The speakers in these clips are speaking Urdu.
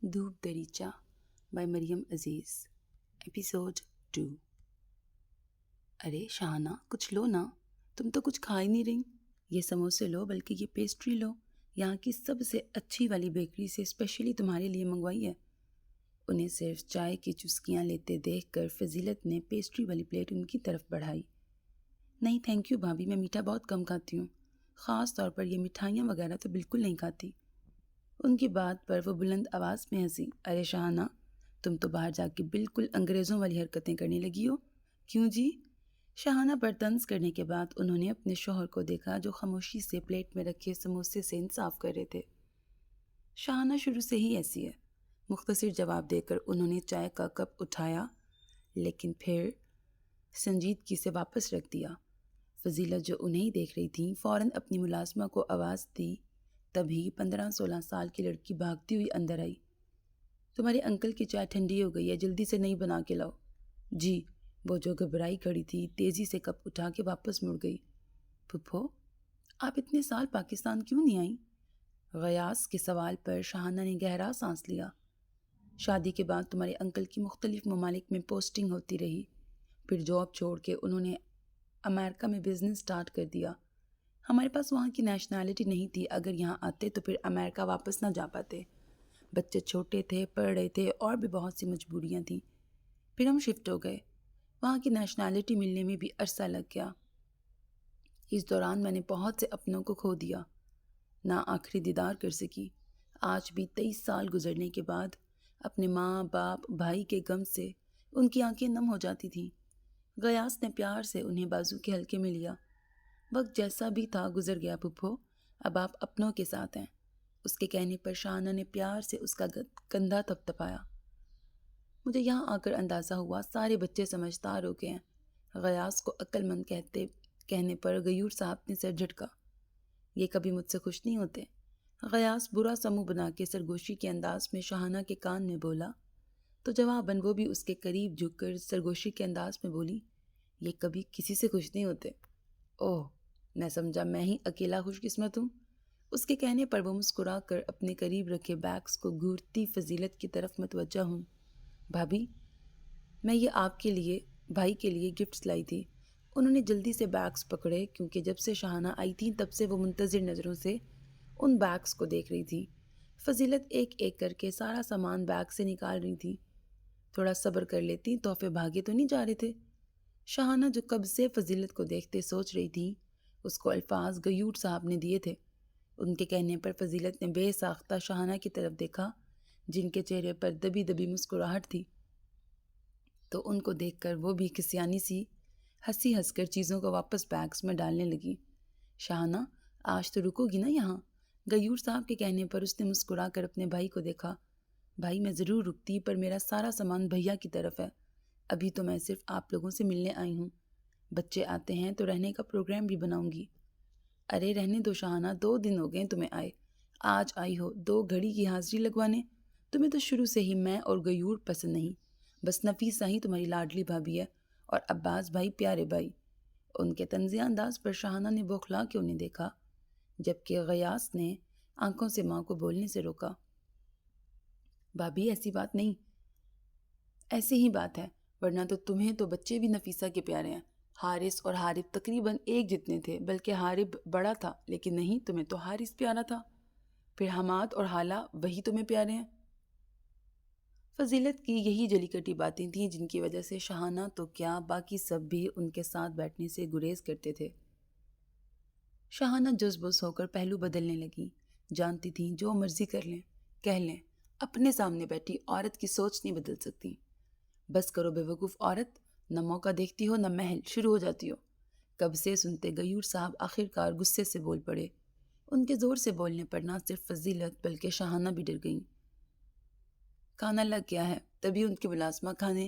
دھوپ دریچہ بائی مریم عزیز ایپیسوڈ 2۔ ارے شہانہ کچھ لو نا، تم تو کچھ کھا ہی نہیں رہی۔ یہ سموسے لو، بلکہ یہ پیسٹری لو، یہاں کی سب سے اچھی والی بیکری سے اسپیشلی تمہارے لیے منگوائی ہے۔ انہیں صرف چائے کی چسکیاں لیتے دیکھ کر فضیلت نے پیسٹری والی پلیٹ ان کی طرف بڑھائی۔ نہیں تھینک یو بھابھی، میں میٹھا بہت کم کھاتی ہوں، خاص طور پر یہ مٹھائیاں وغیرہ تو بالکل نہیں کھاتی۔ ان کی بات پر وہ بلند آواز میں ہنسی۔ ارے شہانہ، تم تو باہر جا کے بالکل انگریزوں والی حرکتیں کرنے لگی ہو۔ کیوں جی؟ شہانہ پر طنز کرنے کے بعد انہوں نے اپنے شوہر کو دیکھا جو خاموشی سے پلیٹ میں رکھے سموسے سے انصاف کر رہے تھے۔ شہانہ شروع سے ہی ایسی ہے، مختصر جواب دے کر انہوں نے چائے کا کپ اٹھایا، لیکن پھر سنجیدگی سے واپس رکھ دیا۔ فضیلت جو انہیں دیکھ رہی تھیں فوراً اپنی ملازمہ کو آواز دی۔ تبھی 15-16 سال کی لڑکی بھاگتی ہوئی اندر آئی۔ تمہارے انکل کی چائے ٹھنڈی ہو گئی ہے، جلدی سے نئی بنا کے لاؤ۔ جی، وہ جو گھبرائی کھڑی تھی تیزی سے کپ اٹھا کے واپس مڑ گئی۔ پھپھو، آپ اتنے سال پاکستان کیوں نہیں آئیں؟ غیاث کے سوال پر شہانہ نے گہرا سانس لیا۔ شادی کے بعد تمہارے انکل کی مختلف ممالک میں پوسٹنگ ہوتی رہی، پھر جاب چھوڑ کے انہوں نے امریکہ میں بزنس سٹارٹ کر دیا۔ ہمارے پاس وہاں کی نیشنلٹی نہیں تھی، اگر یہاں آتے تو پھر امریکہ واپس نہ جا پاتے۔ بچے چھوٹے تھے، پڑھ رہے تھے اور بھی بہت سی مجبوریاں تھیں۔ پھر ہم شفٹ ہو گئے، وہاں کی نیشنلٹی ملنے میں بھی عرصہ لگ گیا۔ اس دوران میں نے بہت سے اپنوں کو کھو دیا، نہ آخری دیدار کر سکی۔ آج بھی 23 سال گزرنے کے بعد اپنے ماں باپ بھائی کے غم سے ان کی آنکھیں نم ہو جاتی تھیں۔ غیاث نے پیار سے انہیں بازو کے حلقے میں لیا۔ وقت جیسا بھی تھا گزر گیا پھپھو، اب آپ اپنوں کے ساتھ ہیں۔ اس کے کہنے پر شہانہ نے پیار سے اس کا کندھا تھپتھپایا۔ مجھے یہاں آ کر اندازہ ہوا سارے بچے سمجھدار ہو گئے ہیں۔ غیاث کو عقل مند کہنے پر غیور صاحب نے سر جھٹکا۔ یہ کبھی مجھ سے خوش نہیں ہوتے۔ غیاث برا سا منہ بنا کے سرگوشی کے انداز میں شہانہ کے کان میں بولا، تو جواباً وہ بھی اس کے قریب جھک کر سرگوشی کے انداز میں بولی، یہ کبھی کسی سے خوش نہیں ہوتے۔ اوہ، میں سمجھا میں ہی اکیلا خوش قسمت ہوں۔ اس کے کہنے پر وہ مسکرا کر اپنے قریب رکھے بیگز کو گھورتی فضیلت کی طرف متوجہ ہوں۔ بھابھی، میں یہ آپ کے لیے بھائی کے لیے گفٹس لائی تھی۔ انہوں نے جلدی سے بیگز پکڑے، کیونکہ جب سے شہانہ آئی تھی تب سے وہ منتظر نظروں سے ان بیگز کو دیکھ رہی تھی۔ فضیلت ایک ایک کر کے سارا سامان بیگ سے نکال رہی تھی۔ تھوڑا صبر کر لیتی، تحفے بھاگے تو نہیں جا رہے تھے؟ شہانہ جو کب سے فضیلت کو دیکھتے سوچ رہی تھی، اس کو الفاظ غیور صاحب نے دیے تھے۔ ان کے کہنے پر فضیلت نے بے ساختہ شہانہ کی طرف دیکھا، جن کے چہرے پر دبی دبی مسکراہٹ تھی، تو ان کو دیکھ کر وہ بھی کسیانی سی ہنسی ہنس کر چیزوں کو واپس بیگز میں ڈالنے لگی۔ شہانہ، آج تو رکو گی نا یہاں؟ غیور صاحب کے کہنے پر اس نے مسکرا کر اپنے بھائی کو دیکھا۔ بھائی، میں ضرور رکتی، پر میرا سارا سامان بھیا کی طرف ہے۔ ابھی تو میں صرف آپ لوگوں سے ملنے آئی ہوں۔ بچے آتے ہیں تو رہنے کا پروگرام بھی بناؤں گی۔ ارے رہنے دو شہانہ، 2 دن ہو گئے تمہیں آئے، آج آئی ہو 2 گھڑی کی حاضری لگوانے۔ تمہیں تو شروع سے ہی میں اور غیور پسند نہیں، بس نفیسہ ہی تمہاری لاڈلی بھابھی ہے اور عباس بھائی پیارے بھائی۔ ان کے طنزیہ انداز پر شہانہ نے بوکھلا کے انہیں دیکھا، جبکہ غیاث نے آنکھوں سے ماں کو بولنے سے روکا۔ بھابھی ایسی بات نہیں، ایسی ہی بات ہے، ورنہ تو تمہیں تو بچے بھی نفیسہ کے پیارے ہیں۔ حارث اور حارب تقریباً ایک جتنے تھے، بلکہ حارب بڑا تھا، لیکن نہیں، تمہیں تو حارث پیارا تھا۔ پھر حماد اور حالہ، وہی تمہیں پیارے ہیں۔ فضیلت کی یہی جلی کٹی باتیں تھیں جن کی وجہ سے شہانہ تو کیا، باقی سب بھی ان کے ساتھ بیٹھنے سے گریز کرتے تھے۔ شہانہ جزبز ہو کر پہلو بدلنے لگی، جانتی تھیں جو مرضی کر لیں، کہہ لیں، اپنے سامنے بیٹھی عورت کی سوچ نہیں بدل سکتی۔ بس کرو بے وقوف عورت، نہ موقع دیکھتی ہو نہ محل، شروع ہو جاتی ہو۔ کب سے سنتے غیور صاحب آخرکار غصے سے بول پڑے۔ ان کے زور سے بولنے پر نہ صرف فضیلت بلکہ شہانہ بھی ڈر گئیں۔ کھانا لگ گیا ہے، تبھی ان کی ملازمہ کھانے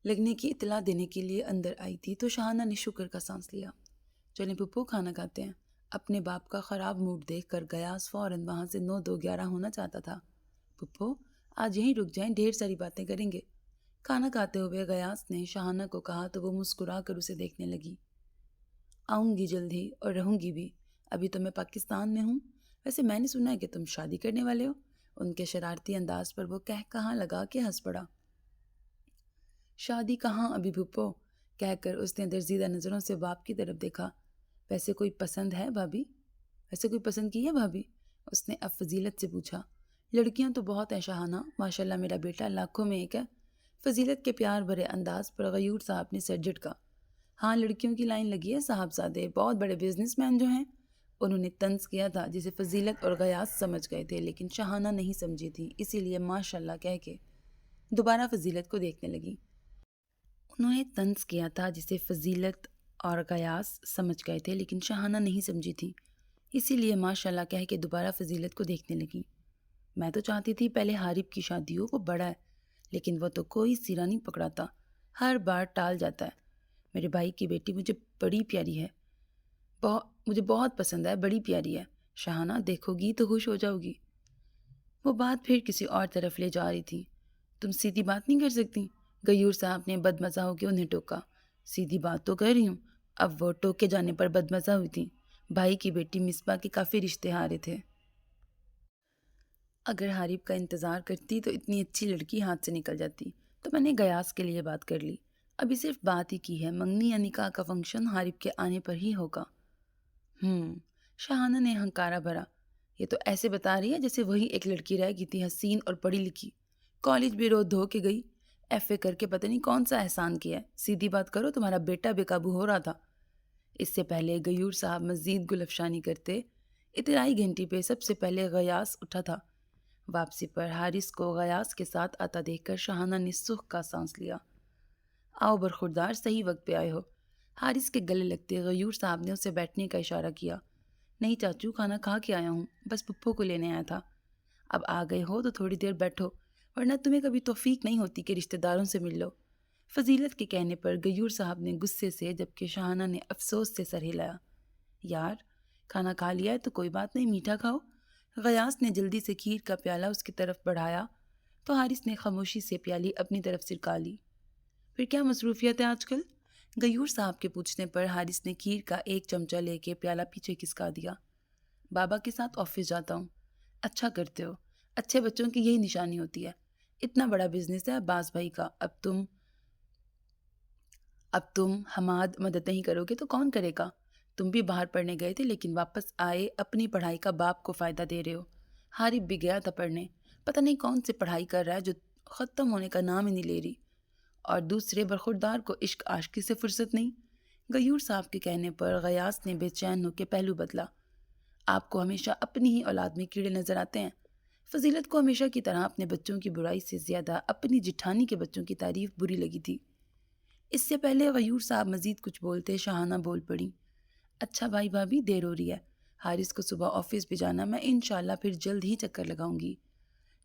لگنے کی اطلاع دینے کے لیے اندر آئی تھی تو شہانہ نے شکر کا سانس لیا۔ چلیں پھپھو، کھانا کھاتے ہیں۔ اپنے باپ کا خراب موڈ دیکھ کر غیاث فوراً وہاں سے 9-2-11 ہونا چاہتا تھا۔ پھپھو، آج یہیں رک جائیں، ڈھیر ساری باتیں کریں گے۔ کھانا کھاتے ہوئے غیاث نے شہانہ کو کہا تو وہ مسکرا کر اسے دیکھنے لگی۔ آؤں گی جلد ہی، اور رہوں گی بھی۔ ابھی تو میں پاکستان میں ہوں۔ ویسے میں نے سنا ہے کہ تم شادی کرنے والے ہو، ان کے شرارتی انداز پر وہ کہاں لگا کے ہنس پڑا۔ شادی کہاں ابھی پھپھو، کہہ کر اس نے درزیدہ نظروں سے باپ کی طرف دیکھا۔ ویسے کوئی پسند ہے بھابھی؟ ویسے کوئی پسند کی ہے بھابھی؟ اس نے اب فضیلت سے پوچھا۔ لڑکیاں تو بہت ہیں شاہانہ، ماشاءاللہ میرا بیٹا لاکھوں میں ایک ہے۔ فضیلت کے پیار بھرے انداز پر غیور صاحب نے سر جھٹکا۔ ہاں لڑکیوں کی لائن لگی ہے صاحبزادے، بہت بڑے بزنس مین جو ہیں۔ انہوں نے طنز کیا تھا جسے فضیلت اور غیاث سمجھ گئے تھے، لیکن شاہانہ نہیں سمجھی تھی، اسی لیے ماشاءاللہ کہہ کے دوبارہ فضیلت کو دیکھنے لگی۔ انہوں نے طنز کیا تھا جسے فضیلت اور غیاث سمجھ گئے تھے، لیکن شاہانہ نہیں سمجھی تھی، اسی لیے ماشاءاللہ کہہ کے دوبارہ فضیلت کو دیکھنے لگی۔ میں تو چاہتی تھی پہلے حارب کی شادی ہو، وہ بڑا ہے، لیکن وہ تو کوئی سرا نہیں پکڑاتا، ہر بار ٹال جاتا ہے۔ میرے بھائی کی بیٹی مجھے بڑی پیاری ہے، مجھے بہت پسند ہے، بڑی پیاری ہے۔ شاہانہ دیکھو گی تو خوش ہو جاؤ گی۔ وہ بات پھر کسی اور طرف لے جا رہی تھی۔ تم سیدھی بات نہیں کر سکتی؟ غیور صاحب نے بدمزہ ہو کے انہیں ٹوکا۔ سیدھی بات تو کر رہی ہوں۔ اب وہ ٹوکے جانے پر بدمزہ ہوئی تھی۔ بھائی کی بیٹی مصباح کے کافی رشتے ہارے تھے۔ اگر حارب کا انتظار کرتی تو اتنی اچھی لڑکی ہاتھ سے نکل جاتی، تو میں نے غیاث کے لیے بات کر لی۔ ابھی صرف بات ہی کی ہے، منگنی یا نکاح کا فنکشن حارب کے آنے پر ہی ہوگا۔ شاہانہ نے ہنکارا بھرا۔ یہ تو ایسے بتا رہی ہے جیسے وہی ایک لڑکی رہ گئی تھی، حسین اور پڑھی لکھی، کالج بھی رو دھو کے گئی، ایف اے کر کے پتہ نہیں کون سا احسان کیا ہے۔ سیدھی بات کرو، تمہارا بیٹا بے قابو ہو رہا تھا۔ اس سے پہلے غیور صاحب مزید گل افشانی کرتے، ابتدائی گھنٹی پہ سب سے پہلے غیاث اٹھا تھا۔ واپسی پر حارث کو غیاث کے ساتھ آتا دیکھ کر شاہانہ نے سکھ کا سانس لیا۔ آؤ برخوردار، صحیح وقت پہ آئے ہو۔ حارث کے گلے لگتے غیور صاحب نے اسے بیٹھنے کا اشارہ کیا۔ نہیں چاچو، کھانا کھا کے آیا ہوں، بس پپھو کو لینے آیا تھا۔ اب آ گئے ہو تو تھوڑی دیر بیٹھو، ورنہ تمہیں کبھی توفیق نہیں ہوتی کہ رشتہ داروں سے مل لو۔ فضیلت کے کہنے پر غیور صاحب نے غصے سے جبکہ شاہانہ نے افسوس سے سر ہلایا۔ یار کھانا کھا لیا ہے تو کوئی بات نہیں، میٹھا کھاؤ۔ غیاث نے جلدی سے کھیر کا پیالہ اس کی طرف بڑھایا تو حارث نے خاموشی سے پیالی اپنی طرف سرکا لی۔ پھر کیا مصروفیت ہے آج کل؟ غیور صاحب کے پوچھنے پر حارث نے کھیر کا ایک چمچہ لے کے پیالہ پیچھے کھسکا دیا۔ بابا کے ساتھ آفس جاتا ہوں۔ اچھا کرتے ہو، اچھے بچوں کی یہی نشانی ہوتی ہے۔ اتنا بڑا بزنس ہے عباس بھائی کا، اب تم حماد مدد نہیں کرو گے تو کون کرے گا؟ تم بھی باہر پڑھنے گئے تھے لیکن واپس آئے اپنی پڑھائی کا باپ کو فائدہ دے رہے ہو۔ حارب بھی گیا تھا پڑھنے، پتہ نہیں کون سی پڑھائی کر رہا ہے جو ختم ہونے کا نام ہی نہیں لے رہی، اور دوسرے برخوردار کو عشق عاشقی سے فرصت نہیں۔ غیور صاحب کے کہنے پر غیاث نے بے چین ہو کے پہلو بدلا۔ آپ کو ہمیشہ اپنی ہی اولاد میں کیڑے نظر آتے ہیں۔ فضیلت کو ہمیشہ کی طرح اپنے بچوں کی برائی سے زیادہ اپنی جٹھانی کے بچوں کی تعریف بری لگی تھی۔ اس سے پہلے غیور صاحب مزید کچھ بولتے، شاہانہ بول پڑی۔ اچھا بھائی بھابھی، دیر ہو رہی ہے، حارث کو صبح آفس بھی جانا، میں انشاءاللہ پھر جلد ہی چکر لگاؤں گی۔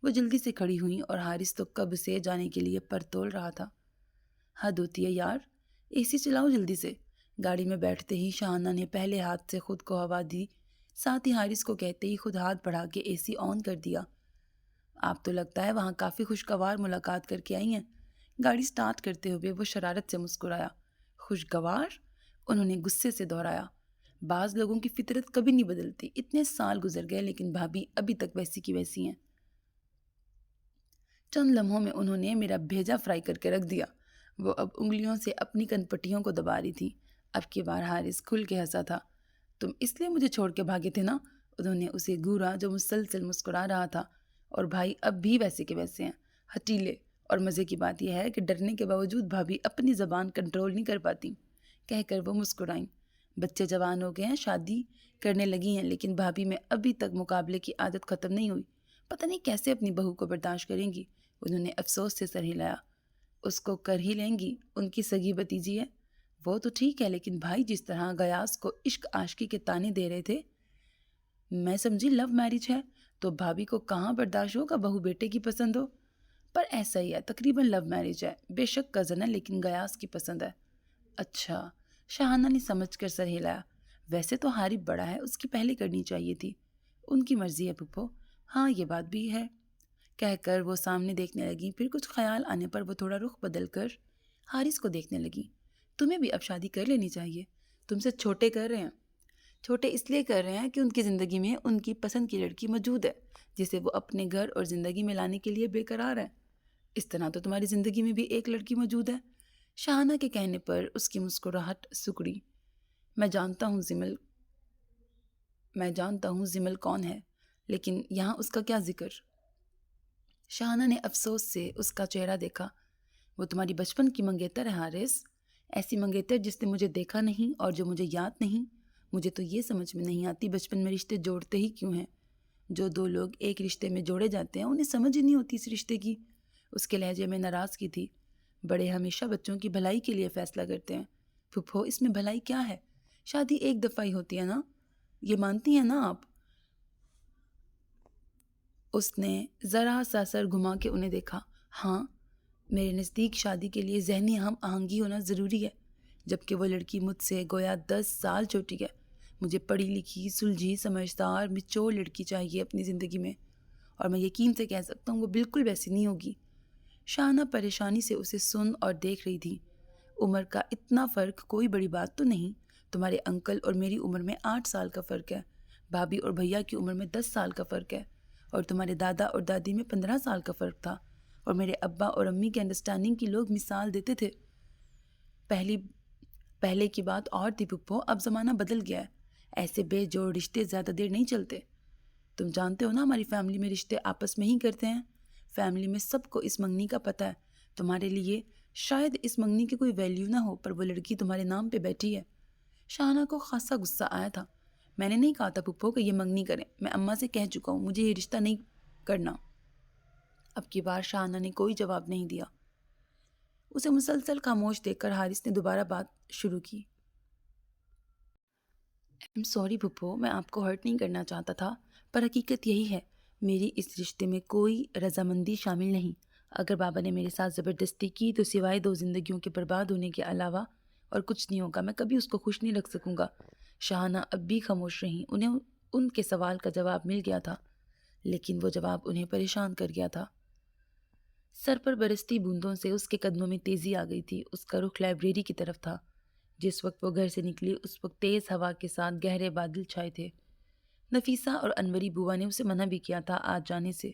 وہ جلدی سے کھڑی ہوئیں اور حارث تو کب سے جانے کے لیے پر تول رہا تھا۔ حد ہوتی ہے یار، اے سی چلاؤ جلدی سے۔ گاڑی میں بیٹھتے ہی شاہانہ نے پہلے ہاتھ سے خود کو ہوا دی، ساتھ ہی حارث کو کہتے ہی خود ہاتھ بڑھا کے اے سی آن کر دیا۔ آپ تو لگتا ہے وہاں کافی خوشگوار ملاقات کر کے آئی ہیں۔ گاڑی سٹارٹ کرتے ہوئے وہ شرارت سے مسکرایا۔ خوشگوار؟ انہوں نے غصے سے دہرایا۔ بعض لوگوں کی فطرت کبھی نہیں بدلتی۔ اتنے سال گزر گئے لیکن بھابھی ابھی تک ویسی کی ویسی ہیں۔ چند لمحوں میں انہوں نے میرا بھیجا فرائی کر کے رکھ دیا۔ وہ اب انگلیوں سے اپنی کن پٹیوں کو دبا رہی تھی۔ اب کی بار حارث کھل کے ہنسا تھا۔ تم اس لیے مجھے چھوڑ کے بھاگے تھے نا؟ انہوں نے اسے گھورا جو مسلسل مسکرا رہا تھا۔ اور بھائی اب بھی ویسے کے ویسے ہیں، ہٹیلے، اور مزے کی بات یہ ہے کہ ڈرنے کے باوجود بھابھی اپنی زبان کنٹرول نہیں کر پاتی، کہہ کر وہ مسکرائیں۔ بچے جوان ہو گئے ہیں، شادی کرنے لگی ہیں، لیکن بھابھی میں ابھی تک مقابلے کی عادت ختم نہیں ہوئی۔ پتہ نہیں کیسے اپنی بہو کو برداشت کریں گی۔ انہوں نے افسوس سے سر ہلایا۔ اس کو کر ہی لیں گی، ان کی سگی بھتیجی ہے۔ وہ تو ٹھیک ہے، لیکن بھائی جس طرح غیاث کو عشق عاشقی کے طعنے دے رہے تھے، میں سمجھی لو میرج ہے، تو بھابھی کو کہاں برداشت ہوگا بہو بیٹے کی پسند ہو؟ پر ایسا ہی ہے، تقریباً لو میرج ہے، بے شک کزن ہے لیکن غیاث کی پسند ہے۔ اچھا، شاہانہ نے سمجھ کر سر ہلایا۔ ویسے تو حارب بڑا ہے، اس کی پہلے کرنی چاہیے تھی۔ ان کی مرضی ہے پھپھو۔ ہاں یہ بات بھی ہے، کہہ کر وہ سامنے دیکھنے لگی۔ پھر کچھ خیال آنے پر وہ تھوڑا رخ بدل کر حارث کو دیکھنے لگی۔ تمہیں بھی اب شادی کر لینی چاہیے، تم سے چھوٹے کر رہے ہیں۔ چھوٹے اس لیے کر رہے ہیں کہ ان کی زندگی میں ان کی پسند کی لڑکی موجود ہے جسے وہ اپنے گھر اور زندگی میں لانے کے لیے بے قرار ہے۔ اس طرح تو تمہاری زندگی میں بھی ایک لڑکی موجود ہے۔ شاہانہ کے کہنے پر اس کی مسکراہٹ سکڑی۔ میں جانتا ہوں زمل کون ہے، لیکن یہاں اس کا کیا ذکر؟ شاہانہ نے افسوس سے اس کا چہرہ دیکھا۔ وہ تمہاری بچپن کی منگیتر ہے حارث، ایسی منگیتر جس نے مجھے دیکھا نہیں اور جو مجھے یاد نہیں۔ مجھے تو یہ سمجھ میں نہیں آتی بچپن میں رشتے جوڑتے ہی کیوں ہیں؟ جو دو لوگ ایک رشتے میں جوڑے جاتے ہیں انہیں سمجھ ہی نہیں ہوتی اس رشتے کی۔ اس کے لہجے میں ناراضگی تھی۔ بڑے ہمیشہ بچوں کی بھلائی کے لیے فیصلہ کرتے ہیں۔ پھپھو، اس میں بھلائی کیا ہے؟ شادی ایک دفعہ ہی ہوتی ہے نا، یہ مانتی ہیں نا آپ؟ اس نے ذرا سا سر گھما کے انہیں دیکھا۔ ہاں، میرے نزدیک شادی کے لیے ذہنی ہم آہنگی ہونا ضروری ہے، جبکہ وہ لڑکی مجھ سے گویا 10 سال چھوٹی ہے۔ مجھے پڑھی لکھی، سلجھی، سمجھدار، میچور لڑکی چاہیے اپنی زندگی میں، اور میں یقین سے کہہ سکتا ہوں وہ بالکل ویسی نہیں ہوگی۔ شاہانہ پریشانی سے اسے سن اور دیکھ رہی تھی۔ عمر کا اتنا فرق کوئی بڑی بات تو نہیں۔ تمہارے انکل اور میری عمر میں 8 سال کا فرق ہے، بھابھی اور بھیا کی عمر میں 10 سال کا فرق ہے، اور تمہارے دادا اور دادی میں 15 سال کا فرق تھا، اور میرے ابا اور امی کے انڈرسٹینڈنگ کی لوگ مثال دیتے تھے۔ پہلے کی بات اور تھی پھپھو، اب زمانہ بدل گیا ہے۔ ایسے بے جوڑ رشتے زیادہ دیر نہیں چلتے۔ تم جانتے ہو نا ہماری فیملی میں رشتے آپس میں ہی کرتے ہیں۔ فیملی میں سب کو اس منگنی کا پتہ ہے۔ تمہارے لیے شاید اس منگنی کی کوئی ویلیو نہ ہو، پر وہ لڑکی تمہارے نام پہ بیٹھی ہے۔ شاہانہ کو خاصا غصہ آیا تھا۔ میں نے نہیں کہا تھا پھپھو کہ یہ منگنی کریں، میں اماں سے کہہ چکا ہوں مجھے یہ رشتہ نہیں کرنا۔ اب کی بار شاہانہ نے کوئی جواب نہیں دیا۔ اسے مسلسل خاموش دیکھ کر حارث نے دوبارہ بات شروع کی۔ I'm sorry پھپھو، میں آپ کو ہرٹ نہیں کرنا چاہتا تھا، پر حقیقت یہی ہے، میری اس رشتے میں کوئی رضامندی شامل نہیں۔ اگر بابا نے میرے ساتھ زبردستی کی تو سوائے 2 زندگیوں کے برباد ہونے کے علاوہ اور کچھ نہیں ہوگا۔ میں کبھی اس کو خوش نہیں رکھ سکوں گا۔ شاہانہ اب بھی خاموش رہیں۔ انہیں ان کے سوال کا جواب مل گیا تھا، لیکن وہ جواب انہیں پریشان کر گیا تھا۔ سر پر برستی بوندوں سے اس کے قدموں میں تیزی آ گئی تھی۔ اس کا رخ لائبریری کی طرف تھا۔ جس وقت وہ گھر سے نکلی اس وقت تیز ہوا کے ساتھ گہرے بادل چھائے تھے۔ نفیسہ اور انوری بوا نے اسے منع بھی کیا تھا آج جانے سے،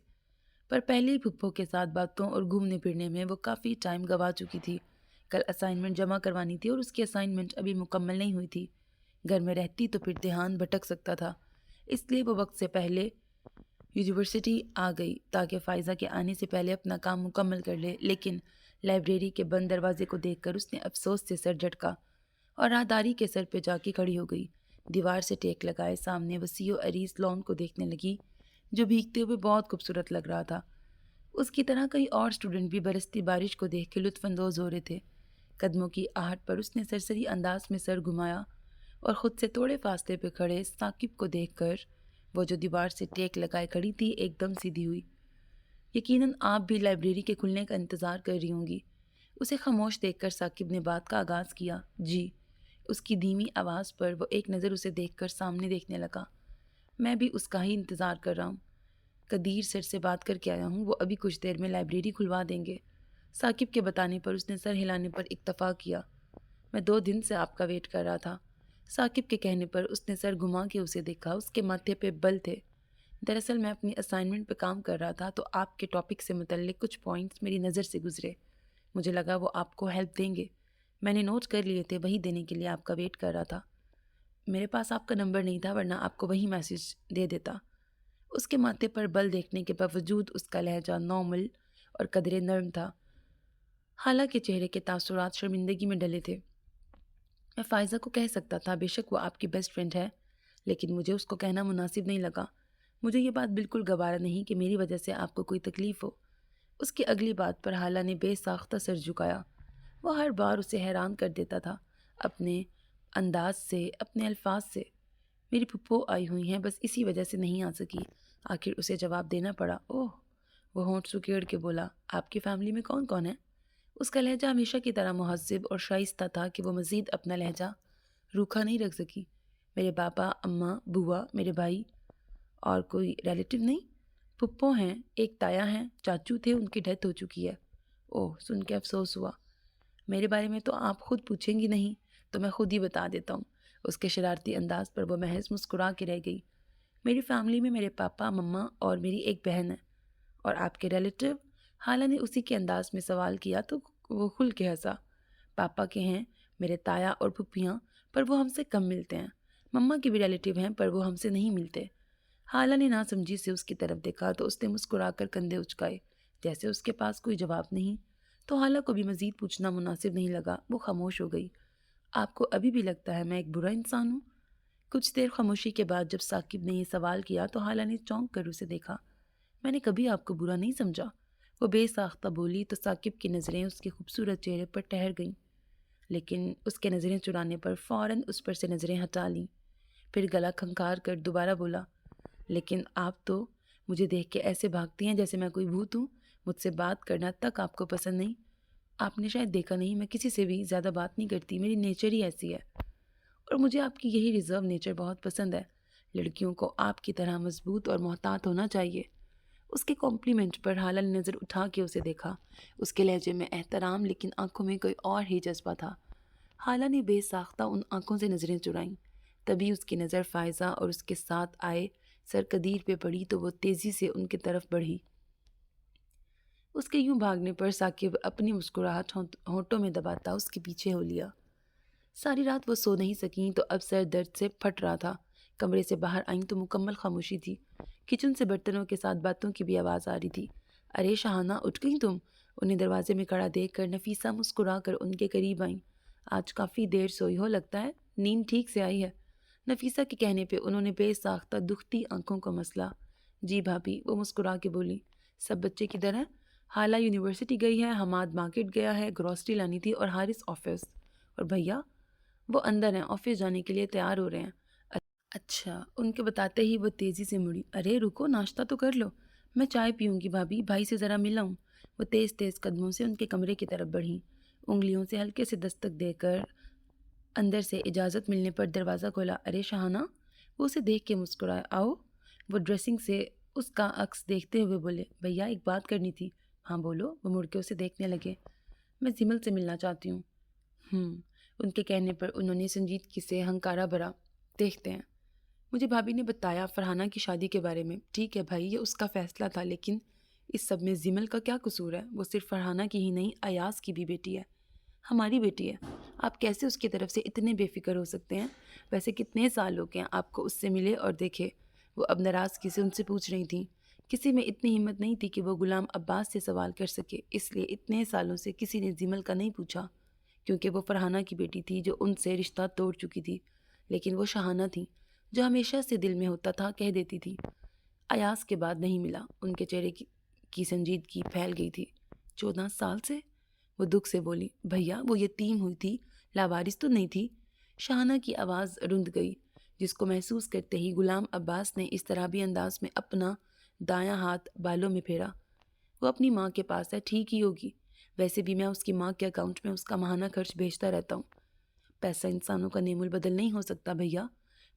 پر پہلے ہی پھپھو کے ساتھ باتوں اور گھومنے پھرنے میں وہ کافی ٹائم گوا چکی تھی۔ کل اسائنمنٹ جمع کروانی تھی اور اس کی اسائنمنٹ ابھی مکمل نہیں ہوئی تھی۔ گھر میں رہتی تو پھر دھیان بھٹک سکتا تھا، اس لیے وہ وقت سے پہلے یونیورسٹی آ گئی تاکہ فائزہ کے آنے سے پہلے اپنا کام مکمل کر لے۔ لیکن لائبریری کے بند دروازے کو دیکھ کر اس نے افسوس سے سر جھٹکا اور راہداری کے سر پہ جا کے کھڑی ہو گئی۔ دیوار سے ٹیک لگائے سامنے وسیع و عریض لان کو دیکھنے لگی، جو بھیگتے ہوئے بہت خوبصورت لگ رہا تھا۔ اس کی طرح کئی اور اسٹوڈنٹ بھی برستی بارش کو دیکھ کے لطف اندوز ہو رہے تھے۔ قدموں کی آہٹ پر اس نے سرسری انداز میں سر گھمایا اور خود سے تھوڑے فاصلے پہ کھڑے ثاقب کو دیکھ کر وہ جو دیوار سے ٹیک لگائے کھڑی تھی ایک دم سیدھی ہوئی۔ یقیناً آپ بھی لائبریری کے کھلنے کا انتظار کر رہی ہوں گی۔ اسے خاموش دیکھ کر ثاقب نے بات کا آغاز کیا۔ جی۔ اس کی دھیمی آواز پر وہ ایک نظر اسے دیکھ کر سامنے دیکھنے لگا۔ میں بھی اس کا ہی انتظار کر رہا ہوں۔ قدیر سر سے بات کر کے آیا ہوں، وہ ابھی کچھ دیر میں لائبریری کھلوا دیں گے۔ ثاقب کے بتانے پر اس نے سر ہلانے پر اکتفا کیا۔ میں 2 دن سے آپ کا ویٹ کر رہا تھا۔ ثاقب کے کہنے پر اس نے سر گھما کے اسے دیکھا۔ اس کے ماتھے پہ بل تھے۔ دراصل میں اپنی اسائنمنٹ پہ کام کر رہا تھا تو آپ کے ٹاپک سے متعلق کچھ پوائنٹس میری نظر سے گزرے۔ مجھے لگا وہ آپ کو ہیلپ دیں گے۔ میں نے نوٹ کر لیے تھے، وہی دینے کے لیے آپ کا ویٹ کر رہا تھا۔ میرے پاس آپ کا نمبر نہیں تھا ورنہ آپ کو وہی میسیج دے دیتا۔ اس کے ماتھے پر بل دیکھنے کے باوجود اس کا لہجہ نارمل اور قدرے نرم تھا، حالانکہ چہرے کے تاثرات شرمندگی میں ڈلے تھے۔ میں فائزہ کو کہہ سکتا تھا، بے شک وہ آپ کی بیسٹ فرینڈ ہے، لیکن مجھے اس کو کہنا مناسب نہیں لگا۔ مجھے یہ بات بالکل گوارا نہیں کہ میری وجہ سے آپ کو کوئی تکلیف ہو۔ اس کی اگلی بات پر حالہ نے بے ساختہ سر جھکایا۔ وہ ہر بار اسے حیران کر دیتا تھا، اپنے انداز سے، اپنے الفاظ سے۔ میری پھپھو آئی ہوئی ہیں، بس اسی وجہ سے نہیں آ سکی۔ آخر اسے جواب دینا پڑا۔ اوہ، وہ ہونٹ سکیڑ کے بولا، آپ کی فیملی میں کون کون ہے؟ اس کا لہجہ ہمیشہ کی طرح مہذب اور شائستہ تھا کہ وہ مزید اپنا لہجہ روکھا نہیں رکھ سکی۔ میرے پاپا، اماں، بوا، میرے بھائی، اور کوئی ریلیٹیو نہیں؟ پھپھو ہیں، ایک تایا ہیں، چاچو تھے، ان کی ڈیتھ ہو چکی ہے۔ اوہ، سن کے افسوس ہوا۔ میرے بارے میں تو آپ خود پوچھیں گی نہیں، تو میں خود ہی بتا دیتا ہوں۔ اس کے شرارتی انداز پر وہ محض مسکرا کے رہ گئی۔ میری فیملی میں میرے پاپا، مما اور میری ایک بہن ہے۔ اور آپ کے ریلیٹیو؟ حالہ نے اسی کے انداز میں سوال کیا تو وہ کھل کے ہنسا۔ پاپا کے ہیں میرے تایا اور پھپھیاں، پر وہ ہم سے کم ملتے ہیں۔ مما کے بھی ریلیٹیو ہیں پر وہ ہم سے نہیں ملتے۔ حالہ نے ناسمجھی سے اس کی طرف دیکھا تو اس نے مسکرا کر کندھے اچکائے، جیسے اس کے پاس کوئی جواب نہیں۔ تو حالہ کو بھی مزید پوچھنا مناسب نہیں لگا، وہ خاموش ہو گئی۔ آپ کو ابھی بھی لگتا ہے میں ایک برا انسان ہوں؟ کچھ دیر خاموشی کے بعد جب ثاقب نے یہ سوال کیا تو حالہ نے چونک کر اسے دیکھا۔ میں نے کبھی آپ کو برا نہیں سمجھا، وہ بے ساختہ بولی تو ثاقب کی نظریں اس کے خوبصورت چہرے پر ٹھہر گئیں، لیکن اس کے نظریں چرانے پر فوراً اس پر سے نظریں ہٹا لیں۔ پھر گلا کھنکار کر دوبارہ بولا، لیکن آپ تو مجھے دیکھ کے ایسے بھاگتی ہیں جیسے میں کوئی بھوت ہوں۔ مجھ سے بات کرنا تک آپ کو پسند نہیں۔ آپ نے شاید دیکھا نہیں، میں کسی سے بھی زیادہ بات نہیں کرتی، میری نیچر ہی ایسی ہے۔ اور مجھے آپ کی یہی ریزرو نیچر بہت پسند ہے۔ لڑکیوں کو آپ کی طرح مضبوط اور محتاط ہونا چاہیے۔ اس کے کمپلیمنٹ پر حالہ نے نظر اٹھا کے اسے دیکھا۔ اس کے لہجے میں احترام، لیکن آنکھوں میں کوئی اور ہی جذبہ تھا۔ حالہ نے بے ساختہ ان آنکھوں سے نظریں چرائیں۔ تبھی اس کی نظر فائزہ اور اس کے ساتھ آئے سرقدیر پہ پڑی تو وہ تیزی سے ان کی طرف بڑھی۔ اس کے یوں بھاگنے پر ثاقب اپنی مسکراہٹ ہونٹوں میں دباتا اس کے پیچھے ہو لیا۔ ساری رات وہ سو نہیں سکیں تو اب سر درد سے پھٹ رہا تھا۔ کمرے سے باہر آئیں تو مکمل خاموشی تھی۔ کچن سے برتنوں کے ساتھ باتوں کی بھی آواز آ رہی تھی۔ ارے شاہانہ، اٹھ گئیں تم؟ انہیں دروازے میں کھڑا دیکھ کر نفیسہ مسکرا کر ان کے قریب آئیں۔ آج کافی دیر سوئی ہو لگتا ہے، نیند ٹھیک سے آئی ہے؟ نفیسہ کے کہنے پہ انہوں نے بے ساختہ دکھتی آنکھوں کو مسلا۔ جی بھابھی، وہ مسکرا کے بولی۔ سب بچے کدھر ہیں؟ حالہ یونیورسٹی گئی ہے، حماد مارکیٹ گیا ہے، گروسری لانی تھی، اور حارث آفس۔ اور بھیا؟ وہ اندر ہیں، آفس جانے کے لیے تیار ہو رہے ہیں۔ اچھا، ان کے بتاتے ہی وہ تیزی سے مڑی۔ ارے رکو، ناشتہ تو کر لو۔ میں چائے پیوں گی بھابھی، بھائی سے ذرا ملاؤں۔ وہ تیز تیز قدموں سے ان کے کمرے کی طرف بڑھیں، انگلیوں سے ہلکے سے دستک دے کر اندر سے اجازت ملنے پر دروازہ کھولا۔ ارے شاہانہ؟ وہ اسے دیکھ کے مسکرائے۔ آؤ۔ وہ ڈریسنگ سے اس کا عکس دیکھتے ہوئے بولے۔ بھیا ایک بات کرنی تھی۔ ہاں بولو۔ وہ مڑ کے اسے دیکھنے لگے۔ میں زمل سے ملنا چاہتی ہوں۔ ان کے کہنے پر انہوں نے سنجیدگی سے ہنکارا بھرا۔ دیکھتے ہیں۔ مجھے بھابھی نے بتایا فرحانہ کی شادی کے بارے میں۔ ٹھیک ہے بھائی، یہ اس کا فیصلہ تھا، لیکن اس سب میں زمل کا کیا قصور ہے؟ وہ صرف فرحانہ کی ہی نہیں، ایاز کی بھی بیٹی ہے، ہماری بیٹی ہے۔ آپ کیسے اس کی طرف سے اتنے بے فکر ہو سکتے ہیں؟ ویسے کتنے سال ہو گئے ہیں آپ کو اس سے ملے اور دیکھے؟ وہ اب ناراضگی سے ان سے پوچھ رہی تھیں۔ کسی میں اتنی ہمت نہیں تھی کہ وہ غلام عباس سے سوال کر سکے، اس لیے اتنے سالوں سے کسی نے زمل کا نہیں پوچھا، کیونکہ وہ فرحانہ کی بیٹی تھی جو ان سے رشتہ توڑ چکی تھی۔ لیکن وہ شاہانہ تھیں، جو ہمیشہ سے دل میں ہوتا تھا کہہ دیتی تھی۔ ایاز کے بعد نہیں ملا۔ ان کے چہرے کی سنجیدگی پھیل گئی تھی۔ 14 سال سے؟ وہ دکھ سے بولی۔ بھیا وہ یتیم ہوئی تھی، لاوارث تو نہیں تھی۔ شاہانہ کی آواز رند گئی، جس کو محسوس کرتے ہی غلام عباس نے اس طرح بھی انداز میں اپنا دایاں ہاتھ بالوں میں پھیرا۔ وہ اپنی ماں کے پاس ہے، ٹھیک ہی ہوگی۔ ویسے بھی میں اس کی ماں کے اکاؤنٹ میں اس کا ماہانہ خرچ بھیجتا رہتا ہوں۔ پیسہ انسانوں کا نعم البدل نہیں ہو سکتا بھیا۔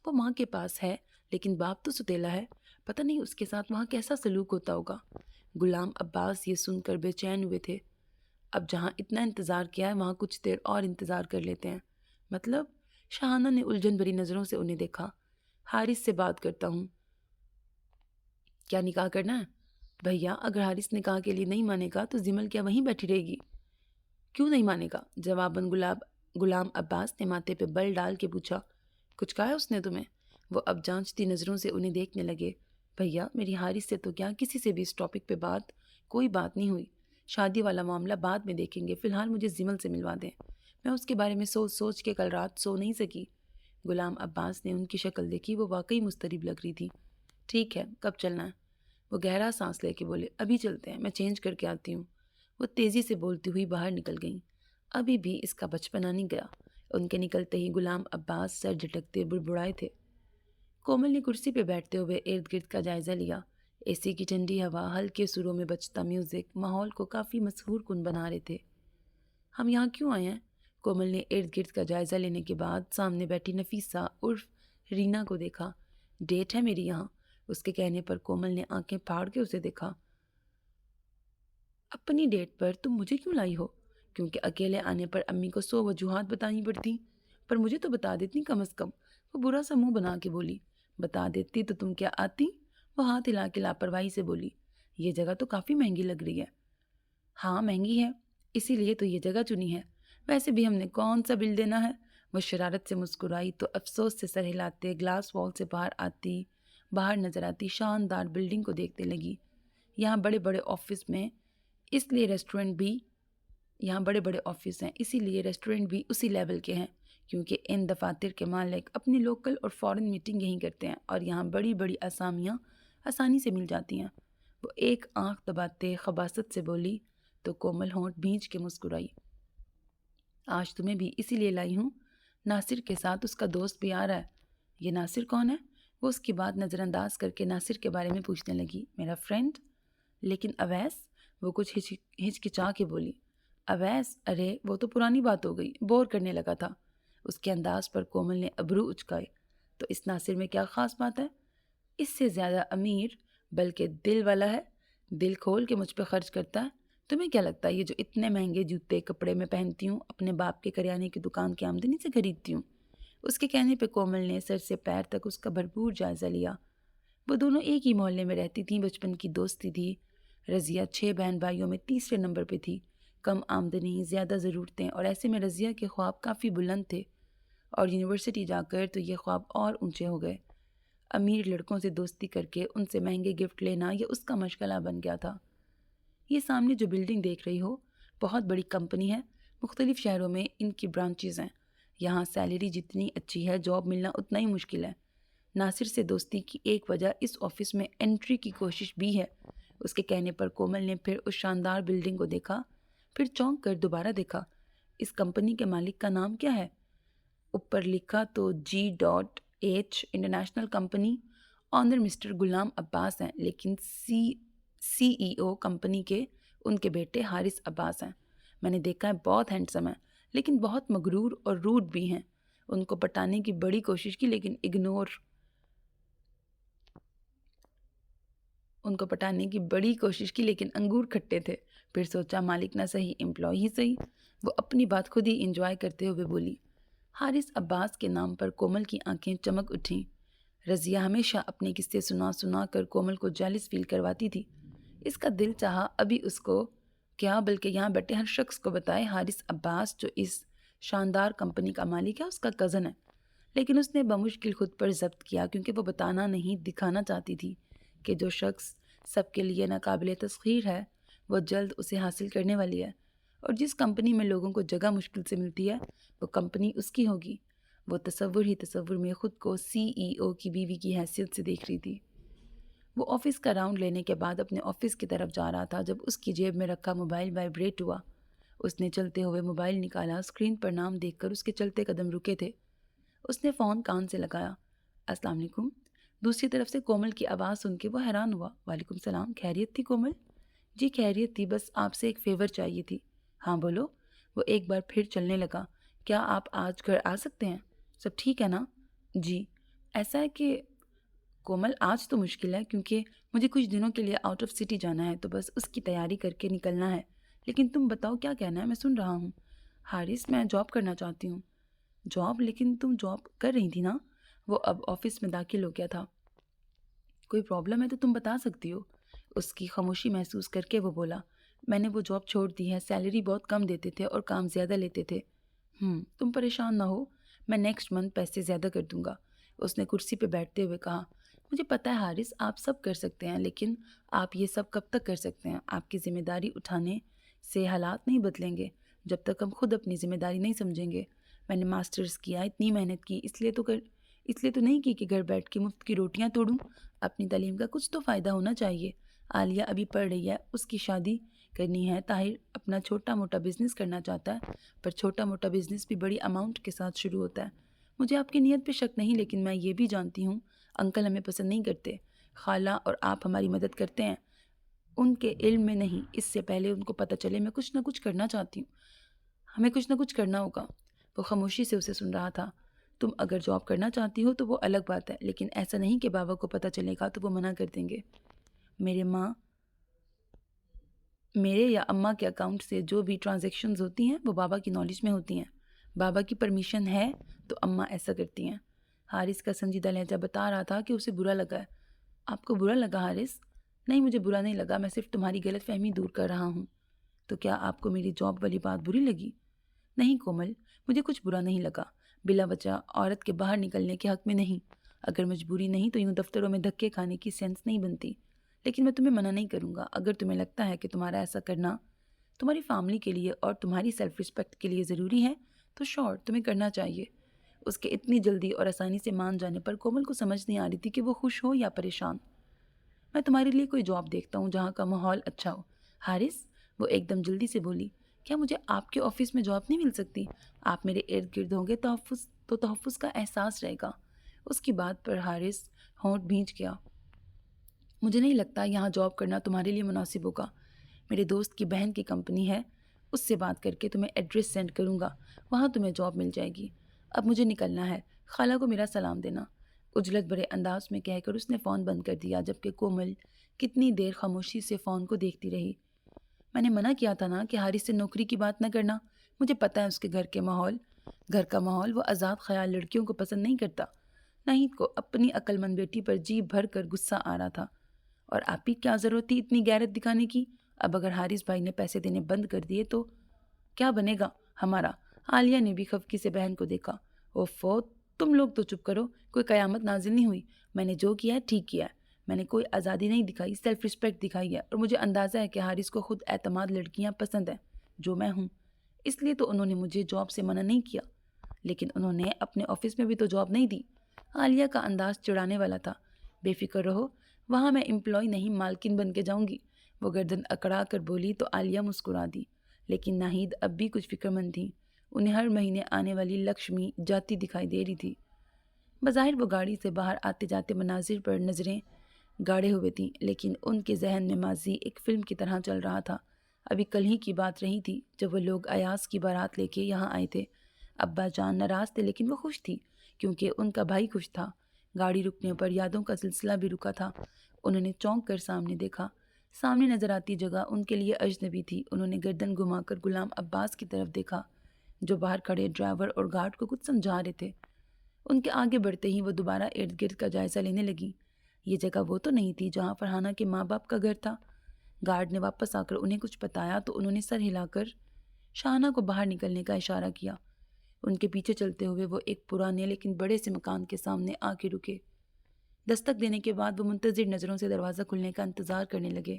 وہ ماں کے پاس ہے، لیکن باپ تو ستیلا ہے، پتہ نہیں اس کے ساتھ وہاں کیسا سلوک ہوتا ہوگا۔ غلام عباس یہ سن کر بے چین ہوئے تھے۔ اب جہاں اتنا انتظار کیا ہے وہاں کچھ دیر اور انتظار کر لیتے ہیں۔ مطلب؟ شاہانہ نے الجھن بھری نظروں سے انہیں دیکھا۔ حارث سے بات کرتا ہوں۔ کیا نکاح کرنا ہے؟ بھیا اگر حارث نکاح کے لیے نہیں مانے گا تو زمل کیا وہیں بیٹھی رہے گی؟ کیوں نہیں مانے گا؟ جواباً غلام عباس نے ماتھے پہ بل ڈال کے پوچھا۔ کچھ کہا ہے اس نے تمہیں؟ وہ اب جانچتی نظروں سے انہیں دیکھنے لگے۔ بھیا میری حارث سے تو کیا کسی سے بھی اس ٹاپک پہ کوئی بات نہیں ہوئی۔ شادی والا معاملہ بعد میں دیکھیں گے، فی الحال مجھے زمل سے ملوا دیں۔ میں اس کے بارے میں سوچ سوچ کے کل رات سو نہیں سکی۔ غلام عباس نے ان کی شکل دیکھی، وہ واقعی مضطرب لگ رہی تھی۔ ٹھیک ہے، کب چلنا ہے؟ وہ گہرا سانس لے کے بولے۔ ابھی چلتے ہیں، میں چینج کر کے آتی ہوں۔ وہ تیزی سے بولتی ہوئی باہر نکل گئیں۔ ابھی بھی اس کا بچپنا نہیں گیا۔ ان کے نکلتے ہی غلام عباس سر جھٹکتے بڑبڑائے تھے۔ کومل نے کرسی پہ بیٹھتے ہوئے ارد گرد کا جائزہ لیا۔ اے سی کی ٹھنڈی ہوا، ہلکے سروں میں بجتا میوزک ماحول کو کافی مسحور کن بنا رہے تھے۔ ہم یہاں کیوں آئے ہیں؟ کومل نے ارد گرد کا جائزہ لینے کے بعد سامنے بیٹھی نفیسہ عرف رینا کو دیکھا۔ ڈیٹ ہے میری یہاں۔ اس کے کہنے پر کومل نے آنکھیں پھاڑ کے اسے دیکھا۔ اپنی ڈیٹ پر تم مجھے کیوں لائی ہو؟ کیونکہ اکیلے آنے پر امی کو 100 وجوہات بتانی پڑتی، پر مجھے تو بتا دیتی کم از کم۔ وہ برا سا منہ بنا کے بولی۔ بتا دیتی تو تم کیا آتی؟ وہ ہاتھ ہلا کے لاپرواہی سے بولی۔ یہ جگہ تو کافی مہنگی لگ رہی ہے۔ ہاں مہنگی ہے، اسی لیے تو یہ جگہ چنی ہے، ویسے بھی ہم نے کون سا بل دینا ہے؟ وہ شرارت سے مسکرائی تو افسوس سے سر ہلاتے گلاس وال سے باہر نظر آتی شاندار بلڈنگ کو دیکھنے لگی۔ یہاں بڑے بڑے آفس ہیں، اسی لیے ریسٹورنٹ بھی اسی لیول کے ہیں، کیونکہ ان دفاتر کے مالک اپنی لوکل اور فورن میٹنگ یہیں کرتے ہیں، اور یہاں بڑی بڑی اسامیاں آسانی سے مل جاتی ہیں۔ وہ ایک آنکھ دباتے خباثت سے بولی تو کومل ہونٹ بھینچ کے مسکرائی۔ آج تمہیں بھی اسی لیے لائی ہوں، ناصر کے ساتھ اس کا دوست بھی آ رہا ہے۔ یہ ناصر کون ہے؟ وہ اس کی بات نظر انداز کر کے ناصر کے بارے میں پوچھنے لگی۔ میرا فرینڈ۔ لیکن اویس؟ وہ کچھ ہچکچا کے بولی۔ اویس؟ ارے وہ تو پرانی بات ہو گئی، بور کرنے لگا تھا۔ اس کے انداز پر کومل نے ابرو اچکائے۔ تو اس ناصر میں کیا خاص بات ہے؟ اس سے زیادہ امیر، بلکہ دل والا ہے، دل کھول کے مجھ پہ خرچ کرتا ہے۔ تمہیں کیا لگتا ہے یہ جو اتنے مہنگے جوتے کپڑے میں پہنتی ہوں اپنے باپ کے کریانے کی دکان کی آمدنی سے خریدتی ہوں؟ اس کے کہنے پہ کومل نے سر سے پیر تک اس کا بھرپور جائزہ لیا۔ وہ دونوں ایک ہی محلے میں رہتی تھیں، بچپن کی دوستی تھی۔ رضیہ 6 بہن بھائیوں میں تیسرے نمبر پہ تھی۔ کم آمدنی، زیادہ ضرورتیں، اور ایسے میں رضیہ کے خواب کافی بلند تھے، اور یونیورسٹی جا کر تو یہ خواب اور اونچے ہو گئے۔ امیر لڑکوں سے دوستی کر کے ان سے مہنگے گفٹ لینا یہ اس کا مشغلہ بن گیا تھا۔ یہ سامنے جو بلڈنگ دیکھ رہی ہو بہت بڑی کمپنی ہے، مختلف شہروں میں ان کی برانچز ہیں۔ یہاں سیلری جتنی اچھی ہے جاب ملنا اتنا ہی مشکل ہے۔ ناصر سے دوستی کی ایک وجہ اس آفس میں انٹری کی کوشش بھی ہے۔ اس کے کہنے پر کومل نے پھر اس شاندار بلڈنگ کو دیکھا، پھر چونک کر دوبارہ دیکھا۔ اس کمپنی کے مالک کا نام کیا ہے؟ اوپر لکھا تو G.H international company, owner mister Ghulam Abbas ہیں، لیکن سی ای او کمپنی کے ان کے بیٹے حارث عباس ہیں۔ میں نے دیکھا ہے بہت ہینڈسم ہیں، لیکن بہت مغرور اور روڈ بھی ہیں۔ ان کو پٹانے کی بڑی کوشش کی لیکن انگور کھٹے تھے۔ پھر سوچا مالک نہ صحیح امپلائی ہی صحیح۔ وہ اپنی بات خود ہی انجوائے کرتے ہوئے بولی۔ حارث عباس کے نام پر کومل کی آنکھیں چمک اٹھیں۔ رضیہ ہمیشہ اپنے قصے سنا کر کومل کو جیلس فیل کرواتی تھی۔ اس کا دل چاہا ابھی اس کو کیا بلکہ یہاں بیٹھے ہر شخص کو بتائے حارث عباس جو اس شاندار کمپنی کا مالک ہے اس کا کزن ہے، لیکن اس نے بمشکل خود پر ضبط کیا، کیونکہ وہ بتانا نہیں دکھانا چاہتی تھی کہ جو شخص سب کے لیے ناقابل تسخیر ہے وہ جلد اسے حاصل کرنے والی ہے، اور جس کمپنی میں لوگوں کو جگہ مشکل سے ملتی ہے وہ کمپنی اس کی ہوگی۔ وہ تصور میں خود کو سی ای او کی بیوی کی حیثیت سے دیکھ رہی تھی۔ وہ آفس کا راؤنڈ لینے کے بعد اپنے آفس کی طرف جا رہا تھا جب اس کی جیب میں رکھا موبائل وائبریٹ ہوا۔ اس نے چلتے ہوئے موبائل نکالا، اسکرین پر نام دیکھ کر اس کے چلتے قدم رکے تھے۔ اس نے فون کان سے لگایا۔ السلام علیکم۔ دوسری طرف سے کومل کی آواز سن کے وہ حیران ہوا۔ وعلیکم السلام، خیریت تھی کومل؟ جی خیریت تھی، بس آپ سے ایک فیور چاہیے تھی۔ ہاں بولو۔ وہ ایک بار پھر چلنے لگا۔ کیا آپ آج گھر آ سکتے ہیں؟ سب ٹھیک ہے نا؟ جی۔ ایسا ہے کہ کومل آج تو مشکل ہے کیونکہ مجھے کچھ دنوں کے لیے آؤٹ آف سٹی جانا ہے، تو بس اس کی تیاری کر کے نکلنا ہے، لیکن تم بتاؤ کیا کہنا ہے، میں سن رہا ہوں۔ حارث میں جاب کرنا چاہتی ہوں۔ جاب؟ لیکن تم جاب کر رہی تھی نا؟ وہ اب آفس میں داخل ہو گیا تھا۔ کوئی پرابلم ہے تو تم بتا سکتی ہو۔ اس کی خاموشی محسوس کر کے وہ بولا، میں نے وہ جاب چھوڑ دی ہے، سیلری بہت کم دیتے تھے اور کام زیادہ لیتے تھے۔ تم پریشان نہ ہو، میں نیکسٹ منتھ پیسے زیادہ کر دوں گا۔ اس نے کرسی پہ بیٹھتے ہوئے کہا، مجھے پتہ ہے حارث آپ سب کر سکتے ہیں، لیکن آپ یہ سب کب تک کر سکتے ہیں؟ آپ کی ذمہ داری اٹھانے سے حالات نہیں بدلیں گے جب تک ہم خود اپنی ذمہ داری نہیں سمجھیں گے۔ میں نے ماسٹرز کیا، اتنی محنت کی، اس لیے تو نہیں کی کہ گھر بیٹھ کے مفت کی روٹیاں توڑوں۔ اپنی تعلیم کا کچھ تو فائدہ ہونا چاہیے۔ عالیہ ابھی پڑھ رہی ہے، اس کی شادی کرنی ہے۔ طاہر اپنا چھوٹا موٹا بزنس کرنا چاہتا ہے، پر چھوٹا موٹا بزنس بھی بڑی اماؤنٹ کے ساتھ شروع ہوتا ہے۔ مجھے آپ کی نیت پہ شک نہیں، لیکن میں یہ بھی جانتی ہوں انکل ہمیں پسند نہیں کرتے۔ خالہ اور آپ ہماری مدد کرتے ہیں، ان کے علم میں نہیں، اس سے پہلے ان کو پتہ چلے میں کچھ نہ کچھ کرنا چاہتی ہوں، ہمیں کچھ نہ کچھ کرنا ہوگا۔ وہ خاموشی سے اسے سن رہا تھا۔ تم اگر جاب کرنا چاہتی ہو تو وہ الگ بات ہے، لیکن ایسا نہیں کہ بابا کو پتہ چلے گا تو وہ منع کر دیں گے۔ میرے یا اماں کے اکاؤنٹ سے جو بھی ٹرانزیکشنز ہوتی ہیں وہ بابا کی نالج میں ہوتی ہیں۔ بابا کی پرمیشن ہے تو اماں ایسا کرتی ہیں۔ حارث کا سنجیدہ لہجہ بتا رہا تھا کہ اسے برا لگا ہے۔ آپ کو برا لگا حارث؟ نہیں، مجھے برا نہیں لگا، میں صرف تمہاری غلط فہمی دور کر رہا ہوں۔ تو کیا آپ کو میری جاب والی بات بری لگی؟ نہیں کومل، مجھے کچھ برا نہیں لگا۔ بلا وجہ عورت کے باہر نکلنے کے حق میں نہیں۔ اگر مجبوری نہیں تو یوں دفتروں میں دھکے کھانے کی سینس نہیں بنتی۔ لیکن میں تمہیں منع نہیں کروں گا۔ اگر تمہیں لگتا ہے کہ تمہارا ایسا کرنا تمہاری فیملی کے لیے اور تمہاری سیلف رسپیکٹ کے لیے ضروری ہے تو شور تمہیں کرنا چاہیے۔ اس کے اتنی جلدی اور آسانی سے مان جانے پر کومل کو سمجھ نہیں آ رہی تھی کہ وہ خوش ہو یا پریشان۔ میں تمہارے لیے کوئی جاب دیکھتا ہوں جہاں کا ماحول اچھا ہو۔ حارث، وہ ایک دم جلدی سے بولی، کیا مجھے آپ کے آفس میں جاب نہیں مل سکتی؟ آپ میرے ارد گرد ہوں گے تو تحفظ کا احساس رہے گا۔ اس کی بات پر حارث ہونٹ بھینچ گیا۔ مجھے نہیں لگتا یہاں جاب کرنا تمہارے لیے مناسب ہوگا۔ میرے دوست کی بہن کی کمپنی ہے، اس سے بات کر کے تمہیں ایڈریس سینڈ کروں گا، وہاں تمہیں جاب مل جائے گی۔ اب مجھے نکلنا ہے، خالہ کو میرا سلام دینا۔ اجلت بھرے انداز میں کہہ کر اس نے فون بند کر دیا، جبکہ کومل کتنی دیر خاموشی سے فون کو دیکھتی رہی۔ میں نے منع کیا تھا نا کہ حارث سے نوکری کی بات نہ کرنا۔ مجھے پتہ ہے اس کے گھر کا ماحول وہ آزاد خیال لڑکیوں کو پسند نہیں کرتا۔ ناہید کو اپنی عقل مند بیٹی پر جی بھر کر غصہ آ رہا تھا۔ اور آپ ہی کیا ضرورت تھی اتنی غیرت دکھانے کی؟ اب اگر حارث بھائی نے پیسے دینے بند کر دیے تو کیا بنے گا ہمارا؟ عالیہ نے بھی خفگی سے بہن کو دیکھا۔ اوفو، تم لوگ تو چپ کرو، کوئی قیامت نازل نہیں ہوئی۔ میں نے جو کیا ہے ٹھیک کیا ہے۔ میں نے کوئی آزادی نہیں دکھائی، سیلف رسپیکٹ دکھائی ہے، اور مجھے اندازہ ہے کہ حارث کو خود اعتماد لڑکیاں پسند ہیں جو میں ہوں۔ اس لیے تو انہوں نے مجھے جاب سے منع نہیں کیا۔ لیکن انہوں نے اپنے آفس میں بھی تو جاب نہیں دی۔ عالیہ کا انداز چڑھانے والا تھا۔ بے فکر رہو، وہاں میں امپلائی نہیں مالکن بن کے جاؤں گی۔ وہ گردن اکڑا کر بولی تو عالیہ مسکرا دی، لیکن ناہید اب بھی کچھ فکر مند تھی۔ انہیں ہر مہینے آنے والی لکشمی جاتی دکھائی دے رہی تھی۔ بظاہر وہ گاڑی سے باہر آتے جاتے مناظر پر نظریں گاڑے ہوئے تھیں، لیکن ان کے ذہن میں ماضی ایک فلم کی طرح چل رہا تھا۔ ابھی کل ہی کی بات رہی تھی جب وہ لوگ ایاز کی بارات لے کے یہاں آئے تھے۔ ابا جان ناراض تھے لیکن وہ خوش تھی کیونکہ ان کا بھائی خوش تھا۔ گاڑی رکنے پر یادوں کا سلسلہ بھی رکا تھا۔ انہوں نے چونک کر سامنے دیکھا۔ سامنے نظر آتی جگہ ان کے لیے اجنبی تھی۔ انہوں نے گردن گھما کر غلام عباس کی طرف دیکھا جو باہر کھڑے ڈرائیور اور گارڈ کو کچھ سمجھا رہے تھے۔ ان کے آگے بڑھتے ہی وہ دوبارہ ارد گرد کا جائزہ لینے لگی۔ یہ جگہ وہ تو نہیں تھی جہاں فرحانہ کے ماں باپ کا گھر تھا۔ گارڈ نے واپس آ کر انہیں کچھ بتایا تو انہوں نے سر ہلا کر شاہانہ کو باہر نکلنے کا اشارہ کیا۔ ان کے پیچھے چلتے ہوئے وہ ایک پرانے لیکن بڑے سے مکان کے سامنے آ کے رکے۔ دستک دینے کے بعد وہ منتظر نظروں سے دروازہ کھلنے کا انتظار کرنے لگے۔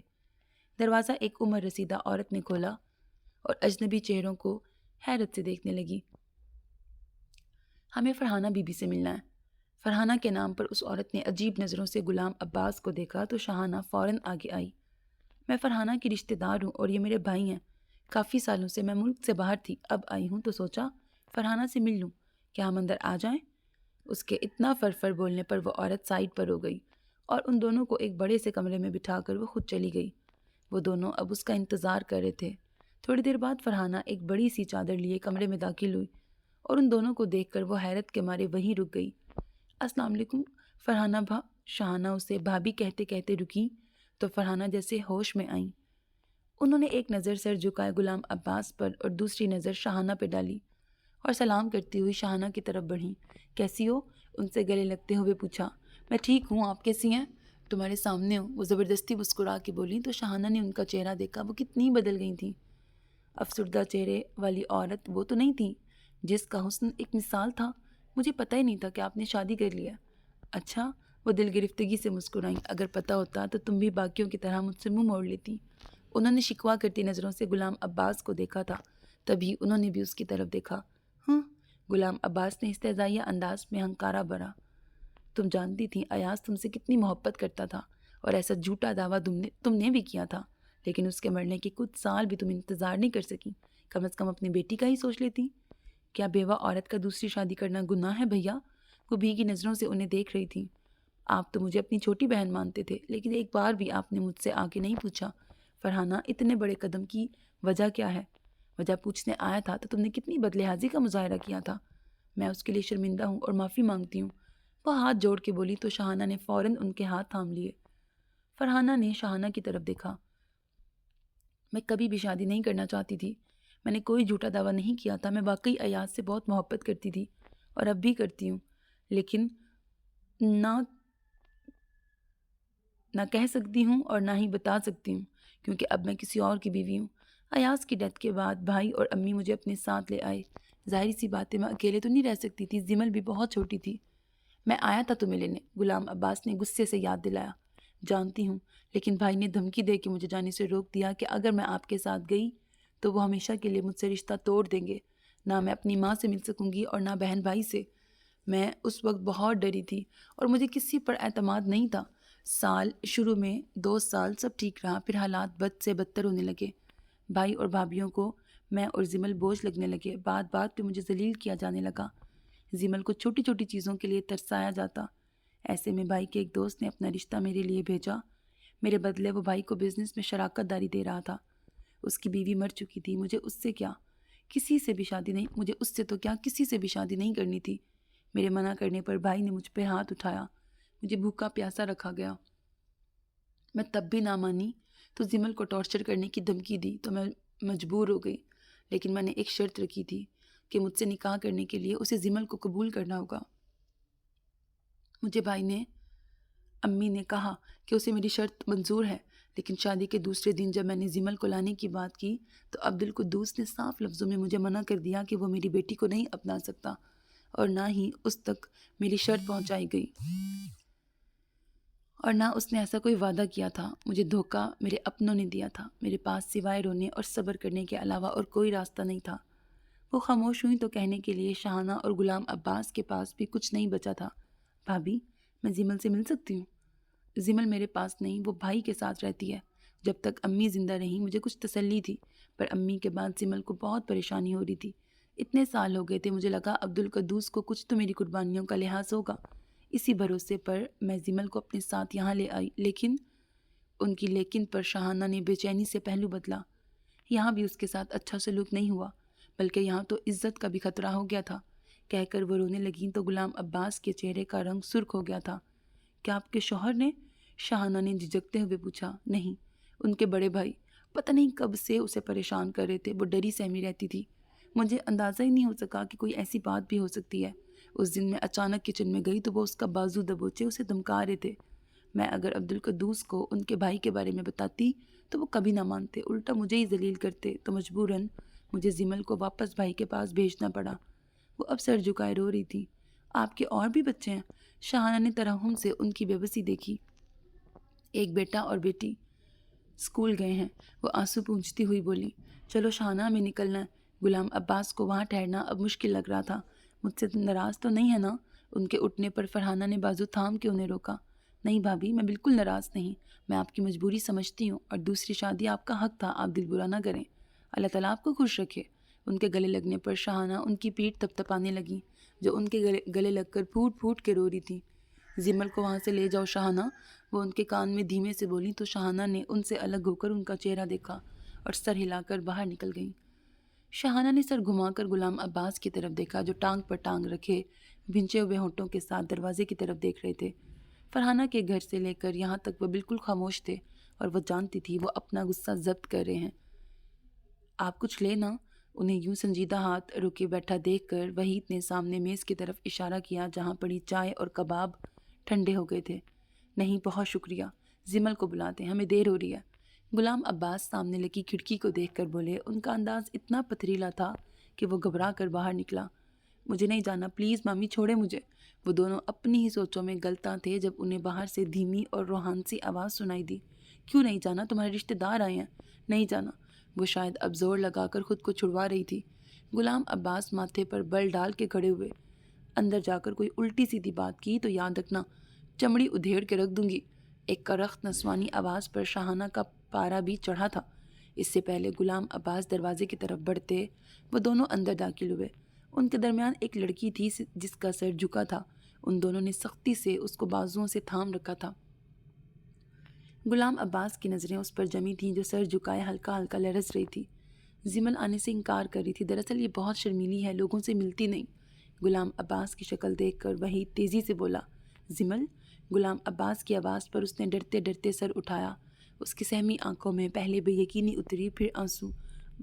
دروازہ ایک عمر رسیدہ عورت نے کھولا اور اجنبی چہروں کو حیرت سے دیکھنے لگی۔ ہمیں فرحانہ بی بی سے ملنا ہے۔ فرحانہ کے نام پر اس عورت نے عجیب نظروں سے غلام عباس کو دیکھا تو شاہانہ فوراً آگے آئی۔ میں فرحانہ کی رشتہ دار ہوں اور یہ میرے بھائی ہیں۔ کافی سالوں سے میں ملک سے باہر تھی، اب آئی ہوں تو سوچا فرحانہ سے مل لوں۔ کیا ہم اندر آ جائیں؟ اس کے اتنا فرفر بولنے پر وہ عورت سائڈ پر ہو گئی اور ان دونوں کو ایک بڑے سے کمرے میں بٹھا کر وہ خود چلی گئی۔ وہ دونوں اب اس کا انتظار کر رہے تھے۔ تھوڑی دیر بعد فرحانہ ایک بڑی سی چادر لیے کمرے میں داخل ہوئی اور ان دونوں کو دیکھ کر وہ حیرت کے مارے وہیں رک گئی۔ السلام علیکم فرحانہ شاہانہ اسے بھابھی کہتے کہتے رکی تو فرحانہ جیسے ہوش میں آئیں۔ انہوں نے ایک نظر سر جھکائے غلام عباس پر اور دوسری نظر شاہانہ پہ ڈالی اور سلام کرتی ہوئی شاہانہ کی طرف بڑھیں۔ کیسی ہو؟ ان سے گلے لگتے ہوئے پوچھا۔ میں ٹھیک ہوں، آپ کیسی ہیں؟ تمہارے سامنے ہوں، وہ زبردستی مسکرا کے بولی تو شاہانہ نے ان کا چہرہ دیکھا۔ وہ کتنی بدل گئی تھیں۔ افسردہ چہرے والی عورت وہ تو نہیں تھی جس کا حسن ایک مثال تھا۔ مجھے پتہ ہی نہیں تھا کہ آپ نے شادی کر لیا۔ اچھا، وہ دل گرفتگی سے مسکرائیں۔ اگر پتہ ہوتا تو تم بھی باقیوں کی طرح مجھ سے منہ موڑ لیتی۔ انہوں نے شکوہ کرتی نظروں سے غلام عباس کو دیکھا تھا، تبھی انہوں نے بھی اس کی طرف دیکھا۔ غلام عباس نے استہزائیہ انداز میں ہنکارا بھرا۔ تم جانتی تھی ایاز تم سے کتنی محبت کرتا تھا اور ایسا جھوٹا دعویٰ تم نے بھی کیا تھا، لیکن اس کے مرنے کے کچھ سال بھی تم انتظار نہیں کر سکی۔ کم از کم اپنی بیٹی کا ہی سوچ لیتی۔ کیا بیوہ عورت کا دوسری شادی کرنا گناہ ہے بھیا؟ وہ بھیگی نظروں سے انہیں دیکھ رہی تھی۔ آپ تو مجھے اپنی چھوٹی بہن مانتے تھے، لیکن ایک بار بھی آپ نے مجھ سے آ کے نہیں پوچھا فرحانہ اتنے بڑے قدم کی وجہ کیا ہے؟ وجہ پوچھنے آیا تھا تو تم نے کتنی بدلہضی کا مظاہرہ کیا تھا۔ میں اس کے لیے شرمندہ ہوں اور معافی مانگتی ہوں۔ وہ ہاتھ جوڑ کے بولی تو شاہانہ نے فوراً ان کے ہاتھ تھام لیے۔ فرحانہ نے شاہانہ کی طرف دیکھا۔ میں کبھی بھی شادی نہیں کرنا چاہتی تھی۔ میں نے کوئی جھوٹا دعویٰ نہیں کیا تھا۔ میں واقعی ایاز سے بہت محبت کرتی تھی اور اب بھی کرتی ہوں، لیکن نہ کہہ سکتی ہوں اور نہ ہی بتا سکتی ہوں، کیونکہ اب میں کسی اور کی بیوی ہوں۔ ایاز کی ڈیتھ کے بعد بھائی اور امی مجھے اپنے ساتھ لے آئے۔ ظاہری سی بات ہے، میں اکیلے تو نہیں رہ سکتی تھی، زمل بھی بہت چھوٹی تھی۔ میں آیا تھا تمہیں لینے، غلام عباس نے غصے سے یاد دلایا۔ جانتی ہوں، لیکن بھائی نے دھمکی دے کے مجھے جانے سے روک دیا کہ اگر میں آپ کے ساتھ گئی تو وہ ہمیشہ کے لیے مجھ سے رشتہ توڑ دیں گے۔ نہ میں اپنی ماں سے مل سکوں گی اور نہ بہن بھائی سے۔ میں اس وقت بہت ڈری تھی اور مجھے کسی پر اعتماد نہیں تھا۔ شروع میں 2 سال سب ٹھیک رہا، پھر حالات بد سے بدتر ہونے لگے۔ بھائی اور بھابھیوں کو میں اور زمل بوجھ لگنے لگے۔ بات بات پہ مجھے ذلیل کیا جانے لگا۔ زمل کو چھوٹی چھوٹی چیزوں کے لیے ترسایا جاتا۔ ایسے میں بھائی کے ایک دوست نے اپنا رشتہ میرے لیے بھیجا۔ میرے بدلے وہ بھائی کو بزنس میں شراکت داری دے رہا تھا۔ اس کی بیوی مر چکی تھی، مجھے اس سے تو کیا کسی سے بھی شادی نہیں کرنی تھی۔ میرے منع کرنے پر بھائی نے مجھ پہ ہاتھ اٹھایا، مجھے بھوکا پیاسا رکھا گیا۔ میں تب بھی نہ مانی تو زمل کو ٹارچر کرنے کی دھمکی دی تو میں مجبور ہو گئی، لیکن میں نے ایک شرط رکھی تھی کہ مجھ سے نکاح کرنے کے لیے اسے زمل کو قبول کرنا ہوگا۔ مجھے امی نے کہا کہ اسے میری شرط منظور ہے، لیکن شادی کے دوسرے دن جب میں نے زمل کو لانے کی بات کی تو عبدالقدوس نے صاف لفظوں میں مجھے منع کر دیا کہ وہ میری بیٹی کو نہیں اپنا سکتا اور نہ ہی اس تک میری شرط پہنچائی گئی اور نہ اس نے ایسا کوئی وعدہ کیا تھا۔ مجھے دھوکہ میرے اپنوں نے دیا تھا۔ میرے پاس سوائے رونے اور صبر کرنے کے علاوہ اور کوئی راستہ نہیں تھا۔ وہ خاموش ہوئی تو کہنے کے لیے شاہانہ اور غلام عباس کے پاس بھی کچھ نہیں بچا تھا۔ بھابھی، میں زمل سے مل سکتی ہوں؟ زمل میرے پاس نہیں، وہ بھائی کے ساتھ رہتی ہے۔ جب تک امی زندہ رہیں مجھے کچھ تسلی تھی، پر امی کے بعد زمل کو بہت پریشانی ہو رہی تھی۔ اتنے سال ہو گئے تھے، مجھے لگا عبدالقدوس کو کچھ تو میری قربانیوں کا لحاظ ہوگا۔ اسی بھروسے پر میں زمل کو اپنے ساتھ یہاں لے آئی، لیکن پر شاہانہ نے بے چینی سے پہلو بدلا۔ یہاں بھی اس کے ساتھ اچھا سلوک نہیں ہوا، بلکہ یہاں تو عزت کا بھی خطرہ ہو گیا تھا۔ کہہ کر وہ رونے لگیں تو غلام عباس کے چہرے کا رنگ سرخ ہو گیا تھا۔ کیا آپ کے شوہر نے؟ شاہانہ نے جھجکتے ہوئے پوچھا۔ نہیں، ان کے بڑے بھائی پتہ نہیں کب سے اسے پریشان کر رہے تھے۔ وہ ڈری سہمی رہتی تھی۔ مجھے اندازہ ہی نہیں ہو سکا کہ کوئی ایسی بات بھی ہو سکتی ہے۔ اس دن میں اچانک کچن میں گئی تو وہ اس کا بازو دبوچے اسے دھمکا رہے تھے۔ میں اگر عبدالقدوس کو ان کے بھائی کے بارے میں بتاتی تو وہ کبھی نہ مانتے، الٹا مجھے ہی ذلیل کرتے، تو مجبوراً مجھے زمل کو واپس بھائی کے پاس بھیجنا پڑا۔ وہ اب سر جھکائے رو رہی تھی۔ آپ کے اور بھی بچے ہیں؟ شاہانہ نے ترحم سے ان کی بے بسی دیکھی۔ ایک بیٹا اور بیٹی اسکول گئے ہیں، وہ آنسو پونچھتی ہوئی بولی۔ چلو شاہانہ، ہمیں نکلنا ہے۔ غلام عباس کو وہاں ٹھہرنا اب مشکل لگ رہا تھا۔ مجھ سے ناراض تو نہیں ہے نا؟ ان کے اٹھنے پر فرحانہ نے بازو تھام کے انہیں روکا۔ نہیں بھابھی، میں بالکل ناراض نہیں، میں آپ کی مجبوری سمجھتی ہوں اور دوسری شادی آپ کا حق تھا، آپ دل برا نہ کریں۔ اللہ تعالیٰ آپ کو خوش رکھے۔ ان کے گلے لگنے پر شاہانہ ان کی پیٹھ تھپتھپانے لگیں، جو ان کے گلے لگ کر پھوٹ پھوٹ کے رو رہی تھی۔ زمل کو وہاں سے لے جاؤ شاہانہ، وہ ان کے کان میں دھیمے سے بولی تو شاہانہ نے ان سے الگ ہو کر ان کا چہرہ دیکھا اور سر ہلا کر باہر نکل گئیں۔ شاہانہ نے سر گھما کر غلام عباس کی طرف دیکھا، جو ٹانگ پر ٹانگ رکھے بھنچے ہوئے ہونٹوں کے ساتھ دروازے کی طرف دیکھ رہے تھے۔ فرحانہ کے گھر سے لے کر یہاں تک وہ بالکل خاموش تھے اور وہ جانتی تھی وہ اپنا غصہ ضبط کر رہے ہیں۔ آپ کچھ لے نا؟ انہیں یوں سنجیدہ ہاتھ روکے بیٹھا دیکھ کر وحید نے سامنے میز کی طرف اشارہ کیا، جہاں پڑی چائے اور کباب ٹھنڈے ہو گئے تھے۔ نہیں بہت شکریہ، زمل کو بلاتے ہیں، ہمیں دیر ہو رہی ہے۔ غلام عباس سامنے لگی کھڑکی کو دیکھ کر بولے۔ ان کا انداز اتنا پتھریلا تھا کہ وہ گھبرا کر باہر نکلا۔ مجھے نہیں جانا، پلیز مامی چھوڑے مجھے۔ وہ دونوں اپنی ہی سوچوں میں غلطاں تھے جب انہیں باہر سے دھیمی اور روحانسی آواز سنائی دی۔ کیوں نہیں جانا؟ تمہارے رشتہ دار آئے ہیں۔ نہیں جانا۔ وہ شاید اب زور لگا کر خود کو چھڑوا رہی تھی۔ غلام عباس ماتھے پر بل ڈال کے کھڑے ہوئے۔ اندر جا کر کوئی الٹی سیدھی بات کی تو یاد رکھنا چمڑی ادھیڑ کے رکھ دوں گی۔ ایک کرخت نسوانی آواز پر شاہانہ کا پارا بھی چڑھا تھا۔ اس سے پہلے غلام عباس دروازے کی طرف بڑھتے وہ دونوں اندر داخل ہوئے۔ ان کے درمیان ایک لڑکی تھی جس کا سر جھکا تھا۔ ان دونوں نے سختی سے اس کو بازوؤں سے تھام رکھا تھا۔ غلام عباس کی نظریں اس پر جمی تھیں جو سر جھکائے ہلکا ہلکا لرز رہی تھی۔ زمل آنے سے انکار کر رہی تھی، دراصل یہ بہت شرمیلی ہے، لوگوں سے ملتی نہیں۔ غلام عباس کی شکل دیکھ کر وحید تیزی سے بولا۔ زمل؟ غلام عباس کی آواز پر اس نے ڈرتے ڈرتے سر اٹھایا۔ اس کی سہمی آنکھوں میں پہلے بے یقینی اتری، پھر آنسو۔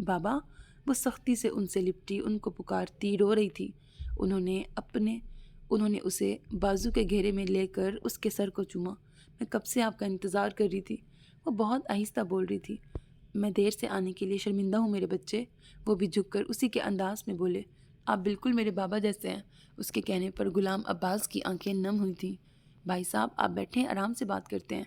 بابا؟ وہ سختی سے ان سے لپٹی، ان کو پکارتی رو رہی تھی۔ انہوں نے اسے بازو کے گھیرے میں لے کر اس کے سر کو چوما۔ میں کب سے آپ کا انتظار کر رہی تھی۔ وہ بہت آہستہ بول رہی تھی۔ میں دیر سے آنے کے لیے شرمندہ ہوں میرے بچے۔ وہ بھی جھک کر اسی کے انداز میں بولے۔ آپ بالکل میرے بابا جیسے ہیں۔ اس کے کہنے پر غلام عباس کی آنکھیں نم ہوئی تھیں۔ بھائی صاحب آپ بیٹھیں، آرام سے بات کرتے ہیں۔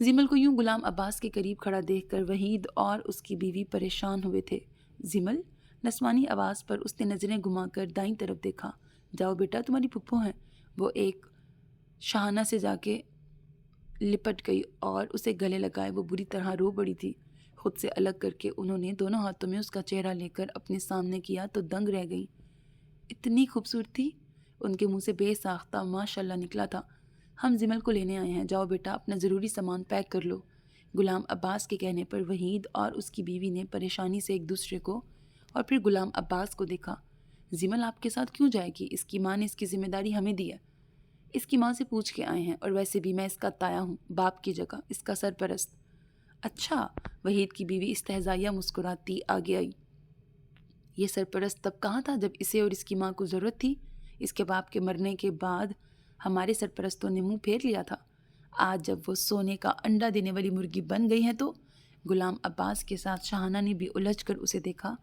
زمل کو یوں غلام عباس کے قریب کھڑا دیکھ کر وحید اور اس کی بیوی پریشان ہوئے تھے۔ زمل، نسوانی آواز پر اس نے نظریں گھما کر دائیں طرف دیکھا۔ جاؤ بیٹا، تمہاری پھپھو ہیں۔ وہ ایک شاہانہ سے جا کے لپٹ گئی اور اسے گلے لگائے۔ وہ بری طرح رو پڑی تھی۔ خود سے الگ کر کے انہوں نے دونوں ہاتھوں میں اس کا چہرہ لے کر اپنے سامنے کیا تو دنگ رہ گئی۔ اتنی خوبصورتی! ان کے منہ سے بے ساختہ ماشاء اللہ نکلا تھا۔ ہم زمل کو لینے آئے ہیں، جاؤ بیٹا اپنا ضروری سامان پیک کر لو۔ غلام عباس کے کہنے پر وحید اور اس کی بیوی نے پریشانی سے ایک دوسرے کو اور پھر غلام عباس کو دیکھا۔ زمل آپ کے ساتھ کیوں جائے گی؟ اس کی ماں نے اس کی ذمہ داری ہمیں دی ہے۔ اس کی ماں سے پوچھ کے آئے ہیں، اور ویسے بھی میں اس کا تایا ہوں، باپ کی جگہ، اس کا سرپرست۔ اچھا، وحید کی بیوی استہزائیہ مسکراتی آگے آئی۔ یہ سرپرست تب کہاں تھا جب اسے اور اس کی ماں کو ضرورت تھی؟ اس کے باپ کے مرنے کے بعد ہمارے سرپرستوں نے منہ پھیر لیا تھا۔ آج جب وہ سونے کا انڈا دینے والی مرغی بن گئی ہے تو؟ غلام عباس کے ساتھ شاہانہ نے بھی الجھ کر اسے دیکھا،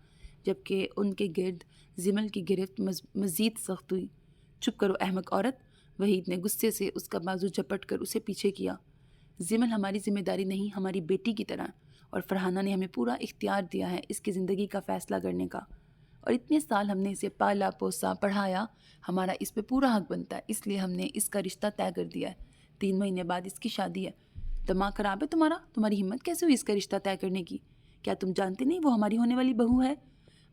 جبکہ ان کے گرد زمل کی گرفت مزید سخت ہوئی۔ چپ کرو احمق عورت! وحید نے غصے سے اس کا بازو جھپٹ کر اسے پیچھے کیا۔ زمل ہماری ذمہ داری نہیں، ہماری بیٹی کی طرح، اور فرحانہ نے ہمیں پورا اختیار دیا ہے اس کی زندگی کا فیصلہ کرنے کا، اور اتنے سال ہم نے اسے پالا پوسا پڑھایا، ہمارا اس پہ پورا حق بنتا ہے، اس لیے ہم نے اس کا رشتہ طے کر دیا ہے۔ 3 مہینے بعد اس کی شادی ہے۔ دماغ خراب ہے تمہارا؟ تمہاری ہمت کیسے ہوئی اس کا رشتہ طے کرنے کی؟ کیا تم جانتے نہیں وہ ہماری ہونے والی بہو ہے؟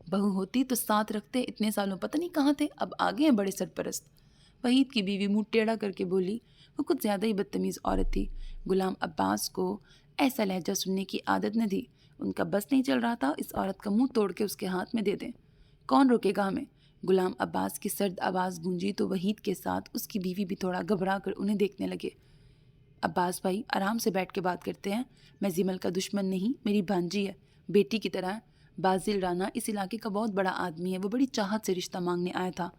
بہو ہوتی تو ساتھ رکھتے، اتنے سالوں پتہ نہیں کہاں تھے، اب آگے ہیں بڑے سرپرست۔ وحید کی بیوی منہ ٹیڑھا کر کے بولی۔ وہ کچھ زیادہ ہی بدتمیز عورت تھی۔ غلام عباس کو ایسا لہجہ سننے کی عادت نہ تھی۔ ان کا بس نہیں چل رہا تھا اس عورت کا منہ توڑ کے اس کے ہاتھ میں دے دیں۔ کون روکے گا ہمیں؟ غلام عباس کی سرد آواز گونجی تو وحید کے ساتھ اس کی بیوی بھی تھوڑا گھبرا کر انہیں دیکھنے لگے۔ عباس بھائی، آرام سے بیٹھ کے بات کرتے ہیں۔ میں زمل کا دشمن نہیں، میری بھانجی ہے، بیٹی کی طرح ہے۔ بازل رانا اس علاقے کا بہت بڑا آدمی ہے، وہ بڑی چاہت سے رشتہ مانگنے آیا تھا۔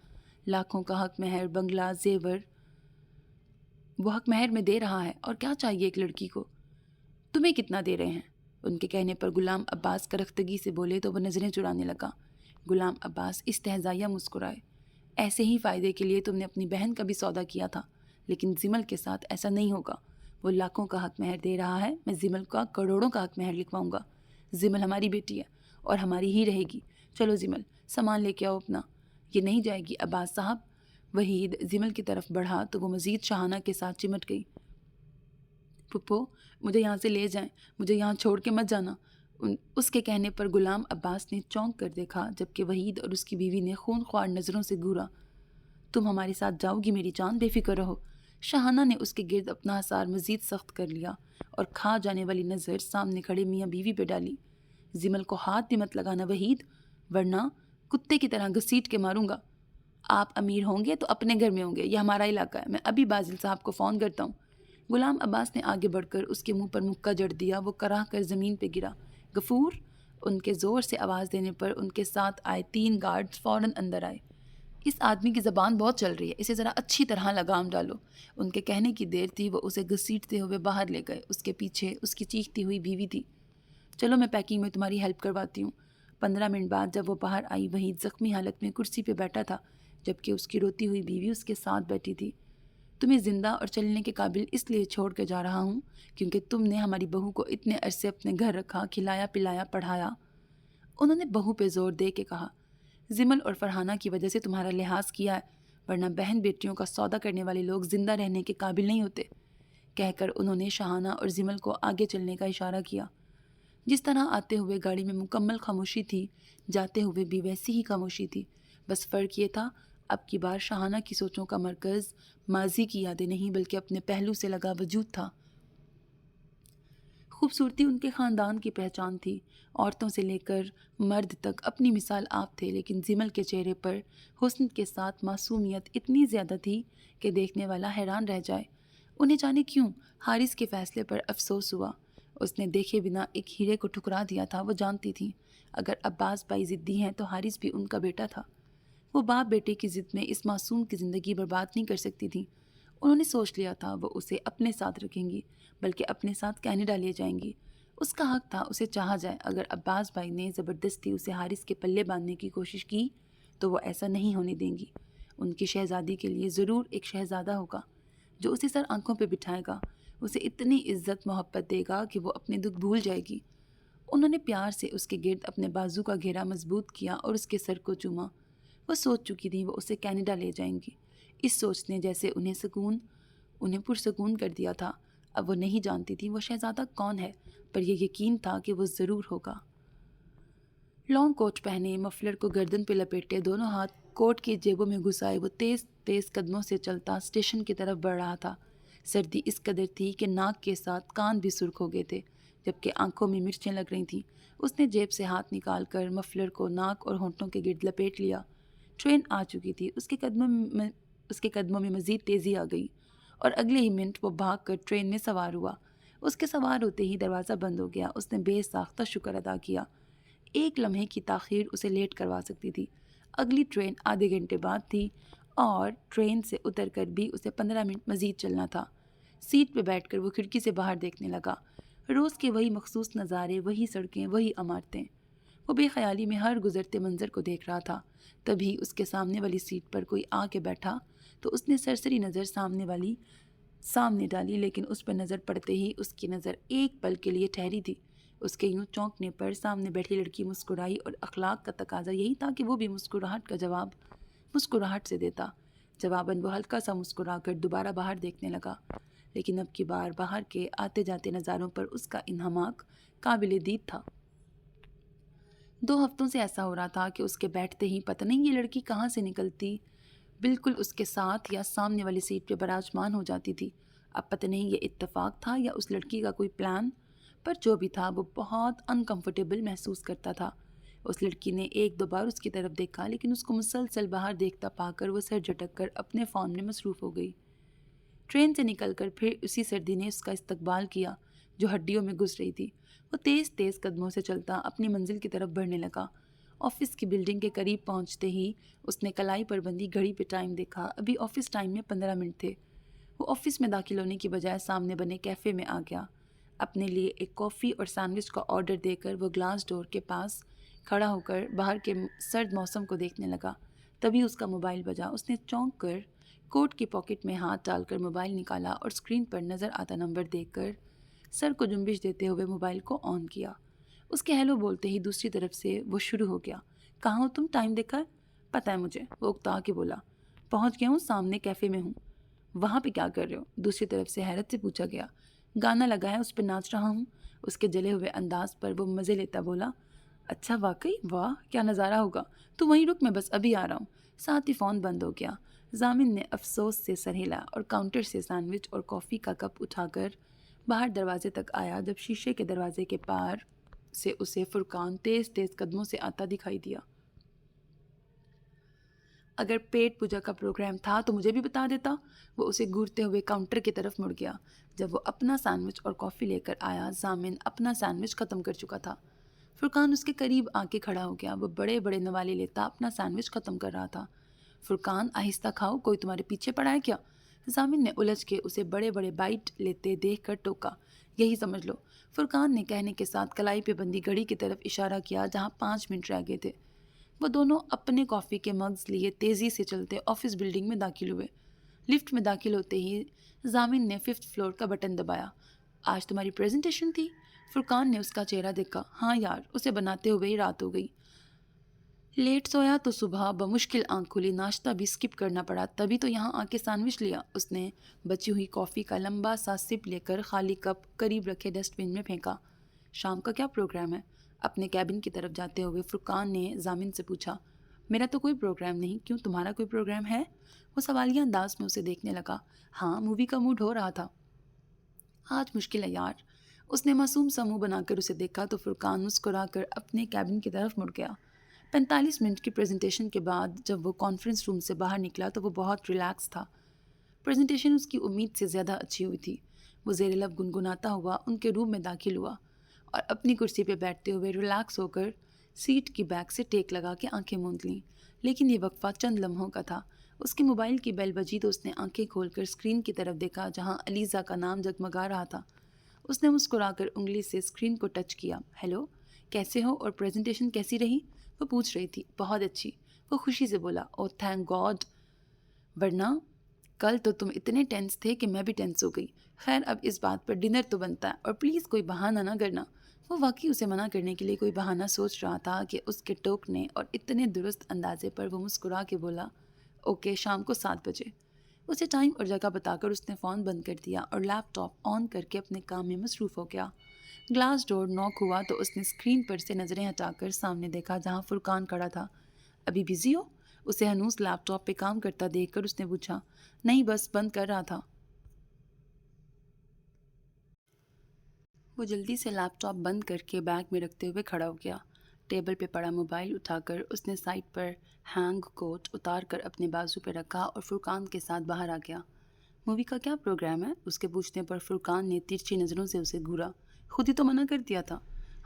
لاکھوں کا حق مہر، بنگلہ، زیور وہ حق مہر میں دے رہا ہے، اور کیا چاہیے ایک لڑکی کو؟ تمہیں کتنا دے رہے ہیں؟ ان کے کہنے پر غلام عباس کرختگی سے بولے تو وہ نظریں چرانے لگا۔ غلام عباس استہزائیہ مسکرائے۔ ایسے ہی فائدے کے لیے تم نے اپنی بہن کا بھی سودا کیا تھا، لیکن زمل کے ساتھ ایسا نہیں ہوگا۔ وہ لاکھوں کا حق مہر دے رہا ہے، میں زمل کا کروڑوں کا حق مہر لکھواؤں گا۔ زمل ہماری بیٹی ہے اور ہماری ہی رہے گی۔ چلو زمل، سامان لے کے آؤ اپنا۔ یہ نہیں جائے گی عباس صاحب۔ وحید زمل کی طرف بڑھا تو وہ مزید شاہانہ کے ساتھ چمٹ گئی۔ پھپھو، مجھے یہاں سے لے جائیں، مجھے یہاں چھوڑ کے مت جانا۔ اس کے کہنے پر غلام عباس نے چونک کر دیکھا، جبکہ وحید اور اس کی بیوی نے خون خوار نظروں سے گھورا۔ تم ہمارے ساتھ جاؤ گی میری جان، بے فکر رہو۔ شاہانہ نے اس کے گرد اپنا حصار مزید سخت کر لیا اور کھا جانے والی نظر سامنے کھڑے میاں بیوی پہ ڈالی۔ زمل کو ہاتھ بھی مت لگانا وحید، ورنہ کتے کی طرح گھسیٹ کے ماروں گا۔ آپ امیر ہوں گے تو اپنے گھر میں ہوں گے، یہ ہمارا علاقہ ہے، میں ابھی بازل صاحب کو فون کرتا ہوں۔ غلام عباس نے آگے بڑھ کر اس کے منہ پر مکہ جڑ دیا۔ وہ کراہ کر زمین پہ گرا۔ غفور! ان کے زور سے آواز دینے پر ان کے ساتھ آئے 3 گارڈز فوراً اندر آئے۔ اس آدمی کی زبان بہت چل رہی ہے، اسے ذرا اچھی طرح لگام ڈالو۔ ان کے کہنے کی دیر تھی وہ اسے گھسیٹتے ہوئے باہر لے گئے۔ اس کے پیچھے اس کی چیختی ہوئی بیوی تھی۔ چلو میں پیکنگ میں تمہاری ہیلپ کرواتی ہوں۔ 15 منٹ بعد جب وہ باہر آئی، وحید زخمی حالت میں کرسی پہ بیٹھا تھا، جبکہ اس کی روتی ہوئی بیوی اس کے ساتھ بیٹھی تھی۔ تمہیں زندہ اور چلنے کے قابل اس لیے چھوڑ کے جا رہا ہوں کیونکہ تم نے ہماری بہو کو اتنے عرصے اپنے گھر رکھا، کھلایا پلایا پڑھایا۔ انہوں نے بہو پہ زور دے کے کہا، زمل اور فرحانہ کی وجہ سے تمہارا لحاظ کیا ہے، ورنہ بہن بیٹیوں کا سودا کرنے والے لوگ زندہ رہنے کے قابل نہیں ہوتے۔ کہہ کر انہوں نے شاہانہ اور زمل کو آگے چلنے کا اشارہ کیا۔ جس طرح آتے ہوئے گاڑی میں مکمل خاموشی تھی، جاتے ہوئے بھی ویسی ہی خاموشی تھی، بس فرق یہ تھا اب کی بار شاہانہ کی سوچوں کا مرکز ماضی کی یادیں نہیں بلکہ اپنے پہلو سے لگا وجود تھا۔ خوبصورتی ان کے خاندان کی پہچان تھی، عورتوں سے لے کر مرد تک اپنی مثال آپ تھے، لیکن زمل کے چہرے پر حسن کے ساتھ معصومیت اتنی زیادہ تھی کہ دیکھنے والا حیران رہ جائے۔ انہیں جانے کیوں حارث کے فیصلے پر افسوس ہوا۔ اس نے دیکھے بنا ایک ہیرے کو ٹھکرا دیا تھا۔ وہ جانتی تھی اگر عباس بھائی ضدی ہیں تو حارث بھی ان کا بیٹا تھا۔ وہ باپ بیٹے کی ضد میں اس معصوم کی زندگی برباد نہیں کر سکتی تھیں۔ انہوں نے سوچ لیا تھا وہ اسے اپنے ساتھ رکھیں گی، بلکہ اپنے ساتھ کینیڈا لے جائیں گی۔ اس کا حق تھا اسے چاہا جائے۔ اگر عباس بھائی نے زبردستی اسے حارث کے پلے باندھنے کی کوشش کی تو وہ ایسا نہیں ہونے دیں گی۔ ان کی شہزادی کے لیے ضرور ایک شہزادہ ہوگا جو اسے سر آنکھوں پہ بٹھائے گا، اسے اتنی عزت محبت دے گا کہ وہ اپنے دکھ بھول جائے گی۔ انہوں نے پیار سے اس کے گرد اپنے بازو کا گھیرا مضبوط کیا اور اس کے سر کو چوما۔ وہ سوچ چکی تھی وہ اسے کینیڈا لے جائیں گی۔ اس سوچ نے جیسے انہیں پرسکون کر دیا تھا۔ اب وہ نہیں جانتی تھی وہ شہزادہ کون ہے، پر یہ یقین تھا کہ وہ ضرور ہوگا۔ لانگ کوٹ پہنے، مفلر کو گردن پہ لپیٹے، دونوں ہاتھ کوٹ کی جیبوں میں گھسائے، وہ تیز تیز قدموں سے چلتا اسٹیشن کی طرف بڑھ رہا تھا۔ سردی اس قدر تھی کہ ناک کے ساتھ کان بھی سرخ ہو گئے تھے، جبکہ آنکھوں میں مرچیں لگ رہی تھیں۔ اس نے جیب سے ہاتھ نکال کر مفلر کو ناک اور ہونٹوں کے گرد لپیٹ لیا۔ ٹرین آ چکی تھی۔ اس کے قدموں میں مزید تیزی آ گئی اور اگلے ہی منٹ وہ بھاگ کر ٹرین میں سوار ہوا۔ اس کے سوار ہوتے ہی دروازہ بند ہو گیا۔ اس نے بے ساختہ شکر ادا کیا۔ ایک لمحے کی تاخیر اسے لیٹ کروا سکتی تھی۔ اگلی ٹرین آدھے گھنٹے بعد تھی اور ٹرین سے اتر کر بھی اسے 15 منٹ مزید چلنا تھا۔ سیٹ پہ بیٹھ کر وہ کھڑکی سے باہر دیکھنے لگا۔ روز کے وہی مخصوص نظارے، وہی سڑکیں، وہی عمارتیں۔ وہ بے خیالی میں ہر گزرتے منظر کو دیکھ رہا تھا۔ تبھی اس کے سامنے والی سیٹ پر کوئی آ کے بیٹھا تو اس نے سرسری نظر سامنے ڈالی، لیکن اس پر نظر پڑتے ہی اس کی نظر ایک پل کے لیے ٹھہری تھی۔ اس کے یوں چونکنے پر سامنے بیٹھی لڑکی مسکرائی، اور اخلاق کا تقاضا یہی تھا کہ وہ بھی مسکراہٹ کا جواب مسکراہٹ سے دیتا۔ جواباً وہ ہلکا سا مسکرا کر دوبارہ باہر دیکھنے لگا، لیکن اب کی بار باہر کے آتے جاتے نظاروں پر اس کا انہماک قابل دید تھا۔ 2 ہفتوں سے ایسا ہو رہا تھا کہ اس کے بیٹھتے ہی پتہ نہیں یہ لڑکی کہاں سے نکلتی، بالکل اس کے ساتھ یا سامنے والی سیٹ پہ براجمان ہو جاتی تھی۔ اب پتہ نہیں یہ اتفاق تھا یا اس لڑکی کا کوئی پلان، پر جو بھی تھا وہ بہت انکمفرٹیبل محسوس کرتا تھا۔ اس لڑکی نے 1-2 بار اس کی طرف دیکھا، لیکن اس کو مسلسل باہر دیکھتا پا کر وہ سر جھٹک کر اپنے فون میں مصروف ہو گئی۔ ٹرین سے نکل کر پھر اسی سردی نے اس کا استقبال کیا جو ہڈیوں میں گھس رہی تھی۔ وہ تیز تیز قدموں سے چلتا اپنی منزل کی طرف بڑھنے لگا۔ آفس کی بلڈنگ کے قریب پہنچتے ہی اس نے کلائی پر بندھی گھڑی پہ ٹائم دیکھا۔ ابھی آفس ٹائم میں 15 منٹ تھے۔ وہ آفس میں داخل ہونے کی بجائے سامنے بنے کیفے میں آ گیا۔ اپنے لیے ایک کافی اور سینڈوچ کا آرڈر دے کر وہ گلاس ڈور کے پاس کھڑا ہو کر باہر کے سرد موسم کو دیکھنے لگا۔ تبھی اس کا موبائل بجا۔ اس نے چونک کر کوٹ کی پاکٹ میں ہاتھ ڈال کر موبائل نکالا اور اسکرین پر نظر آتا نمبر دیکھ کر سر کو جنبش دیتے ہوئے موبائل کو آن کیا۔ اس کے ہیلو بولتے ہی دوسری طرف سے وہ شروع ہو گیا۔ کہاں ہو تم؟ ٹائم دیکھا ہے؟ پتہ ہے مجھے، وہ اکتا کے بولا۔ پہنچ گیا ہوں، سامنے کیفے میں ہوں۔ وہاں پہ کیا کر رہے ہو؟ دوسری طرف سے حیرت سے پوچھا گیا۔ گانا لگا ہے، اس پہ ناچ رہا ہوں۔ اس کے جلے ہوئے انداز پر وہ مزے لیتا بولا۔ اچھا واقعی؟ واہ کیا نظارہ ہوگا، تو وہیں رک، میں بس ابھی آ رہا ہوں۔ ساتھ ہی فون بند ہو گیا۔ ضامن نے افسوس سے سر ہلا اور کاؤنٹر سے سینڈوچ اور کافی کا کپ اٹھا کر باہر دروازے تک آیا جب شیشے کے دروازے کے پار سے اسے فرقان تیز تیز قدموں سے آتا دکھائی دیا۔ اگر پیٹ پوجا کا پروگرام تھا تو مجھے بھی بتا دیتا۔ وہ اسے گھورتے ہوئے کاؤنٹر کی طرف مڑ گیا۔ جب وہ اپنا سینڈوچ اور کافی لے کر آیا، ضامن اپنا سینڈوچ ختم کر چکا تھا۔ فرقان اس کے قریب آ کے کھڑا ہو گیا۔ وہ بڑے بڑے نوالے لیتا اپنا سینڈوچ ختم کر رہا تھا۔ فرقان آہستہ کھاؤ، کوئی تمہارے پیچھے پڑا ہے کیا؟ ضامن نے الجھ کے اسے بڑے بڑے بائٹ لیتے دیکھ کر ٹوکا۔ یہی سمجھ لو، فرقان نے کہنے کے ساتھ کلائی پہ بندھی گھڑی کی طرف اشارہ کیا جہاں 5 منٹ رہ گئے تھے۔ وہ دونوں اپنے کافی کے مگز لیے تیزی سے چلتے آفس بلڈنگ میں داخل ہوئے۔ لفٹ میں داخل ہوتے ہی ضامن نے 5th فلور کا بٹن دبایا۔ آج تمہاری پریزنٹیشن تھی؟ فرقان نے اس کا چہرہ دیکھا۔ ہاں یار، اسے بناتے ہوئے ہی رات ہو گئی۔ لیٹ سویا تو صبح بمشکل آنکھ کھلی، ناشتہ بھی سکپ کرنا پڑا، تبھی تو یہاں آ کے سینڈوچ لیا۔ اس نے بچی ہوئی کافی کا لمبا سا سپ لے کر خالی کپ قریب رکھے ڈسٹ بن میں پھینکا۔ شام کا کیا پروگرام ہے؟ اپنے کیبن کی طرف جاتے ہوئے فرقان نے ضامن سے پوچھا۔ میرا تو کوئی پروگرام نہیں، کیوں تمہارا کوئی پروگرام ہے؟ وہ سوالیہ انداز میں اسے دیکھنے لگا۔ ہاں، مووی کا موڈ ہو رہا تھا۔ آج مشکل ہے یار۔ اس نے معصوم سا منہ بنا کر اسے دیکھا تو فرقان مسکرا کر اپنے کیبن کی طرف مڑ گیا۔ 45 منٹ کی پریزنٹیشن کے بعد جب وہ کانفرنس روم سے باہر نکلا تو وہ بہت ریلیکس تھا۔ پریزنٹیشن اس کی امید سے زیادہ اچھی ہوئی تھی۔ وہ زیر لب گنگناتا ہوا ان کے روم میں داخل ہوا اور اپنی کرسی پہ بیٹھتے ہوئے ریلیکس ہو کر سیٹ کی بیک سے ٹیک لگا کے آنکھیں موند لیں۔ لیکن یہ وقفہ چند لمحوں کا تھا۔ اس کے موبائل کی بیل بجی تو اس نے آنکھیں کھول کر اسکرین کی طرف دیکھا جہاں علیزہ کا نام جگمگا رہا تھا۔ اس نے مسکرا کر انگلی سے اسکرین کو ٹچ کیا۔ ہیلو، کیسے ہو اور پریزنٹیشن کیسی رہی؟ وہ پوچھ رہی تھی۔ بہت اچھی، وہ خوشی سے بولا۔ او تھینک گاڈ، ورنہ کل تو تم اتنے ٹینس تھے کہ میں بھی ٹینس ہو گئی۔ خیر اب اس بات پر ڈنر تو بنتا ہے، اور پلیز کوئی بہانہ نہ کرنا۔ وہ واقعی اسے منع کرنے کے لیے کوئی بہانہ سوچ رہا تھا کہ اس کے ٹوکنے اور اتنے درست اندازے پر وہ مسکرا کے بولا، اوکے شام کو 7 بجے۔ اسے ٹائم اور جگہ بتا کر اس نے فون بند کر دیا اور لیپ ٹاپ آن کر کے اپنے کام میں مصروف ہو گیا۔ گلاس ڈور ناک ہوا تو اس نے اسکرین پر سے نظریں ہٹا کر سامنے دیکھا جہاں فرقان کھڑا تھا۔ ابھی بزی ہو؟ اسے ہنوز لیپ ٹاپ پہ کام کرتا دیکھ کر اس نے پوچھا۔ نہیں بس بند کر رہا تھا۔ وہ جلدی سے لیپ ٹاپ بند کر کے بیگ میں رکھتے ہوئے کھڑا ہو گیا۔ ٹیبل پہ پڑا موبائل اٹھا کر اس نے سائڈ پر ہینگ کوٹ اتار کر اپنے بازو پہ رکھا اور فرقان کے ساتھ باہر آ گیا۔ مووی کا کیا پروگرام ہے؟ اس کے پوچھنے پر فرقان نے ترچھی نظروں سے اسے گھورا۔ خود ہی تو منع کر دیا تھا۔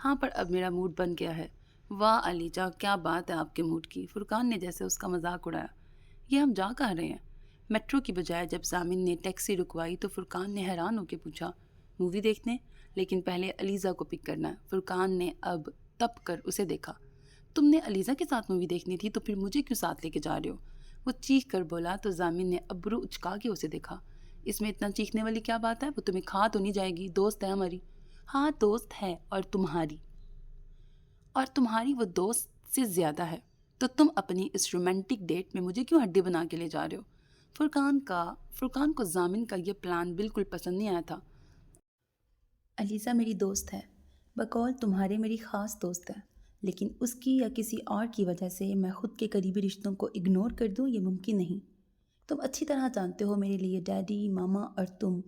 ہاں پر اب میرا موڈ بن گیا ہے۔ واہ علیجہ، کیا بات ہے آپ کے موڈ کی؟ فرقان نے جیسے اس کا مذاق اڑایا۔ یہ ہم جا کہاں رہے ہیں؟ میٹرو کی بجائے جب ضامن نے ٹیکسی رکوائی تو فرقان نے حیران ہو کے پوچھا، مووی دیکھنے؟ لیکن پہلے علیزہ کو پک کرنا ہے۔ فرقان نے اب تپ کر اسے دیکھا۔ تم نے علیزہ کے ساتھ مووی دیکھنی تھی تو پھر مجھے کیوں ساتھ لے کے جا رہے ہو؟ وہ چیخ کر بولا تو ضامن نے ابرو اچکا کے اسے دیکھا۔ اس میں اتنا چیخنے والی کیا بات ہے؟ وہ تمہیں کھا تو نہیں جائے گی؟ دوست ہے ہماری۔ ہاں دوست ہے، اور تمہاری وہ دوست سے زیادہ ہے۔ تو تم اپنی اس رومانٹک ڈیٹ میں مجھے کیوں ہڈی بنا کے لے جا رہے ہو؟ فرقان کو ضامن کا یہ پلان بالکل پسند نہیں آیا تھا۔ علیزہ میری دوست ہے، بقول تمہارے میری خاص دوست ہے، لیکن اس کی یا کسی اور کی وجہ سے میں خود کے قریبی رشتوں کو اگنور کر دوں، یہ ممکن نہیں۔ تم اچھی طرح جانتے ہو میرے لیے ڈیڈی، ماما اور تم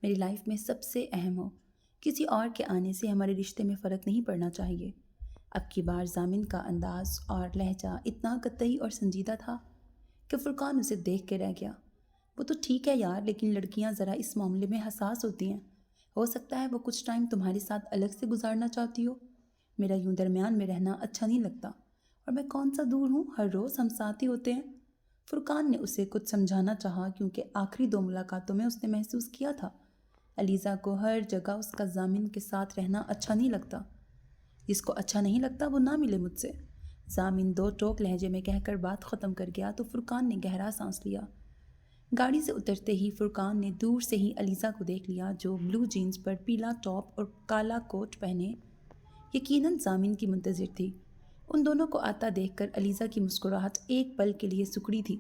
میری لائف میں سب سے اہم ہو۔ کسی اور کے آنے سے ہمارے رشتے میں فرق نہیں پڑنا چاہیے۔ اب کی بار ضامن کا انداز اور لہجہ اتنا قطعی اور سنجیدہ تھا کہ فرقان اسے دیکھ کے رہ گیا۔ وہ تو ٹھیک ہے یار، لیکن لڑکیاں ذرا اس معاملے میں حساس ہوتی ہیں۔ ہو سکتا ہے وہ کچھ ٹائم تمہارے ساتھ الگ سے گزارنا چاہتی ہو۔ میرا یوں درمیان میں رہنا اچھا نہیں لگتا، اور میں کون سا دور ہوں، ہر روز ہم ساتھ ہی ہوتے ہیں۔ فرقان نے اسے کچھ سمجھانا چاہا کیونکہ آخری 2 ملاقاتوں میں اس نے محسوس کیا تھا علیزہ کو ہر جگہ اس کا ضامن کے ساتھ رہنا اچھا نہیں لگتا۔ جس کو اچھا نہیں لگتا وہ نہ ملے مجھ سے، ضامن 2 ٹوک لہجے میں کہہ کر بات ختم کر گیا تو فرقان نے گہرا سانس لیا۔ گاڑی سے اترتے ہی فرقان نے دور سے ہی علیزہ کو دیکھ لیا جو بلو جینز پر پیلا ٹاپ اور کالا کوٹ پہنے یقیناً ضامن کی منتظر تھی۔ ان دونوں کو آتا دیکھ کر علیزہ کی مسکراہٹ ایک پل کے لیے سکڑی تھی،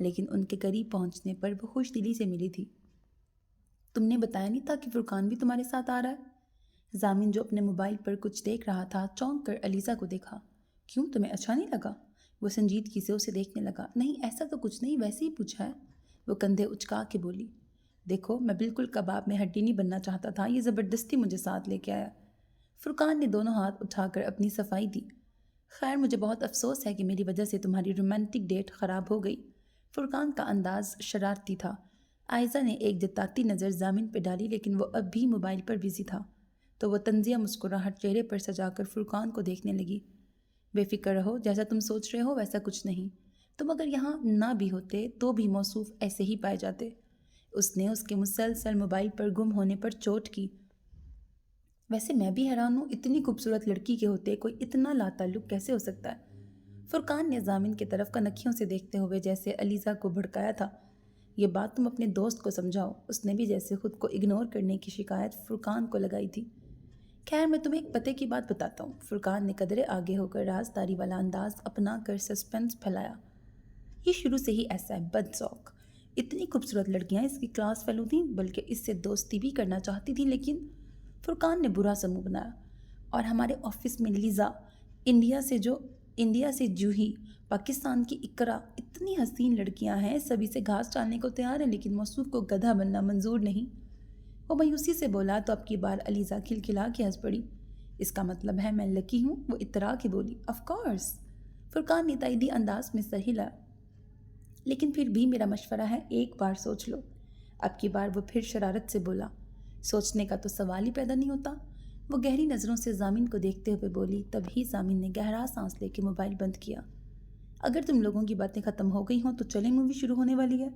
لیکن ان کے قریب پہنچنے پر وہ خوش دلی سے ملی تھی۔ تم نے بتایا نہیں تھا کہ فرقان بھی تمہارے ساتھ آ رہا ہے؟ ضامن جو اپنے موبائل پر کچھ دیکھ رہا تھا چونک کر علیزہ کو دیکھا۔ کیوں، تمہیں اچھا نہیں لگا؟ وہ سنجیدگی سے اسے دیکھنے لگا۔ نہیں ایسا تو کچھ نہیں، ویسے ہی پوچھا ہے، وہ کندھے اچکا کے بولی۔ دیکھو میں بالکل کباب میں ہڈی نہیں بننا چاہتا تھا، یہ زبردستی مجھے ساتھ لے کے آیا۔ فرقان نے دونوں ہاتھ اٹھا کر اپنی صفائی دی۔ خیر مجھے بہت افسوس ہے کہ میری وجہ سے تمہاری رومانٹک ڈیٹ خراب ہو گئی۔ فرقان کا انداز شرارتی تھا۔ عائزہ نے ایک جتاتی نظر ضامن پہ ڈالی لیکن وہ اب بھی موبائل پر بزی تھا، تو وہ طنزیہ مسکراہٹ چہرے پر سجا کر فرقان کو دیکھنے لگی۔ بے فکر رہو، جیسا تم سوچ رہے ہو ویسا کچھ نہیں۔ تم اگر یہاں نہ بھی ہوتے تو بھی موصوف ایسے ہی پائے جاتے۔ اس نے اس کے مسلسل موبائل پر گم ہونے پر چوٹ کی۔ ویسے میں بھی حیران ہوں، اتنی خوبصورت لڑکی کے ہوتے کوئی اتنا لا تعلق کیسے ہو سکتا ہے؟ فرقان نے ضامن کی طرف کنکھیوں سے دیکھتے ہوئے جیسے علیزہ کو بھڑکایا تھا۔ یہ بات تم اپنے دوست کو سمجھاؤ۔ اس نے بھی جیسے خود کو اگنور کرنے کی شکایت فرقان کو لگائی تھی۔ خیر میں تمہیں ایک پتے کی بات بتاتا ہوں۔ فرقان نے قدرے آگے ہو کر رازداری والا انداز اپنا کر سسپنس پھیلایا۔ یہ شروع سے ہی ایسا ہے، بد ذوق۔ اتنی خوبصورت لڑکیاں اس کی کلاس فیلو تھیں، بلکہ اس سے دوستی بھی کرنا چاہتی تھیں، لیکن فرقان نے برا سا منہ بنایا۔ اور ہمارے آفس میں لیزا، انڈیا سے جوہی، پاکستان کی اقرا، اتنی حسین لڑکیاں ہیں، سبھی سے گھاس ڈالنے کو تیار ہیں، لیکن موصوف کو گدھا بننا منظور نہیں۔ وہ مایوسی سے بولا تو اب کی بار علیزہ کھلکھلا کے ہنس پڑی۔ اس کا مطلب ہے میں لکی ہوں؟ وہ اترا کے بولی۔ آف کورس، فرقان نے تائیدی انداز میں سر ہلایا۔ لیکن پھر بھی میرا مشورہ ہے، ایک بار سوچ لو۔ اب کی بار وہ پھر شرارت سے بولا۔ سوچنے کا تو سوال ہی پیدا نہیں ہوتا، وہ گہری نظروں سے ضامن کو دیکھتے ہوئے بولی۔ تبھی ضامن نے گہرا سانس لے کے موبائل بند کیا۔ اگر تم لوگوں کی باتیں ختم ہو گئی ہوں تو چلیں، مووی شروع ہونے والی ہے۔